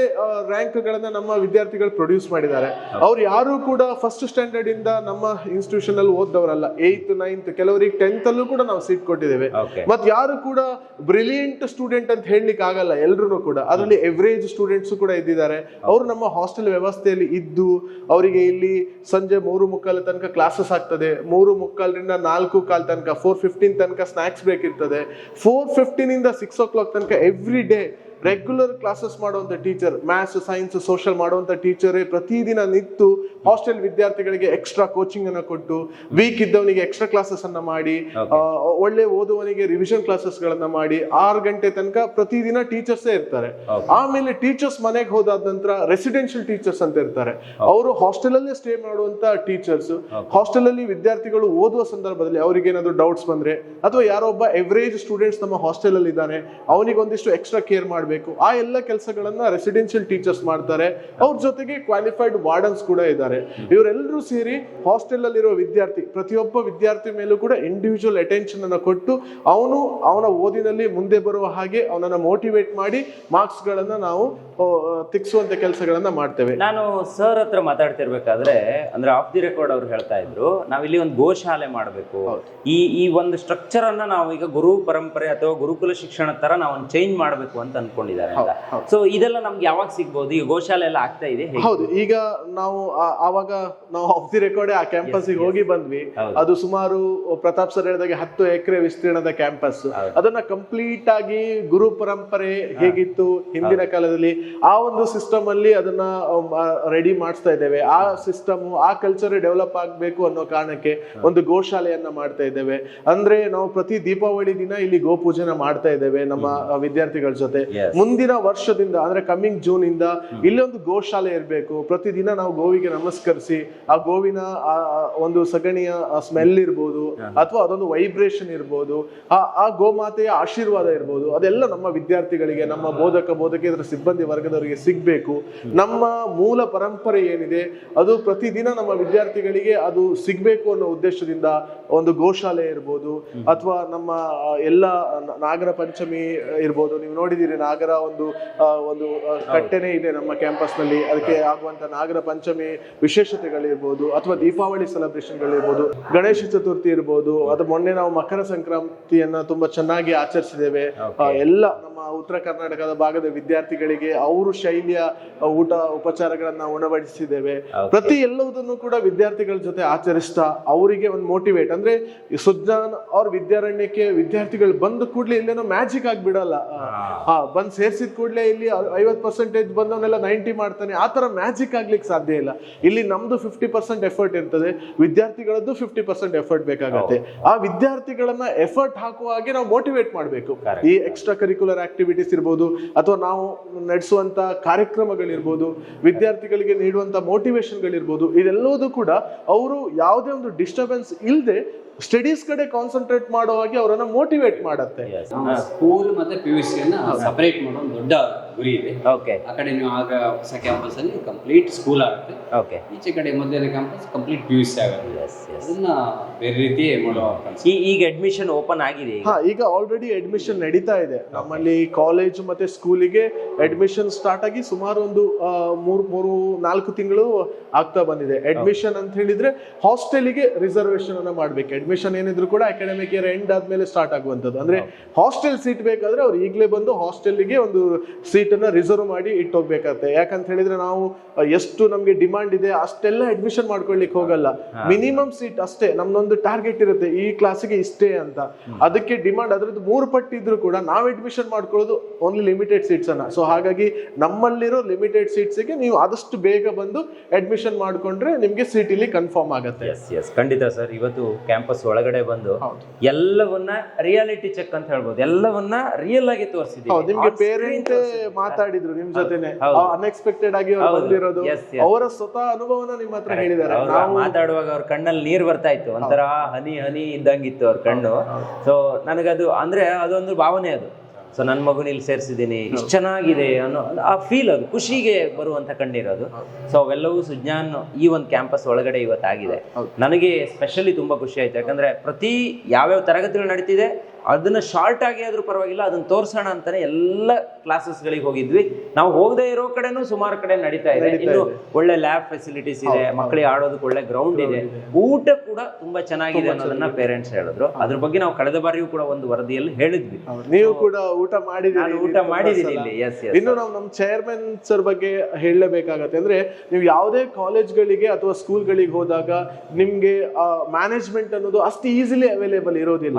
ರ್ಯಾಂಕ್ ಗಳನ್ನ ನಮ್ಮ ವಿದ್ಯಾರ್ಥಿಗಳು ಪ್ರೊಡ್ಯೂಸ್ ಮಾಡಿದ್ದಾರೆ. ಅವ್ರು ಯಾರು ಕೂಡ ಫಸ್ಟ್ ಸ್ಟ್ಯಾಂಡರ್ಡ್ ಇಂದ ನಮ್ಮ ಇನ್ಸ್ಟಿಟ್ಯೂಷನ್ ಅಲ್ಲಿ ಓದ್ದವರಲ್ಲ. 8th 9th ಕೆಲವರಿಗೆ 10th ಅಲ್ಲೂ ಕೂಡ ನಾವು ಸೀಟ್ ಕೊಟ್ಟಿದ್ದೇವೆ. ಮತ್ ಯಾರು ಕೂಡ ಬ್ರಿಲಿಯಂಟ್ ಸ್ಟೂಡೆಂಟ್ ಅಂತ ಹೇಳಲಿಕ್ಕೆ ಆಗಲ್ಲ, ಎಲ್ರು ಕೂಡ ಅದರಲ್ಲಿ ಎವರೇಜ್ ಸ್ಟೂಡೆಂಟ್ಸ್ ಕೂಡ ಇದ್ದಿದ್ದಾರೆ. ಅವರು ನಮ್ಮ ಹಾಸ್ಟೆಲ್ ವ್ಯವಸ್ಥೆಯಲ್ಲಿ ಇದ್ದು ಅವರಿಗೆ ಇಲ್ಲಿ ಸಂಜೆ 3:15 ತನಕ ಕ್ಲಾಸಸ್ ಆಗ್ತದೆ. 3:15ರಿಂದ 4:15 ತನಕ 4:15 ತನಕ ಸ್ನಾಕ್ಸ್ ಬ್ರೇಕ್ ಇರ್ತದೆ. 4:15 ಇಂದ 6 o'clock ತನಕ ಎವ್ರಿ ಡೇ ರೆಗ್ಯುಲರ್ ಕ್ಲಾಸಸ್ ಮಾಡುವಂತ ಟೀಚರ್, ಮ್ಯಾಥ್ಸ್, ಸೈನ್ಸ್, ಸೋಷಿಯಲ್ ಮಾಡುವಂತ ಟೀಚರೇ ಪ್ರತಿದಿನ ನಿಂತು ಹಾಸ್ಟೆಲ್ ವಿದ್ಯಾರ್ಥಿಗಳಿಗೆ ಎಕ್ಸ್ಟ್ರಾ ಕೋಚಿಂಗ್ ಅನ್ನ ಕೊಟ್ಟು, ವೀಕ್ ಇದ್ದವನಿಗೆ ಎಕ್ಸ್ಟ್ರಾ ಕ್ಲಾಸಸ್ ಅನ್ನ ಮಾಡಿ, ಒಳ್ಳೆ ಓದುವನಿಗೆ ರಿವಿಷನ್ ಕ್ಲಾಸಸ್ ಗಳನ್ನ ಮಾಡಿ 6 ಗಂಟೆ ತನಕ ಪ್ರತಿದಿನ ಟೀಚರ್ಸೇ ಇರ್ತಾರೆ. ಆಮೇಲೆ ಟೀಚರ್ಸ್ ಮನೆಗೆ ಹೋದಾದ ನಂತರ ರೆಸಿಡೆನ್ಷಿಯಲ್ ಟೀಚರ್ಸ್ ಅಂತ ಇರ್ತಾರೆ. ಅವರು ಹಾಸ್ಟೆಲ್ ಅಲ್ಲೇ ಸ್ಟೇ ಮಾಡುವಂತ ಟೀಚರ್ಸ್. ಹಾಸ್ಟೆಲ್ ಅಲ್ಲಿ ವಿದ್ಯಾರ್ಥಿಗಳು ಓದುವ ಸಂದರ್ಭದಲ್ಲಿ ಅವ್ರಿಗೆ ಏನಾದ್ರು ಡೌಟ್ಸ್ ಬಂದ್ರೆ, ಅಥವಾ ಯಾರೋ ಒಬ್ಬ ಎವರೇಜ್ ಸ್ಟೂಡೆಂಟ್ಸ್ ನಮ್ಮ ಹಾಸ್ಟೆಲ್ ಅಲ್ಲಿ ಇದ್ದಾನೆ, ಅವನಿಗೆ ಒಂದಿಷ್ಟು ಎಕ್ಸ್ಟ್ರಾ ಕೇರ್ ಮಾಡಬೇಕು, ಆ ಎಲ್ಲ ಕೆಲಸಗಳನ್ನ ರೆಸಿಡೆನ್ಷಿಯಲ್ ಟೀಚರ್ಸ್ ಮಾಡ್ತಾರೆ. ಅವ್ರ ಜೊತೆಗೆ ಕ್ವಾಲಿಫೈಡ್ ವಾರ್ಡನ್ಸ್ ಕೂಡ ಇದ್ದಾರೆ. ಇವರೆಲ್ಲರೂ ಸೇರಿ ಹಾಸ್ಟೆಲ್ ಅಲ್ಲಿರುವ ವಿದ್ಯಾರ್ಥಿ, ಪ್ರತಿಯೊಬ್ಬ ವಿದ್ಯಾರ್ಥಿ ಮೇಲೂ ಕೂಡ ಇಂಡಿವಿಜುವಲ್ ಅಟೆನ್ಷನ್ ಅನ್ನ ಕೊಟ್ಟು ಅವನ ಓದಿನಲ್ಲಿ ಮುಂದೆ ಬರುವ ಹಾಗೆ ಅವನನ್ನ ಮೋಟಿವೇಟ್ ಮಾಡಿ ಮಾರ್ಕ್ಸ್ ಗಳನ್ನ ನಾವು ತಿಕ್ಸುವಂತ ಕೆಲಸಗಳನ್ನ ಮಾಡ್ತೇವೆ. ನಾನು ಸರ್ ಹತ್ರ ಮಾತಾಡ್ತಿರ್ಬೇಕಾದ್ರೆ, ಅಂದ್ರೆ ಆಫ್ ದಿ ರೆಕಾರ್ಡ್ ಅವ್ರು ಹೇಳ್ತಾ ಇದ್ರು, ನಾವಿಲ್ಲಿ ಒಂದು ಗೋಶಾಲೆ ಮಾಡಬೇಕು, ಈ ಒಂದು ಸ್ಟ್ರಕ್ಚರ್ ಅನ್ನ ನಾವು ಈಗ ಗುರು ಪರಂಪರೆ ಅಥವಾ ಗುರುಕುಲ ಶಿಕ್ಷಣ ತರ ನಾವು ಚೇಂಜ್ ಮಾಡಬೇಕು ಅಂತ ಅನ್ಕೊಂಡಿದ್ದಾರೆ. ಸೊ ಇದೆಲ್ಲ ನಮ್ಗೆ ಯಾವಾಗ ಸಿಗ್ಬೋದು? ಈಗ ಗೋಶಾಲೆ ಎಲ್ಲ ಆಗ್ತಾ ಇದೆ? ಹೌದು, ಈಗ ನಾವು ಆವಾಗ ಆಫ್ ದಿ ರೆಕಾರ್ಡ್ ಆ ಕ್ಯಾಂಪಸ್ ಹೋಗಿ ಬಂದ್ವಿ. ಅದು ಸುಮಾರು ಪ್ರತಾಪ್ ಸರ್ ಹೇಳಿದಾಗೆ 10 ಎಕರೆ ವಿಸ್ತೀರ್ಣದ ಕ್ಯಾಂಪಸ್. ಅದನ್ನ ಕಂಪ್ಲೀಟ್ ಆಗಿ ಗುರು ಪರಂಪರೆ ಹೇಗಿತ್ತು ಹಿಂದಿನ ಕಾಲದಲ್ಲಿ ಆ ಒಂದು ಸಿಸ್ಟಮ್ ಅಲ್ಲಿ ಅದನ್ನ ರೆಡಿ ಮಾಡಿಸ್ತಾ ಇದ್ದೇವೆ. ಆ ಸಿಸ್ಟಮ್, ಆ ಕಲ್ಚರ್ ಡೆವಲಪ್ ಆಗ್ಬೇಕು ಅನ್ನೋ ಕಾರಣಕ್ಕೆ ಒಂದು ಗೋಶಾಲೆಯನ್ನ ಮಾಡ್ತಾ ಇದ್ದೇವೆ. ಅಂದ್ರೆ ನಾವು ಪ್ರತಿ ದೀಪಾವಳಿ ದಿನ ಇಲ್ಲಿ ಗೋ ಪೂಜೆನ ಮಾಡ್ತಾ ಇದ್ದೇವೆ ನಮ್ಮ ವಿದ್ಯಾರ್ಥಿಗಳ ಜೊತೆ. ಮುಂದಿನ ವರ್ಷದಿಂದ ಅಂದ್ರೆ ಕಮಿಂಗ್ ಜೂನ್ ಇಂದ ಇಲ್ಲಿ ಒಂದು ಗೋಶಾಲೆ ಇರಬೇಕು. ಪ್ರತಿದಿನ ನಾವು ಗೋವಿಗೆ ನಮಸ್ಕರಿಸಿ, ಆ ಗೋವಿನ ಒಂದು ಸಗಣಿಯ ಸ್ಮೆಲ್ ಇರ್ಬೋದು, ಅಥವಾ ಅದೊಂದು ವೈಬ್ರೇಷನ್ ಇರ್ಬೋದು, ಆ ಗೋಮಾತೆಯ ಆಶೀರ್ವಾದ ಇರ್ಬೋದು, ಅದೆಲ್ಲ ನಮ್ಮ ವಿದ್ಯಾರ್ಥಿಗಳಿಗೆ, ನಮ್ಮ ಬೋಧಕೇತರ ಸಿಬ್ಬಂದಿ ವರ್ಗದವರಿಗೆ ಸಿಗ್ಬೇಕು. ನಮ್ಮ ಮೂಲ ಪರಂಪರೆ ಏನಿದೆ ಅದು ಪ್ರತಿದಿನ ನಮ್ಮ ವಿದ್ಯಾರ್ಥಿಗಳಿಗೆ ಅದು ಸಿಗ್ಬೇಕು ಅನ್ನೋ ಉದ್ದೇಶದಿಂದ ಒಂದು ಗೋಶಾಲೆ ಇರ್ಬೋದು, ಅಥವಾ ನಮ್ಮ ಎಲ್ಲ ನಾಗರ ಪಂಚಮಿ ಇರ್ಬೋದು. ನೀವು ನೋಡಿದಿರಿ, ನಾಗರ ಒಂದು ಕಟ್ಟೆನೇ ಇದೆ ನಮ್ಮ ಕ್ಯಾಂಪಸ್ ನಲ್ಲಿ. ಅದಕ್ಕೆ ಆಗುವಂತ ನಾಗರ ಪಂಚಮಿ ವಿಶೇಷತೆಗಳಿರ್ಬೋದು, ಅಥವಾ ದೀಪಾವಳಿ ಸೆಲೆಬ್ರೇಷನ್ಗಳಿರ್ಬೋದು, ಗಣೇಶ ಚತುರ್ಥಿ ಇರ್ಬೋದು. ಅದು ಮೊನ್ನೆ ನಾವು ಮಕರ ಸಂಕ್ರಾಂತಿಯನ್ನ ತುಂಬಾ ಚೆನ್ನಾಗಿ ಆಚರಿಸಿದ್ದೇವೆ. ಎಲ್ಲ ನಮ್ಮ ಉತ್ತರ ಕರ್ನಾಟಕದ ಭಾಗದ ವಿದ್ಯಾರ್ಥಿಗಳಿಗೆ ಅವರು ಶೈಲಿಯ ಊಟ ಉಪಚಾರಗಳನ್ನ ಉಣಬಡಿಸಿದ್ದೇವೆ. ಪ್ರತಿ ಎಲ್ಲವುದನ್ನು ಕೂಡ ವಿದ್ಯಾರ್ಥಿಗಳ ಜೊತೆ ಆಚರಿಸ್ತಾ ಅವರಿಗೆ ಒಂದು ಮೋಟಿವೇಟ್, ಅಂದ್ರೆ ಸುಜ್ಞಾನ್ ಅವ್ರ ವಿದ್ಯಾರಣ್ಯಕ್ಕೆ ವಿದ್ಯಾರ್ಥಿಗಳು ಬಂದ ಕೂಡ್ಲೆ ಇಲ್ಲೇನೋ ಮ್ಯಾಜಿಕ್ ಆಗ್ಬಿಡಲ್ಲ. ಬಂದ್ ಸೇರ್ಸಿದ ಕೂಡ್ಲೆ ಇಲ್ಲಿ 50% ಬಂದವನ್ನೆಲ್ಲ 90 ಮಾಡ್ತಾನೆ, ಆ ತರ ಮ್ಯಾಜಿಕ್ ಆಗ್ಲಿಕ್ಕೆ ಸಾಧ್ಯ ಇಲ್ಲ. ಇಲ್ಲಿ ನಮ್ದು 50% ಎಫರ್ಟ್ ಇರ್ತದೆ, ವಿದ್ಯಾರ್ಥಿಗಳದ್ದು 50% ಎಫರ್ಟ್ ಬೇಕಾಗತ್ತೆ. ಆ ವಿದ್ಯಾರ್ಥಿಗಳನ್ನ ಎಫರ್ಟ್ ಹಾಕುವ ಹಾಗೆ ನಾವು ಮೋಟಿವೇಟ್ ಮಾಡಬೇಕು. ಈ ಎಕ್ಸ್ಟ್ರಾ ಕರಿಕ್ಯುಲರ್ ಆಕ್ಟಿವಿಟೀಸ್ ಇರ್ಬೋದು, ಅಥವಾ ನಾವು ನಡೆಸುವಂತ ಕಾರ್ಯಕ್ರಮಗಳಿರ್ಬೋದು, ವಿದ್ಯಾರ್ಥಿಗಳಿಗೆ ನೀಡುವಂತ ಮೋಟಿವೇಶನ್ಗಳಿರ್ಬೋದು, ಇದೆಲ್ಲವೂ ಕೂಡ ಅವರು ಯಾವುದೇ ಒಂದು ಡಿಸ್ಟರ್ಬೆನ್ಸ್ ಇಲ್ಲದೆ ಸ್ಟಡೀಸ್ ಕಡೆ ಕಾನ್ಸಂಟ್ರೇಟ್ ಮಾಡೋ ಹಾಗೆ ಅವರನ್ನ ಮೋಟಿವೇಟ್ ಮಾಡುತ್ತೆ. ಸ್ಕೂಲ್ ಮತ್ತೆ PUC ಸಪರೇಟ್ ಮಾಡೋ ಒಂದು ದೊಡ್ಡ ಗುರಿ ಇದೆ. ಆ ಕಡೆ ನೀವು ಆಗ ಹೊಸ ಕ್ಯಾಂಪಸ್ ಅಲ್ಲಿ ಕಂಪ್ಲೀಟ್ ಸ್ಕೂಲ್ ಆಗುತ್ತೆ, ಈಚೆ ಕಡೆ ಮಧ್ಯಾಹ್ನ ಕ್ಯಾಂಪಸ್ ಕಂಪ್ಲೀಟ್ PUC ಆಗುತ್ತೆ. ಅದನ್ನ ಬೇರೆ ರೀತಿ ಮಾಡೋ ಈಗ ಅಡ್ಮಿಷನ್ ಓಪನ್ ಆಗಿದೆ. ಈಗ ಆಲ್ರೆಡಿ ಅಡ್ಮಿಷನ್ ನಡೀತಾ ಇದೆ ನಮ್ಮಲ್ಲಿ. ಕಾಲೇಜ್ ಮತ್ತೆ ಸ್ಕೂಲಿಗೆ ಅಡ್ಮಿಷನ್ ಸ್ಟಾರ್ಟ್ ಆಗಿ ಸುಮಾರು ಒಂದು 3-4 ತಿಂಗಳು ಆಗ್ತಾ ಬಂದಿದೆ. ಅಡ್ಮಿಷನ್ ಅಂತ ಹೇಳಿದ್ರೆ ಹಾಸ್ಟೆಲಿಗೆ ರಿಸರ್ವೇಶನ್ ಅನ್ನ ಮಾಡ್ಬೇಕು. ಅಡ್ಮಿಷನ್ ಏನಿದ್ರು ಕೂಡ ಅಕಾಡೆಮಿಕ್ ಇಯರ್ ಎಂಡ್ ಆದ್ಮೇಲೆ ಸ್ಟಾರ್ಟ್ ಆಗುವಂತದ್ದು. ಅಂದ್ರೆ ಹಾಸ್ಟೆಲ್ ಸೀಟ್ ಬೇಕಾದ್ರೆ ಅವ್ರು ಈಗಲೇ ಬಂದು ಹಾಸ್ಟೆಲ್ಗೆ ಒಂದು ಸೀಟ್ ಅನ್ನ ರಿಸರ್ವ್ ಮಾಡಿ ಇಟ್ಟೋಗ್ಬೇಕಾಗತ್ತೆ. ಯಾಕಂತ ಹೇಳಿದ್ರೆ ನಾವು ಎಷ್ಟು ನಮ್ಗೆ ಡಿಮಾಂಡ್ ಇದೆ ಅಷ್ಟೆಲ್ಲ ಅಡ್ಮಿಷನ್ ಮಾಡ್ಕೊಳ್ಲಿಕ್ಕೆ ಹೋಗಲ್ಲ. ಮಿನಿಮಮ್ ಸೀಟ್ ಅಷ್ಟೇ, ನಮ್ದೊಂದು ಟಾರ್ಗೆಟ್ ಇರುತ್ತೆ, ಈ ಕ್ಲಾಸಿಗೆ ಇಷ್ಟೇ ಅಂತ. ಅದಕ್ಕೆ ಡಿಮಾಂಡ್ ಅದ್ರದ್ದು 3 ಪಟ್ಟು ಇದ್ರು ಕೂಡ ನಾವು ಅಡ್ಮಿಷನ್ ಮಾಡ್ಕೊಳ್ಳೋದು ಓನ್ಲಿ ಲಿಮಿಟೆಡ್ ಸೀಟ್ಸ್ ಅನ್ನ. ಸೊ ಹಾಗಾಗಿ ನಮ್ಮಲ್ಲಿರೋ ಲಿಮಿಟೆಡ್ ಸೀಟ್ಸ್ ಗೆ ನೀವು ಆದಷ್ಟು ಬೇಗ ಬಂದು ಅಡ್ಮಿಷನ್ ಮಾಡ್ಕೊಂಡ್ರೆ ನಿಮ್ಗೆ ಸೀಟ್ ಇಲ್ಲಿ ಕನ್ಫರ್ಮ್ ಆಗುತ್ತೆ. ಖಂಡಿತ ಸರ್, ಇವತ್ತು ಕ್ಯಾಂಪಸ್ ಒಳಗಡೆ ಬಂದು ಎಲ್ಲವನ್ನ ರಿಯಾಲಿಟಿ ಚೆಕ್ ಅಂತ ಹೇಳ್ಬೋದು, ಎಲ್ಲವನ್ನ ರಿಯಲ್ ಆಗಿ ತೋರಿಸಿದ್ದೀವಿ. ನಿಮ್ಗೆ ಪೇರೆಂಟ್ ಮಾತಾಡಿದ್ರು ನಿಮ್ ಜೊತೆನೆ, ಅನ್ಎಕ್ಸ್ಪೆಕ್ಟೆಡ್ ಆಗಿ ಬಂದಿರೋದು, ಅವರ ಸ್ವತಃ ಅನುಭವನ ನಿಮ್ಮ ಹತ್ರ ಹೇಳಿದ್ದಾರೆ. ಮಾತಾಡುವಾಗ ಅವ್ರ ಕಣ್ಣಲ್ಲಿ ನೀರ್ ಬರ್ತಾ ಇತ್ತು, ಒಂಥರ ಹನಿ ಹನಿ ಇದ್ದಂಗಿತ್ತು ಅವ್ರ ಕಣ್ಣು. ಸೊ ನನಗದು ಅಂದ್ರೆ ಅದೊಂದು ಭಾವನೆ ಅದು. ಸೊ ನನ್ನ ಮಗುನ ಇಲ್ಲಿ ಸೇರಿಸಿದ್ದೀನಿ, ಇಷ್ಟು ಚೆನ್ನಾಗಿದೆ ಅನ್ನೋ ಆ ಫೀಲ್, ಅದು ಖುಷಿಗೆ ಬರುವಂತ ಕಣ್ಣೀರೋದು. ಸೊ ಅವೆಲ್ಲವೂ ಸುಜ್ಞಾನ್ ಈ ಒಂದು ಕ್ಯಾಂಪಸ್ ಒಳಗಡೆ ಇವತ್ತಾಗಿದೆ. ನನಗೆ ಸ್ಪೆಷಲಿ ತುಂಬಾ ಖುಷಿ ಆಯ್ತು, ಯಾಕಂದ್ರೆ ಪ್ರತಿ ಯಾವ್ಯಾವ ತರಗತಿಗಳು ನಡೀತಿದೆ ಅದನ್ನ ಶಾರ್ಟ್ ಆಗಿ ಆದ್ರೂ ಪರವಾಗಿಲ್ಲ ಅದನ್ನ ತೋರ್ಸೋಣ ಅಂತಾನೆ ಎಲ್ಲ ಕ್ಲಾಸಸ್ಗಳಿಗೆ ಹೋಗಿದ್ವಿ. ನಾವು ಹೋಗದೆ ಇರೋ ಕಡೆನೂ ಸುಮಾರು ಕಡೆ ನಡೀತಾ ಇದೆ. ಇನ್ನು ಒಳ್ಳೆ ಲ್ಯಾಬ್ ಫೆಸಿಲಿಟೀಸ್ ಇದೆ, ಮಕ್ಕಳಿಗೆ ಆಡೋದಕ್ಕೆ ಒಳ್ಳೆ ಗ್ರೌಂಡ್ ಇದೆ, ಊಟ ಕೂಡ ತುಂಬಾ ಚೆನ್ನಾಗಿದೆ ಅನ್ನೋದನ್ನ ಪೇರೆಂಟ್ಸ್ ಹೇಳಿದ್ರು. ಅದ್ರ ಬಗ್ಗೆ ನಾವು ಕಳೆದ ಬಾರಿಯೂ ಕೂಡ ಒಂದು ವರದಿಯಲ್ಲಿ ಹೇಳಿದ್ವಿ. ನೀವು ಕೂಡ ಊಟ ಮಾಡಿದ್ದೀನಿ ಇಲ್ಲಿ. ಇನ್ನು ನಾವು ನಮ್ಮ ಚೇರ್ಮನ್ ಸರ್ ಬಗ್ಗೆ ಹೇಳಲೇಬೇಕಾಗತ್ತೆ. ಅಂದ್ರೆ ನೀವು ಯಾವುದೇ ಕಾಲೇಜ್ಗಳಿಗೆ ಅಥವಾ ಸ್ಕೂಲ್ಗಳಿಗೆ ಹೋದಾಗ ನಿಮ್ಗೆ ಮ್ಯಾನೇಜ್ಮೆಂಟ್ ಅನ್ನೋದು ಅಷ್ಟು ಈಸಿಲಿ ಅವೈಲೇಬಲ್ ಇರೋದಿಲ್ಲ.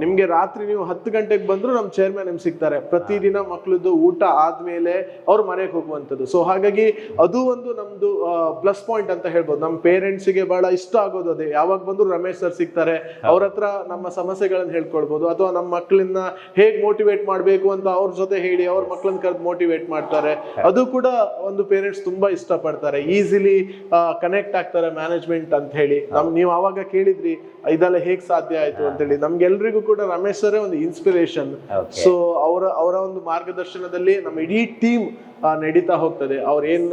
ನಿಮ್ಗೆ ರಾತ್ರಿ ನೀವು 10 ಗಂಟೆಗೆ ಬಂದ್ರು ನಮ್ಮ ಚೇರ್ಮನ್ ನಿಮ್ಗೆ ಸಿಗ್ತಾರೆ. ಪ್ರತಿದಿನ ಮಕ್ಳದ್ದು ಊಟ ಆದ್ಮೇಲೆ ಅವ್ರು ಮನೆಗೆ ಹೋಗುವಂಥದ್ದು. ಸೊ ಹಾಗಾಗಿ ಅದು ಒಂದು ನಮ್ದು ಪ್ಲಸ್ ಪಾಯಿಂಟ್ ಅಂತ ಹೇಳ್ಬೋದು. ನಮ್ಮ ಪೇರೆಂಟ್ಸ್ಗೆ ಬಹಳ ಇಷ್ಟ ಆಗೋದು ಅದೇ, ಯಾವಾಗ ಬಂದ್ರು ರಮೇಶ್ ಸರ್ ಸಿಗ್ತಾರೆ, ಅವ್ರ ಹತ್ರ ನಮ್ಮ ಸಮಸ್ಯೆಗಳನ್ನ ಹೇಳ್ಕೊಳ್ಬಹುದು, ಅಥವಾ ನಮ್ಮ ಮಕ್ಕಳನ್ನ ಹೇಗ್ ಮೋಟಿವೇಟ್ ಮಾಡ್ಬೇಕು ಅಂತ ಅವ್ರ ಜೊತೆ ಹೇಳಿ ಅವ್ರ ಮಕ್ಕಳನ್ನ ಕರೆದು ಮೋಟಿವೇಟ್ ಮಾಡ್ತಾರೆ. ಅದು ಕೂಡ ಒಂದು ಪೇರೆಂಟ್ಸ್ ತುಂಬಾ ಇಷ್ಟ ಪಡ್ತಾರೆ, ಈಸಿಲಿ ಕನೆಕ್ಟ್ ಆಗ್ತಾರೆ ಮ್ಯಾನೇಜ್ಮೆಂಟ್ ಅಂತ ಹೇಳಿ. ನೀವು ಆವಾಗ ಕೇಳಿದ್ರಿ ಇದೆಲ್ಲ ಹೇಗ್ ಸಾಧ್ಯ ಆಯ್ತು ಅಂತ ಹೇಳಿ. ನಮ್ಗೆಲ್ರಿಗೂ ಕೂಡ ರಮೇಶ್ ಸರೇ ಒಂದು ಇನ್ಸ್ಪಿರೇಷನ್. ಸೊ ಅವರ ಒಂದು ಮಾರ್ಗದರ್ಶನದಲ್ಲಿ ನಮ್ಮ ಇಡೀ ಟೀಮ್ ನಡೀತಾ ಹೋಗ್ತದೆ. ಅವ್ರು ಏನ್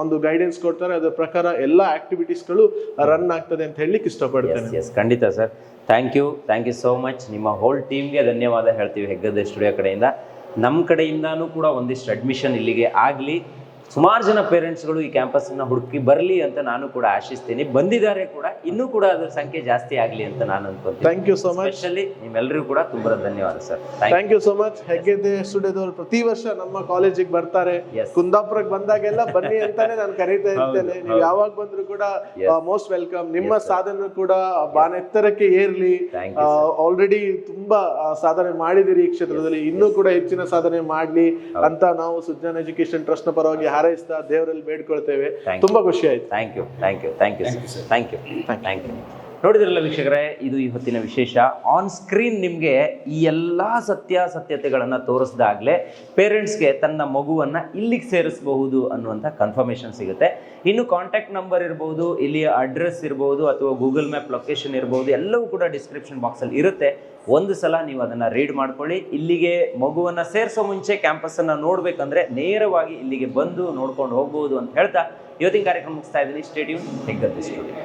ಒಂದು ಗೈಡೆನ್ಸ್ ಕೊಡ್ತಾರೆ ಅದ್ರ ಪ್ರಕಾರ ಎಲ್ಲಾ ಆಕ್ಟಿವಿಟೀಸ್ಗಳು ರನ್ ಆಗ್ತದೆ ಅಂತ ಹೇಳಲಿಕ್ಕೆ ಇಷ್ಟಪಡ್ತೇನೆ. ಖಂಡಿತ sir, thank you so much. ನಿಮ್ಮ ಹೋಲ್ ಟೀಮ್ಗೆ ಧನ್ಯವಾದ ಹೇಳ್ತೀವಿ ಹೆಗ್ಗದ್ದೆ ಸ್ಟುಡಿಯೋ ಕಡೆಯಿಂದ. ನಮ್ಮ ಕಡೆಯಿಂದಾನು ಕೂಡ ಒಂದಿಷ್ಟು ಅಡ್ಮಿಷನ್ ಇಲ್ಲಿಗೆ ಆಗಲಿ, ಸುಮಾರು ಜನ ಪೇರೆಂಟ್ಸ್ಗಳು ಈ ಕ್ಯಾಂಪಸ್ನ ಹುಡುಕಿ ಬರಲಿ ಅಂತ ನಾನು ಕೂಡ ಆಶಿಸ್ತೀನಿ. ಬಂದಿದ್ದಾರೆ ಕೂಡ, ಇನ್ನೂ ಕೂಡ ಅದರ ಸಂಖ್ಯೆ ಜಾಸ್ತಿ ಆಗಲಿ ಅಂತ ನಾನು ಅನ್ಕೊಂತೀನಿ. Thank you so much. Specially ನಿಮ್ಮೆಲ್ಲರಿಗೂ ಕೂಡ ತುಂಬಾ ಧನ್ಯವಾದ ಸರ್. Thank you so much. Heggadde ಸ್ಟುಡಿಯೋದವರು ಪ್ರತಿ ವರ್ಷ ನಮ್ಮ ಕಾಲೇಜಿಗೆ ಬರ್ತಾರೆ. ಕುಂದಾಪುರಕ್ಕೆ ಬಂದಾಗೆಲ್ಲ ಬನ್ನಿ ಅಂತಾನೆ ನಾನು ಕರೀತಾ ಇರ್ತೇನೆ. ನೀವು ಯಾವಾಗ ಬಂದ್ರು ಕೂಡ ಮೋಸ್ಟ್ ವೆಲ್ಕಮ್. ನಿಮ್ಮ ಸಾಧನೆ ಕೂಡ ಬಾನೆತ್ತರಕ್ಕೆ ಏರ್ಲಿ. ಆಲ್ರೆಡಿ ತುಂಬಾ ಸಾಧನೆ ಮಾಡಿದಿರಿ ಈ ಕ್ಷೇತ್ರದಲ್ಲಿ, ಇನ್ನೂ ಕೂಡ ಹೆಚ್ಚಿನ ಸಾಧನೆ ಮಾಡ್ಲಿ ಅಂತ ನಾವು ಸುಜ್ಞಾನ ಎಜುಕೇಶನ್ ಟ್ರಸ್ಟ್ ನ ಪರವಾಗಿ ಹಾರೈಸ್ತಾ ದೇವರಲ್ಲಿ ಬೇಡ್ಕೊಳ್ತೇವೆ. ತುಂಬಾ ಖುಷಿ ಆಯ್ತು. Thank you. ನೋಡಿದ್ರಲ್ಲ ವೀಕ್ಷಕರೇ, ಇದು ಈ ಹೊತ್ತಿನ ವಿಶೇಷ. ಆನ್ ಸ್ಕ್ರೀನ್ ನಿಮಗೆ ಈ ಎಲ್ಲ ಸತ್ಯಾಸತ್ಯತೆಗಳನ್ನು ತೋರಿಸಿದಾಗಲೇ ಪೇರೆಂಟ್ಸ್ಗೆ ತನ್ನ ಮಗುವನ್ನು ಇಲ್ಲಿಗೆ ಸೇರಿಸಬಹುದು ಅನ್ನುವಂಥ ಕನ್ಫರ್ಮೇಷನ್ ಸಿಗುತ್ತೆ. ಇನ್ನು ಕಾಂಟ್ಯಾಕ್ಟ್ ನಂಬರ್ ಇರ್ಬೋದು, ಇಲ್ಲಿಯ ಅಡ್ರೆಸ್ ಇರ್ಬೋದು, ಅಥವಾ ಗೂಗಲ್ ಮ್ಯಾಪ್ ಲೊಕೇಶನ್ ಇರ್ಬೋದು, ಎಲ್ಲವೂ ಕೂಡ ಡಿಸ್ಕ್ರಿಪ್ಷನ್ ಬಾಕ್ಸಲ್ಲಿ ಇರುತ್ತೆ. ಒಂದು ಸಲ ನೀವು ಅದನ್ನು ರೀಡ್ ಮಾಡ್ಕೊಳ್ಳಿ. ಇಲ್ಲಿಗೆ ಮಗುವನ್ನು ಸೇರಿಸೋ ಮುಂಚೆ ಕ್ಯಾಂಪಸ್ಸನ್ನು ನೋಡಬೇಕಂದ್ರೆ ನೇರವಾಗಿ ಇಲ್ಲಿಗೆ ಬಂದು ನೋಡ್ಕೊಂಡು ಹೋಗ್ಬೋದು ಅಂತ ಹೇಳ್ತಾ ಇವತ್ತಿನ ಕಾರ್ಯಕ್ರಮ ಮುಗಿಸ್ತಾ ಇದ್ದೀನಿ. Stay tune, Heggadde studio.